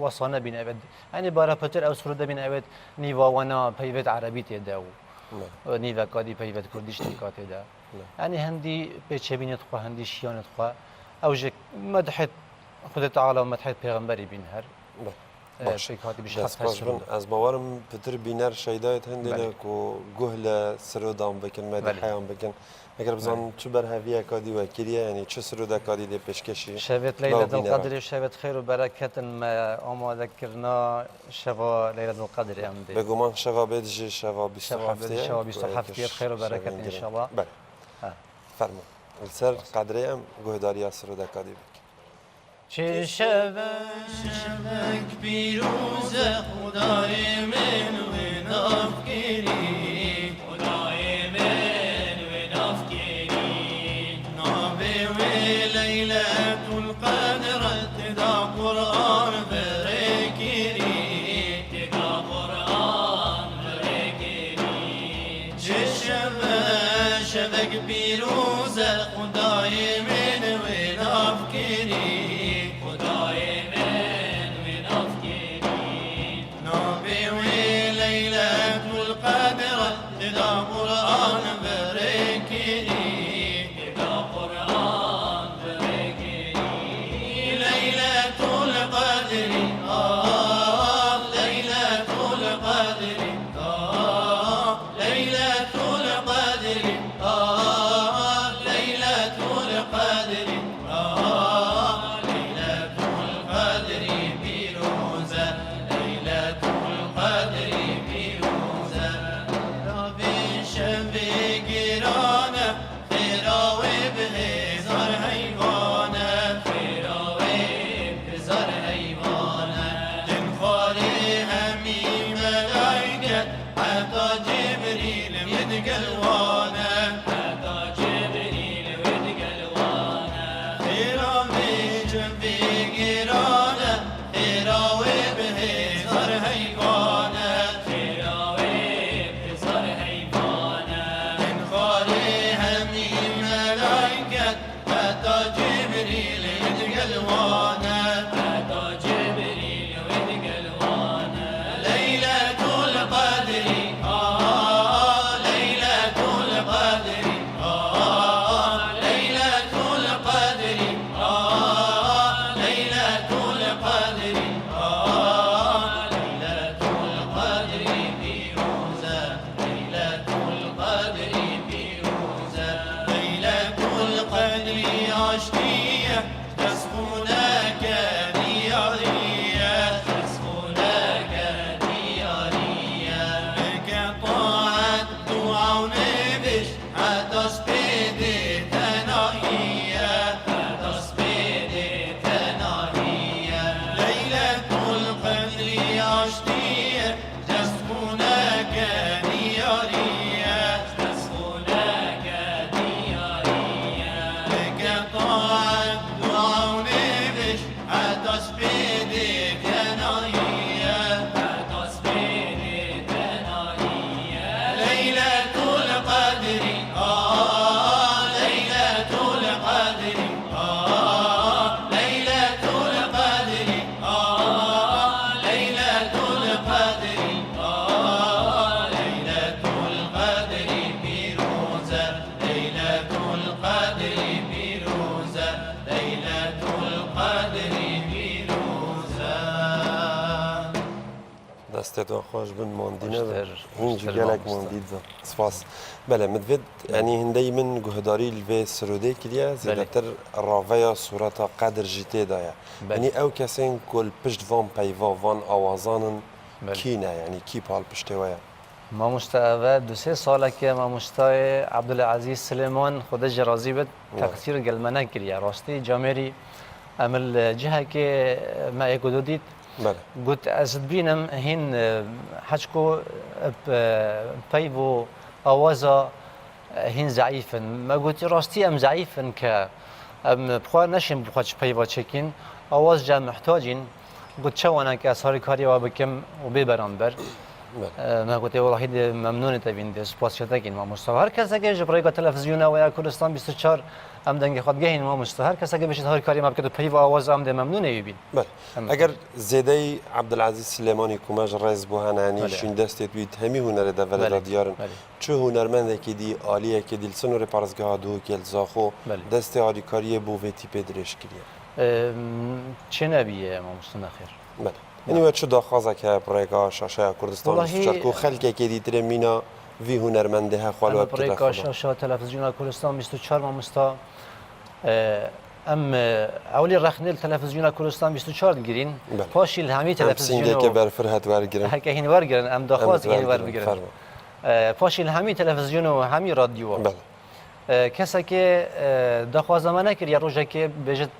وصلنا بين أبد يعني بارا بتر أو سرود بين أبد نيفا وانا بيفت عربي تداو نيفا كادي بيفت كرديش تكات تدا يعني هندي بتشبين تخوا هندي شيان تخوا أو جك مدحت خد تعالى ومدحت پیغمبري بينهر باش از باورم پتر بینر شیدایت هندینه کو گهل سرودام بکن مدحیام بکن اگر بزن چه برهویه کادی و کلیه یعنی چه سروده کادی ده پیشکشی شبت لیلة القدر شبت خیر و برکت ما آماده کرنا شوا لیلة القدر هم ده بگمان شوا بدج شوا 27 شوا 27 خیر و برکت ان شاء الله بله فرمو السر قدری هم گهداری سروده کادی بکن چه شبک پیروز خدای من و نافگیری خدای من و نافگیری نابی و لیلت القدر تدا قرآن برگیری تدا قرآن برگیری چه شبک پیروز خدای من و نافگیری استێتەوە خۆش بن ماندینە باشتر، هینج باشتر gelek مامۆستا. ماندید سپاس بەێ مدوێت ینی هەندەی من گوهداری لێ سرودەی کردە زیاتر ڕاڤەیە سوورەتە قەدرژی تێدایە ینی ئەو کەسێن کۆل پشت وان پەیوا وان ئاوازانن کینە ینی کی پاڵ پشتێوەیە مامۆستا ئەوە دو سێ ساڵێکە مامۆستای عەبدولعەزیز سلێمان خودەژی ڕازی بێت تەقسیر گەلمە نەکردە ڕاستی جامێری ئەمل جهەکێ مایەک و دیت قلت أزد بينم هين حجكو بيف أوازا هين ضعيفا ما قلت راستي أم ضعيفا ك أم بخوا نشم بخواش بيفا تشكين أواز جا محتاجين قلت شو أنا كأسهاري كاري وبكم وببرامبر ما قلت والله ممنون تبين دي سباسياتكين ما مستوى هر کس اگه جبرای تلویزیون و یا کردستان 24 ام دنگ خود گهین ما مستوى هر کس اگه بشه هر کاری ما بکرد پیو آواز ام ده ممنونه یبین بله اگر زیدای عبدالعزیز سلیمانی کماج رئیس بوهانانی شین دستت بیت همی هنر ده ولدا دیارن چه هنرمنده که دی عالیه که دیل سنور پارزگاه دو کل زاخو دست عالی کاری بو ویتی پدرش کریه چه نبیه ما مستوى خیر بله یعنی وقت چه داخوازه که برایگاه شاشه کردستان شرکو خلقه که دیتره مینا وی هنرمنده ها خالو بکده برایگاه شاشه تلویزیون کردستان 24 ما مستا ام اولی رخنل تلویزیون کردستان 24 گیرین پاشیل همی تلویزیون که بر فرهت ورگیرن هک هین ورگیرن ام داخواز هین ور بگیرن پاشیل همی تلویزیون و همی رادیو کسی که داخواز ما نکرد یا روزی که بجت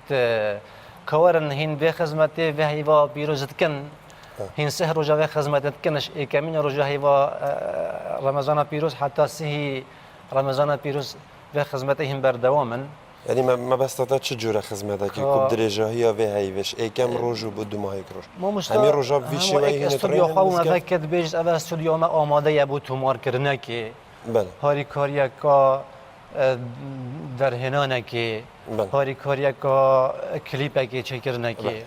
كورن هين في خدمتي في هيوا بيروزتكن هين سهر رجا في خدمتكنش كمين رجا هيوا رمضان بيروز حتى سهي رمضان بيروز في خدمتهم بردواما يعني ما بس تاتا جوره خدمتك كوب درجه هي في هيفش اي كم روج بدو ما هيكروش همي رجا في شي وين استوديو خو ما فكت بيج اول استوديو ما آماده يبو تومار كرنكي بله هاري كاريا کا در هنانه که هاری کاریه که کلیپه که چکر نکی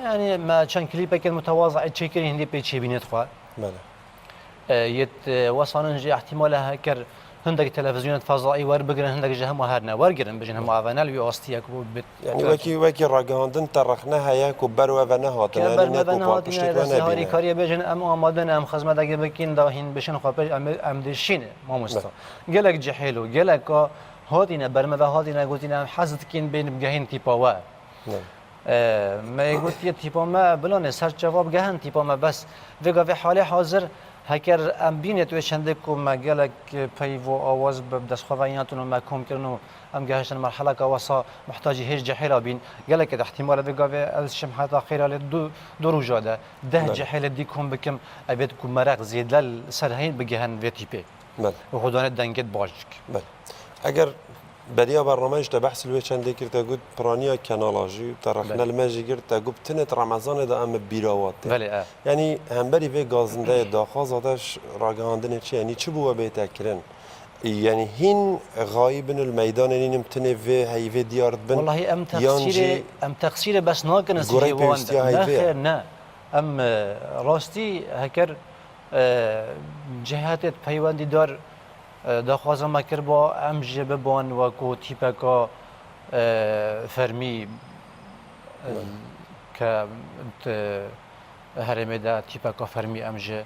یعنی ما چند کلیپه که متواضع چکر هندی پیچی بینید خواه یت وصاننجی احتماله کر هندك تلفزيونات فضائي ور بقرن هندك جهم هرنا ورقرن بجن هم عفنال وياستيك بت يعني وكي راجعندن ترخناها ياك وبروا بنها تنانينا هاري كاري بجن ام آمادن ام خدمت اگه بکین داهین بشن خواهد ام دشینه ما مستا گلک جحیلو گلک هادینا برمه و هادینا گوتینا حزت کین بین بگهین تیپا و ما يقول تيبا ما بلان سر جواب جهان تيبا ما بس وقا في حال حاضر هكر ام بينت وشندكم ما قالك بيفو آواز بدس خوانياتون ما كم كرنو ام جهشن مرحلة كواسا محتاج هيج جحيلة بين قالك احتمال وقا في الشم حتى خير على دو رجاده ده جحيلة ديكم بكم ابيتكم مرق زيد للسرهين بجهان في تيبي وخدان دنجت باجك اگر بریا برنامج ده بحث لوی چنده کرد تا گفت پرانیا کانالاجی ترخنا الماجی کرد تا گفت تنت رمضان ده ام بیراوات یعنی هم بری به گازنده داخواز آدش راگهاندن چی یعنی چه بوا بهتکرن يعني هين غايبن الميدان اللي نمتني في هيفي ديار بن والله ام تقصير بس ناقن سيجي واندا لا خير نا ام راستي هكر جهات پیوندی دار داخوازم ما کرد با ام جبه بان و کو تیپکا فرمی که هرمه دا تیپکا فرمی ام جه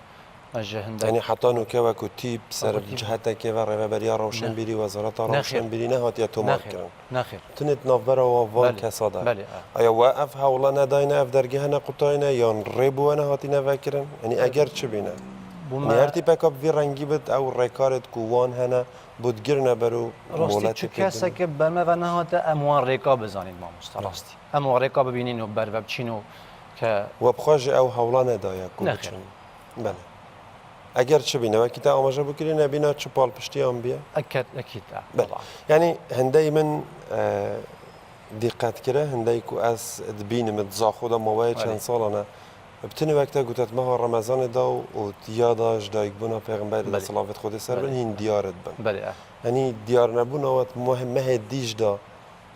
يعني حتى انه كوا كتيب سر جهته كوا رهبريا روشنبيري وزارة روشنبيري نهات يا تومار كرن نخير تنت نافبرا وفان كسادا ايا واقف هولا نداينا اف درجهنا قطاينا يان ريبو انا هاتينا فكرن يعني اگر چه بينا نهارتي باك اب في رنگي بت او ريكارد كوان هنا بودگرنا برو مولات چه کسا که برمه و نهات اموان ریکا بزانید ما مستراستی اموان ریکا ببینین و بر وبچینو که وبخواج او هولا ندايا نخير بله اگر چه بینه وقتی تا آماجه بکری نبینه چه پال پشتی هم بیا اكيد بله یعنی هندی من دقت کرده هندی کو از دبین متزاخو دا موای چند سالانه بتنی وقتا گوتت ما رمضان دا و دیاداش دایک بنا پیغمبر دا صلوات خود سر بن هین دیارت بن بله یعنی دیار نبونه وقت مهمه دیج دا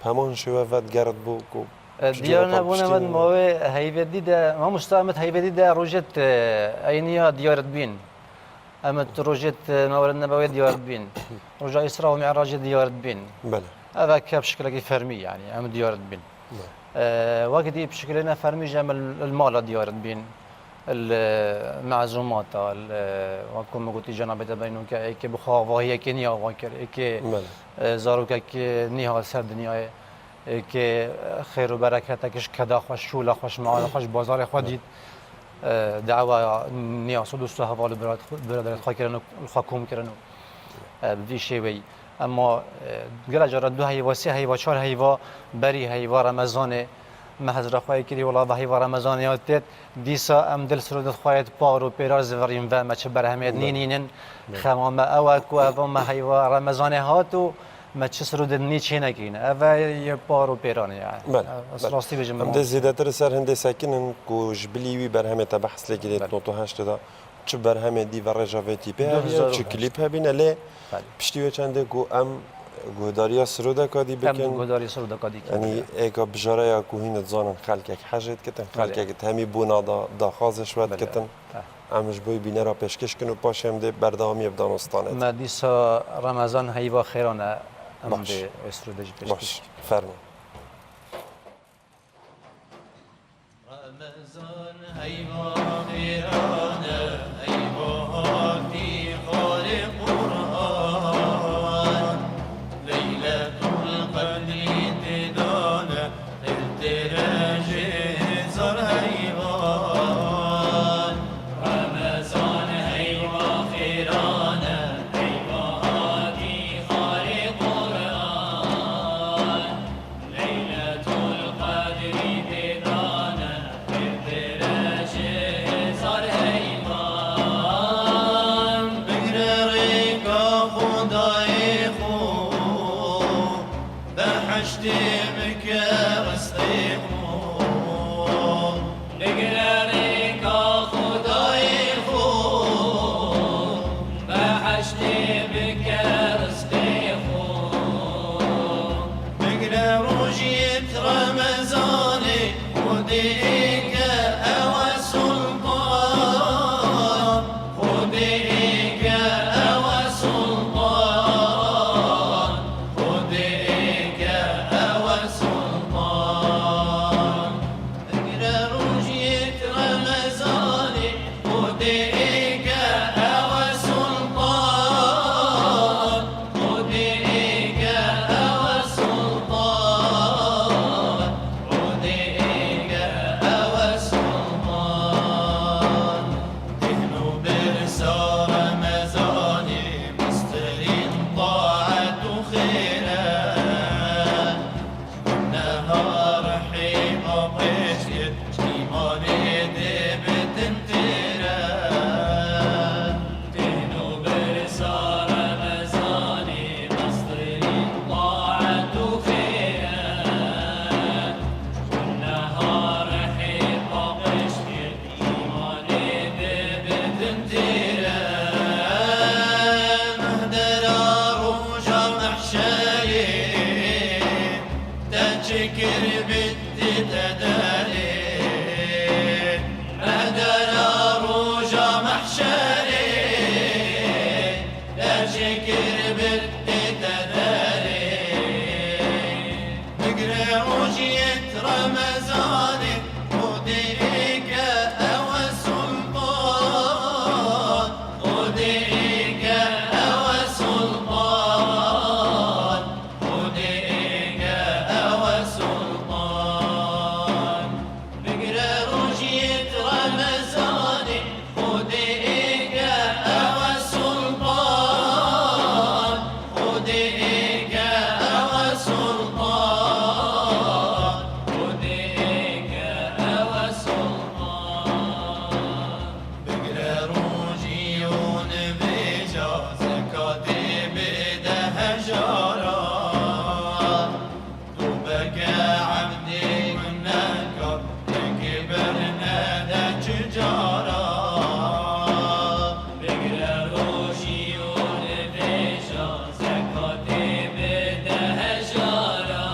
همان شو وقت گرد بو کو دیار نبونه وقت موای هیوی دیده ما مستعمت هیوی دیده روجت اینیا دیارت بین أمت روجت مولد النبوي ديار بين رجاء إسراء ومعراج ديار بين بله هذا بشكل فرمي يعني أم ديار بين وقتي بشكلنا فرمي جمع المال ديار بين المعزومات وكم قلت جناب تبينون كي بخوا وهي كنيا وكر كي زاروك كي نيها سر دنيا كي خير وبركة كش كدا خوش شولا خوش معال خوش بازار خودید دعوة نيا صدو الصحابة لبرادر خاكرنو الحكوم كرنو بدي شيء اما گل جرا دو هیوا سه هیوا چهار هیوا بری هیوا رمضان محضر خواهی کردی ولی و هیوا رمضان یادت دیسا ام دل سرود خواهد پارو پیرار زوریم و مچ برهمیت نینین خمام اوک و او ما هیوا رمضان هاتو مچ سرود نیچه نکین او یه پارو پیران یعنی راستی بجم ام ده زیادتر سر هنده ساکنن کو جبلیوی برهمیت بحث لگیرید نوتو هشت دا چه برهمی دی و رجاوتی به چه کلیپ هبینه لی پشتیوه چنده کو ام گوداریا سرودا کادی بکن گوداری سرودا کادی یعنی ایگا بجاره یا کوهین زانن خلک یک حجت کتن خلک یک تهمی بونا دا خازش ود کتن امش بوی بینه را پیشکش کنو پاش هم ده بردامی ابدان استانه ما دیسا رمضان هیوا خیرانه ام ده سرودا جی پیشکش باش فرما رمضان هیوا خیرانه هیوا هاتی خالق قرآن لیلة القدر تدانه التراج زر هیوان رمضان هیوا خیرانه هیوا هاتی خالق قرآن لیلة القدر تدانه التراج زر هیوان بگره ریکا خدای خوب بحشتی بکر استیخون بگره ریکا خدای خوب بحشتی بکر استیخون بگره روژیت رمضانی خودی که او سلطان خودی که او سلطان خودی که او سلطان بگره روژیت رمضانی خودی که او سلطان خودی که او سلطان خودی که او سلطان دهنو برسا رمضانی مسترین طاعت و خیره نهار حیما پیشید ایمانی ده بتنتیره دهنو برسا رمضانی مسترین طاعت و خیره نهار حیما پیشید ایمانی ده بتنتیره مهدر روجا محشری تشكر بدي تداري مهدر روجا محشري تشكر بدي تداري نقرا روجية رمضاني وديك او سلطان وديك او سلطان وديك او سلطان بقرا روجية رمضاني وديك او سلطان وديك او سلطان وديك او سلطان بقرا روجيون بيجا زكاتي بده هجارة بقى عبدي منك كبرنا ذا شجارة بقرا روجيون بيجا زكاتي بده هجارة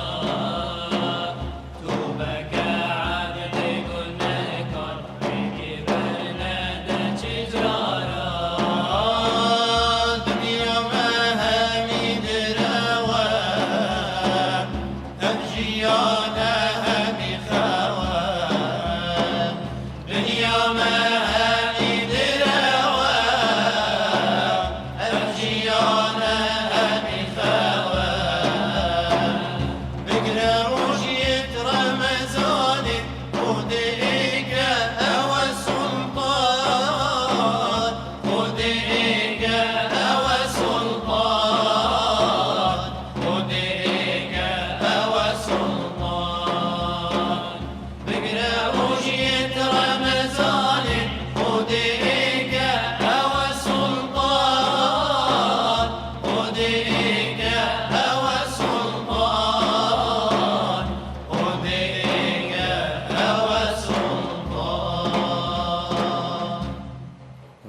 بقى عبدي منك كبرنا ذا شجارة دنيا ما هميد روى أبجيانا همي خوا دنيا ما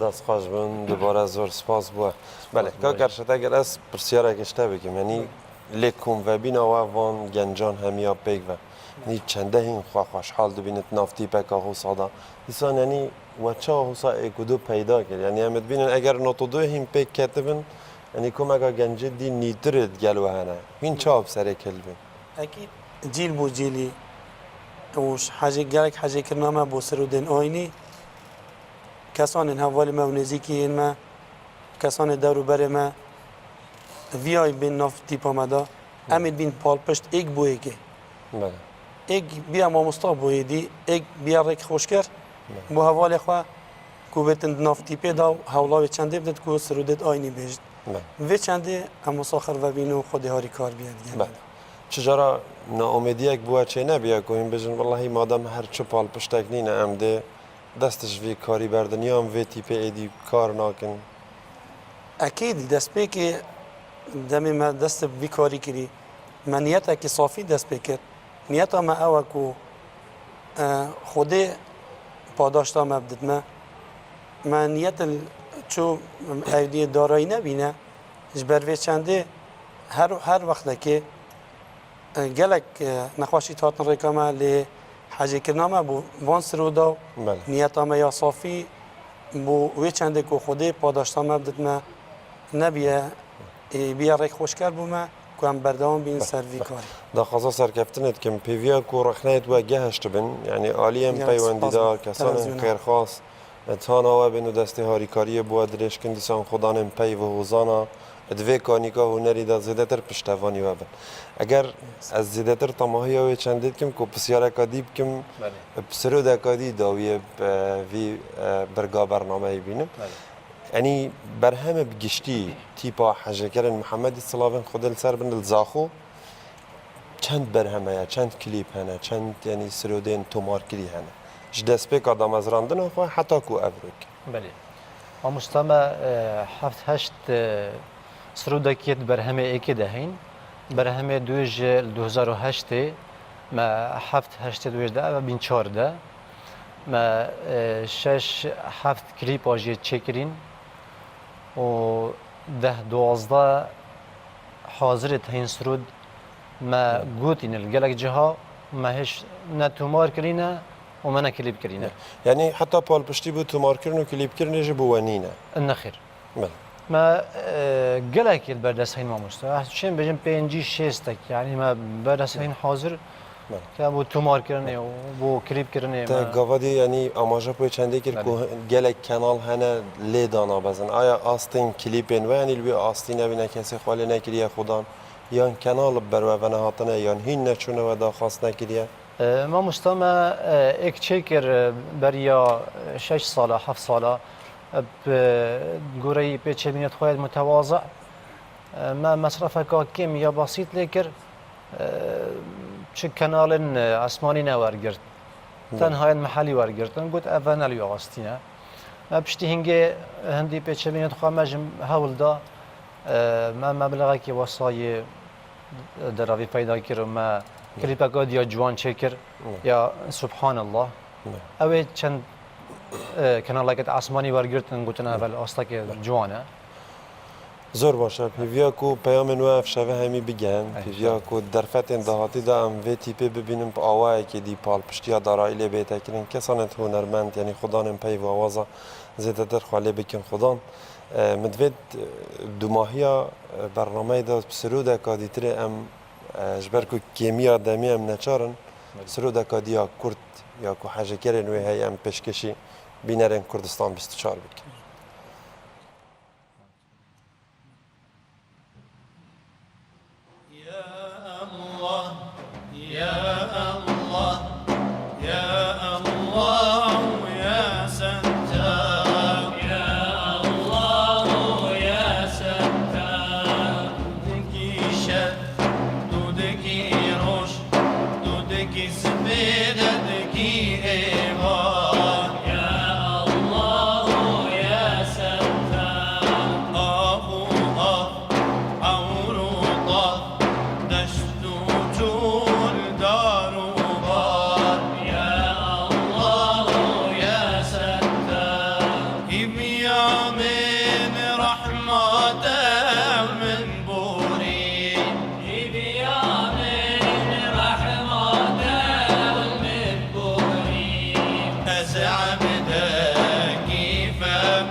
دست خوش بون دوباره زور سپاس بوده بله که کرشت اگر از پرسیاره کشته بکیم یعنی لیکم و بین و وان گنجان همیا پیک و یعنی چنده این خوشحال دبینت نافتی پک آهو سادا دیسان یعنی و چه آهو سا اکودو پیدا کرد یعنی همت بینن اگر نوتو هم پیک کتبن یعنی کم اگر گنجه دی نیترد گلو هنه این چه آب سره کلبین اكيد جيل بو جيلي وش حاجه جالك حاجه كرنا ما بو سرودن اويني كسان هوال ما ونزيكي ما كسان دورو بر ما وی آی بین ناف تیپا مدا امید بین پال پشت ایک بویه که بله ایک بیا ما مستاق بویه دی ایک بیا ریک خوش کرد بو حوال خواه کو بتن ناف تیپه دا حولاوی چنده بدد کو سرودت آینی بیشت و چنده اما ساخر و بینو خودی هاری کار بیاد بله چجورا ناامیدی یک بوه چه نبیا کنیم بجن والله مادام هر چه پال پشتک نینه امده دستش وی کاری بردن یا هم وی تیپه ایدی کار ناکن اکید دست به که دمی ما دست وی کاری کری من نیتا که صافی دست به کرد نیتا ما اوه کو خوده پاداشتا مبدد ما نیتا چو ایدی دارایی نبینه جبروی چنده هر وقت که گلک نخواشی تاتن رکامه لی حاجه کرنامه بو وان سرودا نیتا ما یا صافی بو وی چنده که خوده پاداشتا مبدد ما نبیه بیا ریک خوش کرد بو ما که هم بردوام بین سروی کاری دا خاصا سرکفتنت کم پیویا کو رخنیت و گهشت بن یعنی عالیم پیوندی دا کسان خیر خاص تانا و بینو دستی هاری کاری بو درش کندیسان خدانم پی و حوزانا دوی کانیکا هنری دا زیده تر پشتوانی و بن اگر از زیده تر تماهی هاوی چندید کم که پسیاره کدیب کم پسرو دا کدی داوی وی برگا برنامه بینم یعنی برهم بگشتی تیپا حجکرن محمدی صلاوین خود سر بن الزاخو چند برهمه یا چند کلیپ هنه چند یعنی سرودین تومار کلی هنه جدست پیک آدم از راندن و حتی کو ابروک بله و مستمع هفت هشت سرودکیت برهمه ایکی دهین برهمه 2008 ما هفت هشت 2010 و بین 14 ما شش هفت کلیپ آجی چکرین و 10-12 حاضرت هین سرود ما گوتین الگلک جها ما هش نه تومار کرینه و ما نه کلیپ کرینه یعنی حتی پال پشتی بود تومار کرن و کلیپ کرن جبو ونینه نخیر ما گلک البردست هین ما مستوى چون بجم 5-6 تک یعنی ما بردست هین حاضر که بو تومار کرنه و بو کلیپ کرنه تا گاودی یعنی آماجا پوی چنده کر کو گلک کانال هنه لی دانا بزن آیا آستین کلیپین و یعنی لوی آستین نبینه کسی خوالی نکریه خودان یا کانال برو و نهاتنه یا هین نچونه و داخواست نکریه ما مستمع ایک چکر بریا 6 ساله 7 ساله گوری پیچه بینت خواهد متواضع ما مصرف که کم یا بسیط لیکر چه کانال اسمانی نوارگرد تنهای محلی وارگردن گفت اول نلیو آستینه ما پشتی هندی پیچه بینت خواه مجم هول دا ما مبلغی که واسای دراوی پیدا کرد ما کلیپکات یا جوان چکر یا سبحان الله اوه چند کانالکت اسمانی وارگردن گفتن اول آستا که جوانه زور باشه پیویا کو پیام نو افشاوه همی بگن پیویا کو درفت اندهاتی دا ام وی تیپه ببینم با آواه که دی پال پشتیا دارایی لی بیتا کرن کسانت هنرمند یعنی خدانم پی و آوازا زیده در خواله بکن خدان مدوید دو ماهیا برنامه دا سرود کادیتره ام جبر کو کیمیا دمی ام نچارن سرود کادیا کرد یا کو حاجه کرن وی های ام پشکشی بینرن کردستان 24 بکن Yeah.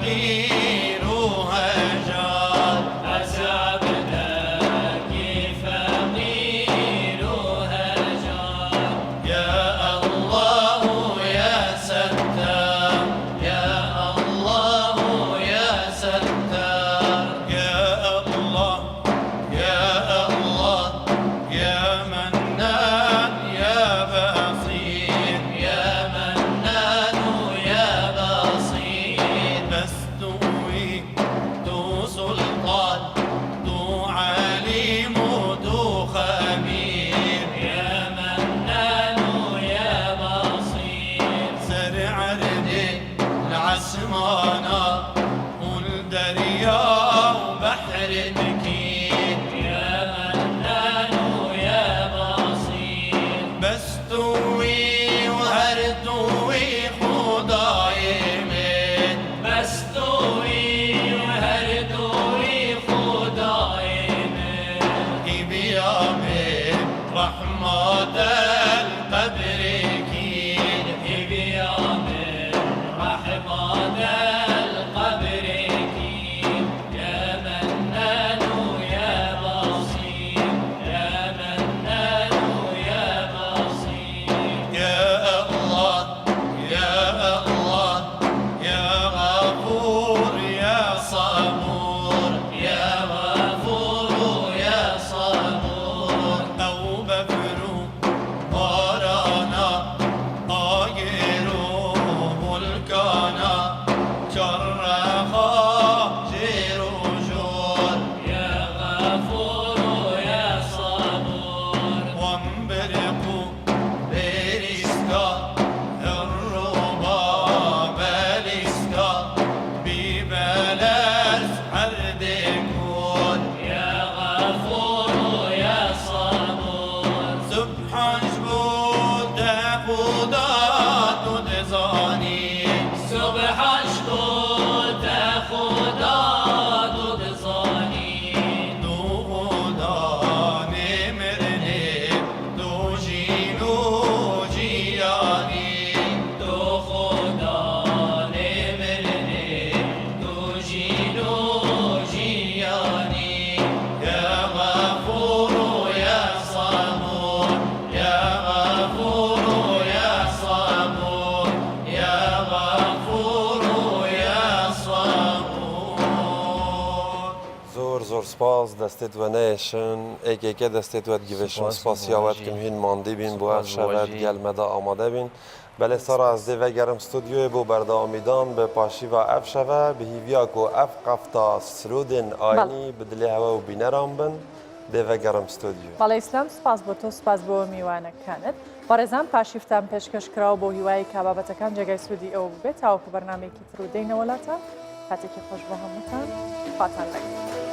فقيرها جار أسعى بدك فقيرها جار يا الله يا ستار يا الله يا ستار يا الله يا الله يا منان يا بصير يا منان يا بصير بس دوي دو سلطان دو عليم دو خبير يا منان يا بصير زرع ردي العسمانة والدريا وبحر مكين يا منان يا بصير بس توي وهرتوي خداي من بس توي وهرتوي خداي من يا من رحمة القبر كين يا من رحمة القبر كين يا منان يا بصير يا منان يا بصير يا الله يا الله يا غفور يا صبور يا غفور يا صبور توبة فرو قرانا آيرو ملكانا جرخا جيرو جور يا غفور يا صبور وانبرقوا بيريسكا الربا باليسكا ببلاش عردكون يا غفور يا صبور سبحان جبود خدا تدزاني سبحان جبود خدا تدزاني دو خدا نمرني دو جينو جياني دو خدا نمرني دو جينو جياني يا غفور يا صبور يا غفور يا صبور يا غفور يا صبور زور سپاس دستت و نیشن ایک دستت و گیوشن سپاسیاوت کم هین ماندی بین بو اف شود گل مدا آماده بین بله سارا از دی و گرم استودیوی بو برده آمیدان به پاشی و اف شود به هیویا کو اف قفتا سرودن آینی بدلی هوا و بینران بن دی و گرم استودیو بەڵێ ئیسلام سپاس بۆ تۆ سپاس بۆ میوانەکانت بەڕێزان پاشیفتان پێشکەشکراوە بۆ هیوای کابابەتەکان جێگای سوودی ئەوە ببێت تاوەکو بەرنامەیەکی تر و دەینەوەلاتە کاتێکی خۆش بۆ هەمووتان خواتان لەگەڵ